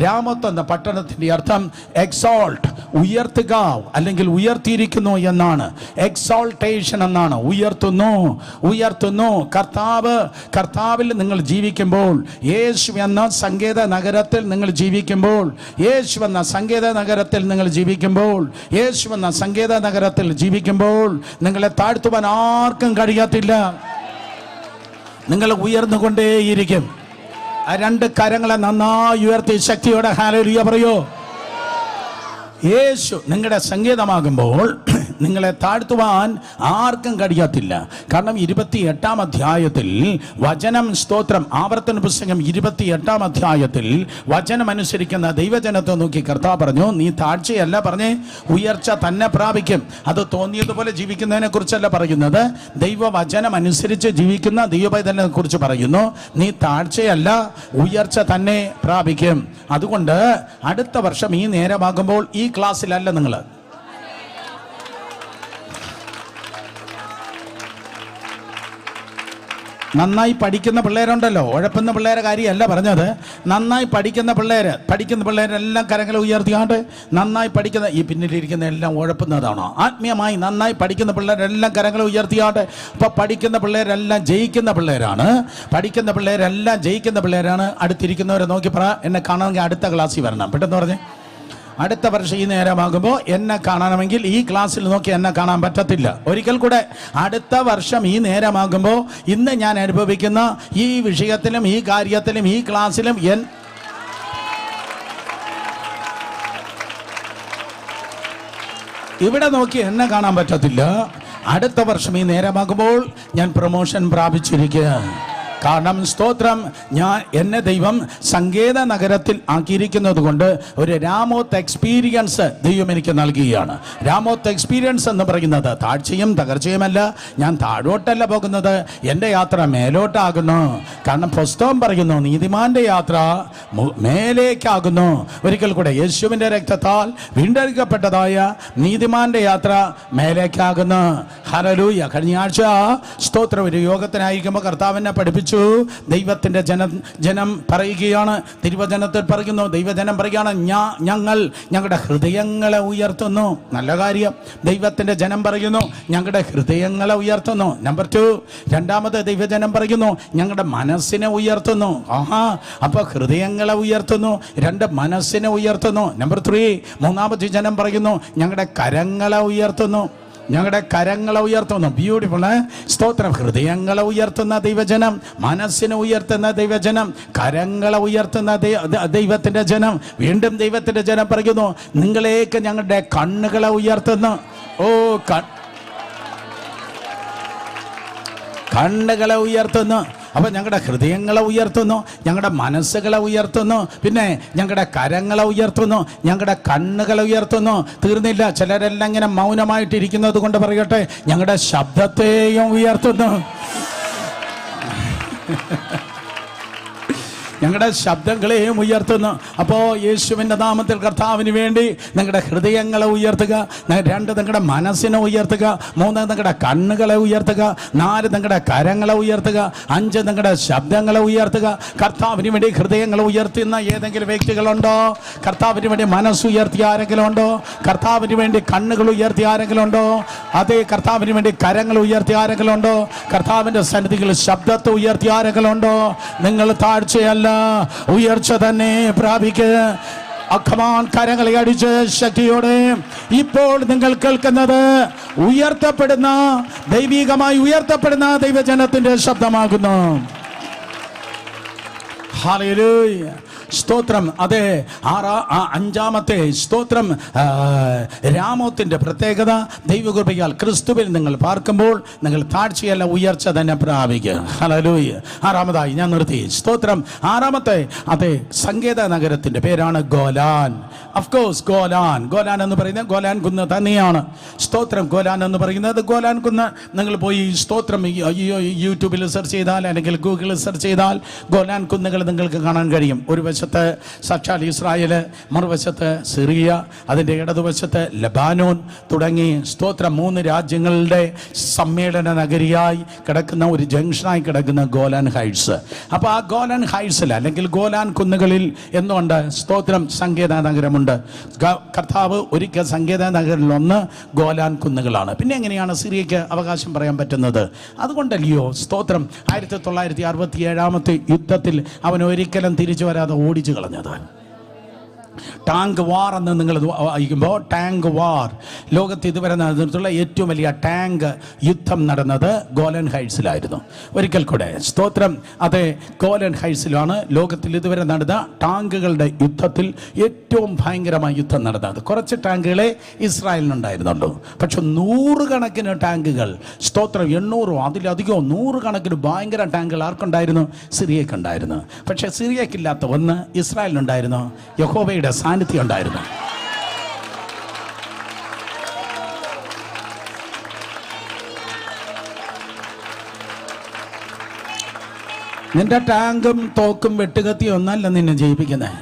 രാമോത്ത് എന്ന പട്ടണത്തിന്റെ അർത്ഥം എക്സോൾട്ട്, ഉയർത്തുക അല്ലെങ്കിൽ ഉയർത്തിയിരിക്കുന്നു എന്നാണ്. എക്സോൾട്ടേഷൻ എന്നാണ്. ഉയർത്തുന്നു. കർത്താവിൽ നിങ്ങൾ ജീവിക്കുമ്പോൾ, യേശു എന്ന സങ്കേത നഗരത്തിൽ നിങ്ങൾ ജീവിക്കുമ്പോൾ, നിങ്ങളെ താഴ്ത്തുവാൻ ആർക്കും കഴിയത്തില്ല. നിങ്ങൾ ഉയർന്നുകൊണ്ടേയിരിക്കും. ആ 2 കരങ്ങളെ നന്നായി ഉയർത്തി ശക്തിയോടെ ഹല്ലേലൂയ പറയോ. യേശു നിങ്ങളുടെ സംഗീതമാകുമ്പോൾ നിങ്ങളെ താഴ്ത്തുവാൻ ആർക്കും കഴിയത്തില്ല. കാരണം 28-ാം അധ്യായത്തിൽ വചനം, സ്തോത്രം, ആവർത്തന പുസ്തകം 28-ാം അധ്യായത്തിൽ വചനം അനുസരിക്കുന്ന ദൈവജനത്തെ നോക്കി കർത്താവ് പറഞ്ഞു, നീ താഴ്ചയല്ല പറഞ്ഞേ, ഉയർച്ച തന്നെ പ്രാപിക്കും. അത് തോന്നിയതുപോലെ ജീവിക്കുന്നതിനെ കുറിച്ചല്ല പറയുന്നത്, ദൈവവചനം അനുസരിച്ച് ജീവിക്കുന്ന ദൈവപൈതലിനെ കുറിച്ച് പറയുന്നു. നീ താഴ്ചയല്ല, ഉയർച്ച തന്നെ പ്രാപിക്കും. അതുകൊണ്ട് അടുത്ത വർഷം ഈ നേരമാകുമ്പോൾ ഈ ക്ലാസ്സിലല്ല നിങ്ങൾ. നന്നായി പഠിക്കുന്ന പിള്ളേരുണ്ടല്ലോ, ഉഴപ്പുന്ന പിള്ളേരെ കാര്യമല്ല പറഞ്ഞത്. നന്നായി പഠിക്കുന്ന പിള്ളേരെല്ലാം കരങ്ങൾ ഉയർത്തിയാണ്ട്, നന്നായി പഠിക്കുന്ന ഈ പിന്നിലിരിക്കുന്ന എല്ലാം ഉഴപ്പുന്നതാണോ? ആത്മീയമായി നന്നായി പഠിക്കുന്ന പിള്ളേരെല്ലാം കരങ്ങൾ ഉയർത്തിയാണ്ട്. അപ്പോൾ പഠിക്കുന്ന പിള്ളേരെല്ലാം ജയിക്കുന്ന പിള്ളേരാണ്. അടുത്തിരിക്കുന്നവരെ നോക്കി പറ, എന്നെ കാണണമെങ്കിൽ അടുത്ത ക്ലാസ്സിൽ വരണം. പെട്ടെന്ന് പറഞ്ഞേ. അടുത്ത വർഷം ഈ നേരമാകുമ്പോൾ എന്നെ കാണണമെങ്കിൽ ഈ ക്ലാസ്സിൽ നോക്കി എന്നെ കാണാൻ പറ്റത്തില്ല. ഒരിക്കൽ കൂടെ, അടുത്ത വർഷം ഈ നേരമാകുമ്പോൾ ഇന്ന് ഞാൻ അനുഭവിക്കുന്ന ഈ വിഷയത്തിലും ഈ കാര്യത്തിലും ഈ ക്ലാസ്സിലും ഇവിടെ നോക്കി എന്നെ കാണാൻ പറ്റത്തില്ല. അടുത്ത വർഷം ഈ നേരമാകുമ്പോൾ ഞാൻ പ്രൊമോഷൻ പ്രാപിച്ചിരിക്കുക. കാരണം സ്തോത്രം, എന്നെ ദൈവം സങ്കേത നഗരത്തിൽ ആക്കിയിരിക്കുന്നത് കൊണ്ട് ഒരു രാമോത്ത് എക്സ്പീരിയൻസ് ദൈവം എനിക്ക് നൽകുകയാണ്. രാമോത്ത് എക്സ്പീരിയൻസ് എന്ന് പറയുന്നത് താഴ്ചയും തകർച്ചയുമല്ല. ഞാൻ താഴോട്ടല്ല പോകുന്നത്, എൻ്റെ യാത്ര മേലോട്ടാകുന്നു. കാരണം പുസ്തകം പറയുന്നു, നീതിമാന്റെ യാത്ര മേലേക്കാകുന്നു. ഒരിക്കൽ കൂടെ, യേശുവിൻ്റെ രക്തത്താൽ വീണ്ടെടുക്കപ്പെട്ടതായ നീതിമാന്റെ യാത്ര മേലേക്കാകുന്നു. ഹല്ലേലൂയ. കഴിഞ്ഞ ആഴ്ച സ്തോത്രം ഒരു യോഗത്തിനായിരിക്കുമ്പോൾ കർത്താവിനെ പഠിപ്പിച്ചു. ദൈവത്തിന്റെ ജനം പറയുകയാണ്, തിരുവചനത്തിൽ പറയുന്നു, ദൈവജനം പറയുകയാണ്, ഞങ്ങളുടെ ഹൃദയങ്ങളെ ഉയർത്തുന്നു. നല്ല കാര്യം. ദൈവത്തിന്റെ ജനം പറയുന്നു, ഞങ്ങളുടെ ഹൃദയങ്ങളെ ഉയർത്തുന്നു. നമ്പർ 2, രണ്ടാമത് ദൈവജനം പറയുന്നു, ഞങ്ങളുടെ മനസ്സിനെ ഉയർത്തുന്നു. അപ്പൊ ഹൃദയങ്ങളെ ഉയർത്തുന്നു, 2 മനസ്സിനെ ഉയർത്തുന്നു. നമ്പർ 3, മൂന്നാമത്തെ ജനം പറയുന്നു, ഞങ്ങളുടെ കരങ്ങളെ ഉയർത്തുന്നു. ഞങ്ങളുടെ കരങ്ങളെ ഉയർത്തുന്നു. ബ്യൂട്ടിഫുൾ. സ്തോത്രം. ഹൃദയങ്ങളെ ഉയർത്തുന്ന ദൈവജനം, മനസ്സിനെ ഉയർത്തുന്ന ദൈവജനം, കരങ്ങളെ ഉയർത്തുന്ന ദൈവത്തിന്റെ ജനം. വീണ്ടും ദൈവത്തിന്റെ ജനം പറയുന്നു, നിങ്ങളേക്ക് ഞങ്ങളുടെ കണ്ണുകളെ ഉയർത്തുന്നു. കണ്ണുകളെ ഉയർത്തുന്നു. അപ്പൊ ഞങ്ങളുടെ ഹൃദയങ്ങളെ ഉയർത്തുന്നു, ഞങ്ങളുടെ മനസ്സുകളെ ഉയർത്തുന്നു, പിന്നെ ഞങ്ങളുടെ കരങ്ങളെ ഉയർത്തുന്നു, ഞങ്ങളുടെ കണ്ണുകളെ ഉയർത്തുന്നു. തീർന്നില്ല. ചിലരെല്ലാം ഇങ്ങനെ മൗനമായിട്ടിരിക്കുന്നത് കൊണ്ട് പറയട്ടെ, ഞങ്ങളുടെ ശബ്ദത്തെയും ഉയർത്തുന്നു. ഞങ്ങളുടെ ശബ്ദങ്ങളെയും ഉയർത്തുന്നു. അപ്പോൾ യേശുവിൻ്റെ നാമത്തിൽ കർത്താവിന് വേണ്ടി നിങ്ങളുടെ ഹൃദയങ്ങളെ ഉയർത്തുക. 2, നിങ്ങളുടെ മനസ്സിനെ ഉയർത്തുക. 3, നിങ്ങളുടെ കണ്ണുകളെ ഉയർത്തുക. 4, നിങ്ങളുടെ കരങ്ങളെ ഉയർത്തുക. 5, നിങ്ങളുടെ ശബ്ദങ്ങളെ ഉയർത്തുക. കർത്താവിന് വേണ്ടി ഹൃദയങ്ങളെ ഉയർത്തുന്ന ഏതെങ്കിലും വ്യക്തികളുണ്ടോ? കർത്താവിന് വേണ്ടി മനസ്സുയർത്തിയ ആരെങ്കിലും ഉണ്ടോ? കർത്താവിന് വേണ്ടി കണ്ണുകൾ ഉയർത്തിയ ആരെങ്കിലും ഉണ്ടോ? അതേ, കർത്താവിന് വേണ്ടി കരങ്ങൾ ഉയർത്തിയ ആരെങ്കിലും ഉണ്ടോ? കർത്താവിൻ്റെ സന്നിധിയിൽ ശബ്ദത്തെ ഉയർത്തിയ ആരെങ്കിലും ഉണ്ടോ? നിങ്ങൾ താഴ്ചയല്ല, ഉയർച്ച തന്നെ പ്രാപിക്കുക. കരങ്ങളെ അടിച്ച് ശക്തിയോടെ ഇപ്പോൾ നിങ്ങൾ കേൾക്കുന്നത് ഉയർത്തപ്പെടുന്ന, ദൈവികമായി ഉയർത്തപ്പെടുന്ന ദൈവജനത്തിന്റെ ശബ്ദമാകുന്നു. ഹല്ലേലൂയ. സ്തോത്രം. അതെ, 5-ാമത്തെ സ്തോത്രം, രാമോത്തിന്റെ പ്രത്യേകത ദൈവകൃപയാൽ ക്രിസ്തുവിൽ നിങ്ങൾ പാർക്കുമ്പോൾ നിങ്ങൾ താഴ്ചയല്ല, ഉയർച്ച തന്നെ പ്രാപിക്കുക. ഹല്ലേലൂയ. 6-ാമതായി ഞാൻ നിർത്തി. സ്തോത്രം. 6-ാമത്തെ, അതെ, സങ്കേത നഗരത്തിന്റെ പേരാണ് ഗോലാൻ. Of course Golan. ഗോലാൻ എന്ന് പറയുന്നത് ഗോലാൻ കുന്ന് തന്നെയാണ്. സ്തോത്രം. ഗോലാൻ എന്ന് പറയുന്നത് ഗോലാൻ കുന്ന്. നിങ്ങൾ പോയി സ്തോത്രം യൂട്യൂബിൽ സെർച്ച് ചെയ്താൽ അല്ലെങ്കിൽ ഗൂഗിളിൽ സെർച്ച് ചെയ്താൽ ഗോലാൻ കുന്നുകൾ നിങ്ങൾക്ക് കാണാൻ കഴിയും. ഒരു വശത്ത് സാക്ഷാൽ ഇസ്രായേൽ, മറുവശത്ത് സിറിയ, അതിൻ്റെ ഇടതുവശത്ത് ലബാനോൻ തുടങ്ങി സ്തോത്രം 3 രാജ്യങ്ങളുടെ സമ്മേളന നഗരിയായി കിടക്കുന്ന ഒരു ജംഗ്ഷനായി കിടക്കുന്ന ഗോലാൻ ഹൈറ്റ്സ്. അപ്പോൾ ആ ഗോലാൻ ഹൈറ്റ്സിൽ അല്ലെങ്കിൽ ഗോലാൻ കുന്നുകളിൽ എന്നുകൊണ്ട് സ്തോത്രം സങ്കേത നഗരമുണ്ട്. കർത്താവ് ഒരിക്കൽ സങ്കേത നഗരിലൊന്ന് ഗോലാൻ കുന്നുകളാണ്. പിന്നെ എങ്ങനെയാണ് സിറിയയ്ക്ക് അവകാശം പറയാൻ പറ്റുന്നത്? അതുകൊണ്ടല്ലയോ സ്തോത്രം 1967-ാമത്തെ യുദ്ധത്തിൽ അവൻ ഒരിക്കലും തിരിച്ചു വരാതെ ഓടിച്ചു കളഞ്ഞത്. ടാങ്ക് വാർ എന്ന് നിങ്ങൾ വായിക്കുമ്പോൾ, ടാങ്ക് വാർ, ലോകത്ത് ഇതുവരെ നടന്നിട്ടുള്ള ഏറ്റവും വലിയ ടാങ്ക് യുദ്ധം നടന്നത് ഗോലൻ ഹൈറ്റ്സിലായിരുന്നു. ഒരിക്കൽ കൂടെ സ്തോത്രം. അതെ, ഗോലൻ ഹൈറ്റ്സിലാണ് ലോകത്തിൽ ഇതുവരെ നടന്ന ടാങ്കുകളുടെ യുദ്ധത്തിൽ ഏറ്റവും ഭയങ്കരമായ യുദ്ധം നടന്നത്. കുറച്ച് ടാങ്കുകളെ ഇസ്രായേലിനുണ്ടായിരുന്നുള്ളൂ. പക്ഷെ 100 കണക്കിന് ടാങ്കുകൾ, സ്തോത്രം 800 അതിലധികവും 100 കണക്കിന് ഭയങ്കര ടാങ്കുകൾ ആർക്കുണ്ടായിരുന്നു? സിറിയക്കുണ്ടായിരുന്നു. പക്ഷെ സിറിയക്കില്ലാത്ത ഒന്ന് ഇസ്രായേലിനുണ്ടായിരുന്നു. യഹോവയുടെ സാന്നിധ്യം ഉണ്ടായിരുന്നു. നിന്റെ ടാങ്കും തോക്കും വെട്ടുകത്തിയും ഒന്നല്ല നിന്നെ ജയിപ്പിക്കുന്നത്.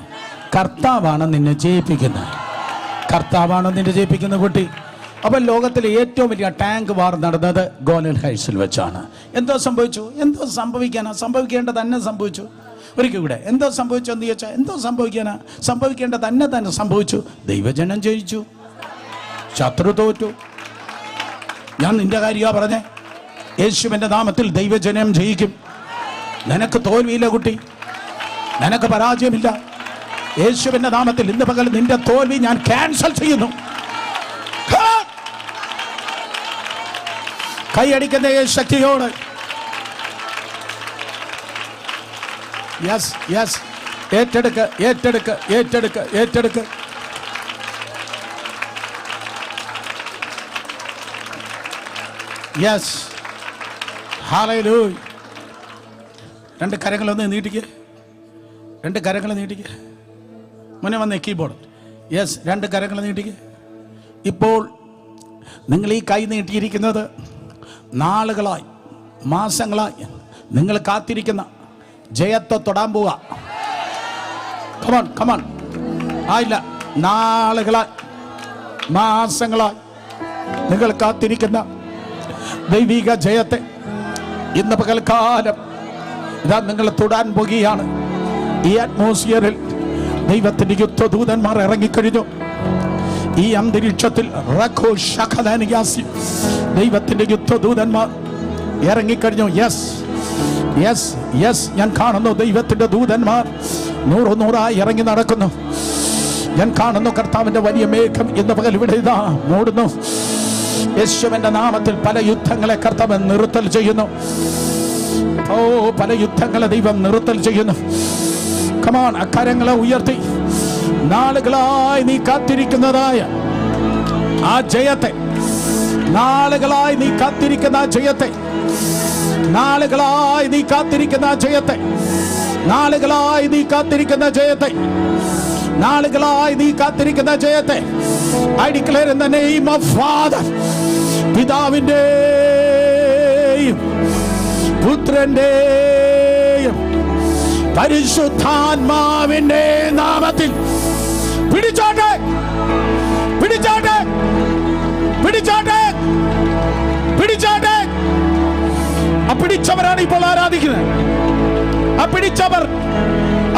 കർത്താവാണ് നിന്നെ ജയിപ്പിക്കുന്നത്. കർത്താവാണ് നിന്നെ ജയിപ്പിക്കുന്ന കുട്ടി. അപ്പം ലോകത്തിലെ ഏറ്റവും വലിയ ടാങ്ക് വാർ നടന്നത് ഗോലൻ ഹൈറ്റ്സിൽ വെച്ചാണ്. എന്തോ സംഭവിച്ചു? എന്തോ സംഭവിക്കാനാ? സംഭവിക്കേണ്ടത് തന്നെ സംഭവിച്ചു. ഒരിക്കൽ കൂടെ എന്തോ സംഭവിച്ചെന്ന് ചോദിച്ചാൽ എന്തോ സംഭവിക്കാനാ? സംഭവിക്കേണ്ടത് തന്നെ സംഭവിച്ചു. ദൈവജനം ജയിച്ചു, ശത്രു തോറ്റു. ഞാൻ നിന്റെ കാര്യമാണ് പറഞ്ഞേ. യേശുവിൻ്റെ നാമത്തിൽ ദൈവജനം ജയിക്കും. നിനക്ക് തോൽവിയില്ല കുട്ടി, നിനക്ക് പരാജയമില്ല. യേശുവിൻ്റെ നാമത്തിൽ ഇന്ന് പകൽ നിന്റെ തോൽവി ഞാൻ ക്യാൻസൽ ചെയ്യുന്നു. കൈയടിക്കുന്ന ശക്തിയോട് യെസ് യെസ് ഏറ്റെടുക്ക് ഏറ്റെടുക്ക് ഏറ്റെടുക്ക് ഏറ്റെടുക്ക്. Yes hallelujah. 2 കരങ്ങളൊന്ന് നീട്ടിക്ക്, 2 കരങ്ങൾ നീട്ടിക്ക്. മുന്നേ വന്നേ കീബോർഡ്. യെസ്, 2 കരങ്ങൾ നീട്ടിക്ക്. ഇപ്പോൾ നിങ്ങൾ ഈ കൈ നീട്ടിയിരിക്കുന്നത് നാളുകളായി, മാസങ്ങളായി നിങ്ങൾ കാത്തിരിക്കുന്ന ജയത്തെ തൊടാൻ പോവുക. Come on come on. ആയില്ല, നാളുകളായി, മാസങ്ങളായി നിങ്ങൾ കാത്തിരിക്കുന്ന ദൈവിക ജയത്തെ ഇന്ന് പകൽക്കാലം ഇതാ നിങ്ങൾ തൊടാൻ പോകുകയാണ്. ഈ അറ്റ്മോസ്ഫിയറിൽ ദൈവത്തിന്റെ യുദ്ധദൂതന്മാർ ഇറങ്ങിക്കഴിഞ്ഞു. ഈ അന്തരീക്ഷത്തിൽ ദൈവത്തിന്റെ യുദ്ധദൂതന്മാർ ഇറങ്ങിക്കഴിഞ്ഞു. യെസ് യെസ് യെസ്, ഞാൻ കാണുന്നു ദൈവത്തിന്റെ ദൂതന്മാർ 100 ഇറങ്ങി നടക്കുന്നു. ഞാൻ കാണുന്നു കർത്താവിന്റെ വലിയ മേഘം ഇന്ന് പകൽ ഇവിടെ ഇതാ മൂടുന്നു. യേശുവിന്റെ നാമത്തിൽ പല യുദ്ധങ്ങളെ കർത്താവ് നിർത്തൽ ചെയ്യുന്നു. ഓ, പല യുദ്ധങ്ങളെ ദൈവം നിർത്തൽ ചെയ്യുന്നു. കമോൺ, അക്കരങ്ങളെ ഉയർത്തി നാളുകളായി നീ കാത്തിരിക്കുന്നതായ ആ ജയത്തെ, നാളുകളായി നീ കാത്തിരിക്കുന്ന ആ ജയത്തെ, നാളുകളായി നീ കാത്തിരിക്കുന്ന ആ ജയത്തെ, നാളുകളായി നീ കാത്തിരിക്കുന്ന ജയത്തെ, നാളുകളായി നീ കാത്തിരിക്കുന്ന ജയത്തെ I declare in the name of Father, പിതാവിന്റെയും പുത്രന്റെയും പരിശുദ്ധാത്മാവിന്റെ നാമത്തിൽ പിടിച്ചോട്ടെ, പിടിച്ചോട്ടെ, പിടിച്ചോട്ടെ, പിടിച്ചോട്ടെ. ആ പിടിച്ചവരാണ് ഇപ്പോൾ ആരാധിക്കുന്നത്. ആ പിടിച്ചവർ,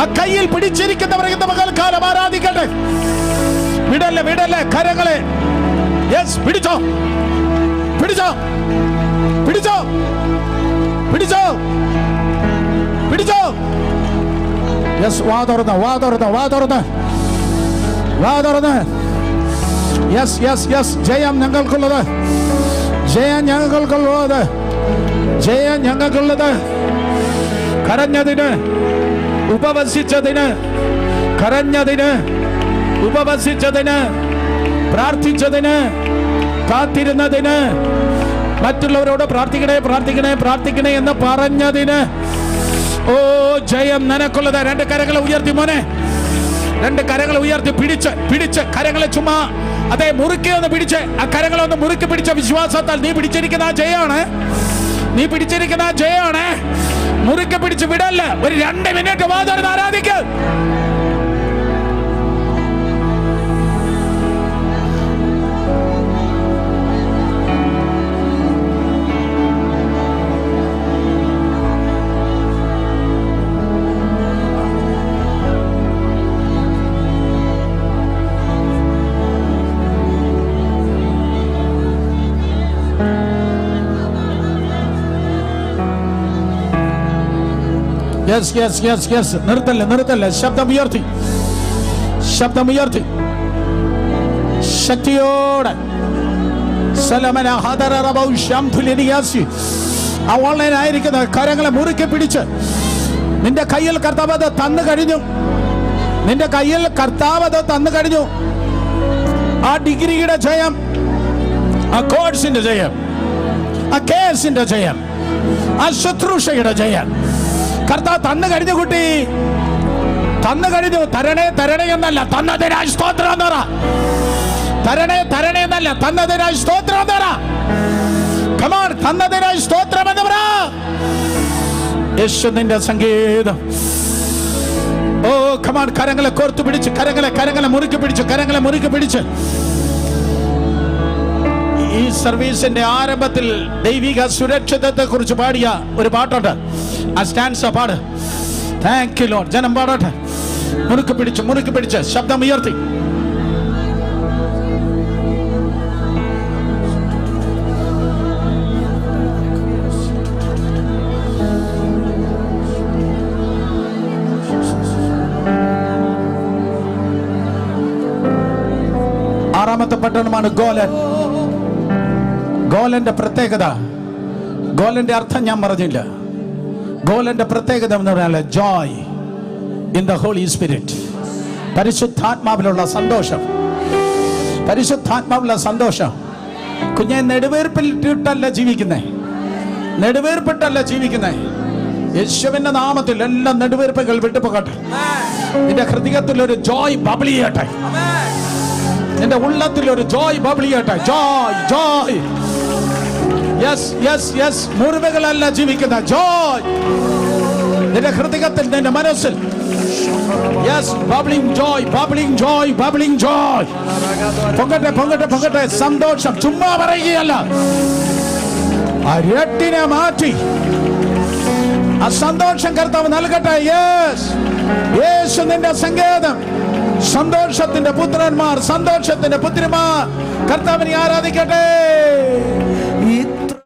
ആ കയ്യിൽ പിടിച്ചിരിക്കുന്നവർ ഇന്ന് പകൽക്കാലം ആരാധിക്കട്ടെ. വിടല്ലേ, വിടല്ലേ കരങ്ങളെ. യെസ്, പിടിച്ചോ, പിടിച്ചോ, പിടിച്ചോ, പിടിച്ചോ, പിടിച്ചോ. യെസ്, വാ തുറന്ന്, വാ തുറന്ന്, വാ തുറന്ന്, വാ തുറന്ന്. Yes, yes, yes. ജയം ഞങ്ങൾക്കുള്ളത്, ജയം ഞങ്ങൾക്കുള്ളത്, ജയം ഞങ്ങൾക്കുള്ളത്. കരഞ്ഞതിന്, ഉപവസിച്ചതിന്, കരഞ്ഞതിന്, ഉപവസിച്ചതിന്, പ്രാർത്ഥിച്ചതിന്, കാത്തിരുന്നതിന്, മറ്റുള്ളവരോട് പ്രാർത്ഥിക്കണേ, പ്രാർത്ഥിക്കണേ, പ്രാർത്ഥിക്കണേ എന്ന് പറഞ്ഞതിന്, ഓ, ജയം നിനക്കുള്ളത്. രണ്ട് കരങ്ങളെ ഉയർത്തി മോനെ, രണ്ട് കരങ്ങളെ ഉയർത്തി പിടിച്ച്, പിടിച്ച് കരങ്ങളെ ചുമ്മാ അതെ മുറുക്കി ഒന്ന് പിടിച്ച്, ആ കരങ്ങളൊന്ന് മുറുക്കി പിടിച്ച വിശ്വാസത്താൽ നീ പിടിച്ചിരിക്കുന്ന ആ ജയമാണ്, നീ പിടിച്ചിരിക്കുന്ന ആ ജയമാണ്. മുറുക്കി പിടിച്ച് വിടല്ല. ഒരു 2 മിനിറ്റ് വാതർന്ന് ആരാധിക്ക്. Yes, yes, yes, yes. നിർത്തല്ലേ, നിർത്തല്ലേ. ശബ്ദം ഉയർത്തി, ശബ്ദം ഉയർത്തി, ശക്തിയോടെ. ആ ഓൺലൈൻ ആയിരിക്കുന്ന കരങ്ങളെ മുറുക്കി പിടിച്ച് നിന്റെ കയ്യിൽ കർത്താവ് അത് തന്നു കഴിഞ്ഞു. നിന്റെ കയ്യിൽ കർത്താവ് അത് തന്നു കഴിഞ്ഞു. ആ ഡിഗ്രിയുടെ ജയം, ആ കോഴ്സിന്റെ ജയം, ആ കേസിന്റെ ജയം, ആ ശുശ്രൂഷയുടെ ജയം കർത്താവ് തന്നു കഴിഞ്ഞു. കുട്ടി തന്നു കഴിഞ്ഞു. തരണേ, തരണേ എന്നല്ല, തന്നതിനായി സ്തോത്രം എന്ന് പറ. തരണേ, തരണേ എന്നല്ല, തന്നതിനായി സ്തോത്രം എന്ന് പറ. കമോൺ, തന്നതിനായി സ്തോത്രം എന്ന് പറ. യേശു നിന്റെ സംഗീതം. ഓ കമോൺ, കരങ്ങളെ കോർത്തു പിടിച്ച്, കരങ്ങളെ മുറുക്കി പിടിച്ച്, കരങ്ങളെ മുറുക്കി പിടിച്ച്. ഈ സർവീസിന്റെ ആരംഭത്തിൽ ദൈവിക സുരക്ഷിതത്തെ കുറിച്ച് പാടിയ ഒരു പാട്ടുണ്ട്. ആ സ്റ്റാൻസ് പാട്. Thank you Lord. ജനം പാടട്ടെ. മുറുക്കി പിടിച്ച്, മുറുക്കി പിടിച്ച്, ശബ്ദം ഉയർത്തി. ആറാമത്തെ പട്ടണമാണ് ഗോലൻ. ഗോലന്റെ പ്രത്യേകത, ഗോലന്റെ അർത്ഥം ഞാൻ പറഞ്ഞില്ല. ഗോലന്റെ പ്രത്യേകത എന്ന് പറഞ്ഞാൽ joy in the Holy Spirit. പരിശുദ്ധാത്മാവിലുള്ള സന്തോഷം, പരിശുദ്ധാത്മാവിലുള്ള സന്തോഷം. കുഞ്ഞെ, നെടുവേർപ്പിട്ടല്ല ജീവിക്കുന്നേ, നെടുവേർപ്പിട്ടല്ല ജീവിക്കുന്നേ. യേശുവിന്റെ നാമത്തിൽ എല്ലാ നെടുവേർപ്പുകൾ വിട്ടുപോകട്ടെ. നിന്റെ ഹൃദയത്തിൽ ഒരു ജോയ് ബബിൾ ചെയ്യട്ടെ. നിന്റെ ഉള്ളത്തിൽ ഒരു ജോയ് ബബിൾ ചെയ്യട്ടെ. Joy, joy. Yes, yes, yes. മുറിവുകളല്ല ജീവിക്കുന്ന ജോയ് നിന്റെ ഹൃദയത്തിൽ, നിന്റെ മനസ്സിൽ. Yes, bubbling joy, bubbling joy, bubbling joy. പൊങ്ങട്ടെ, പൊങ്ങട്ടെ, പൊങ്ങട്ടെ. സന്തോഷം ചുമ്മാ പറയുകയല്ല, ആ രട്ടിനെ മാറ്റി ആ സന്തോഷം കർത്താവ് നൽകട്ടെ. യെസ്, യേശു നിന്റെ സങ്കേതം. സന്തോഷത്തിന്റെ പുത്രന്മാർ, സന്തോഷത്തിന്റെ പുത്രിമാർ കർത്താവിനെ ആരാധിക്കട്ടെ.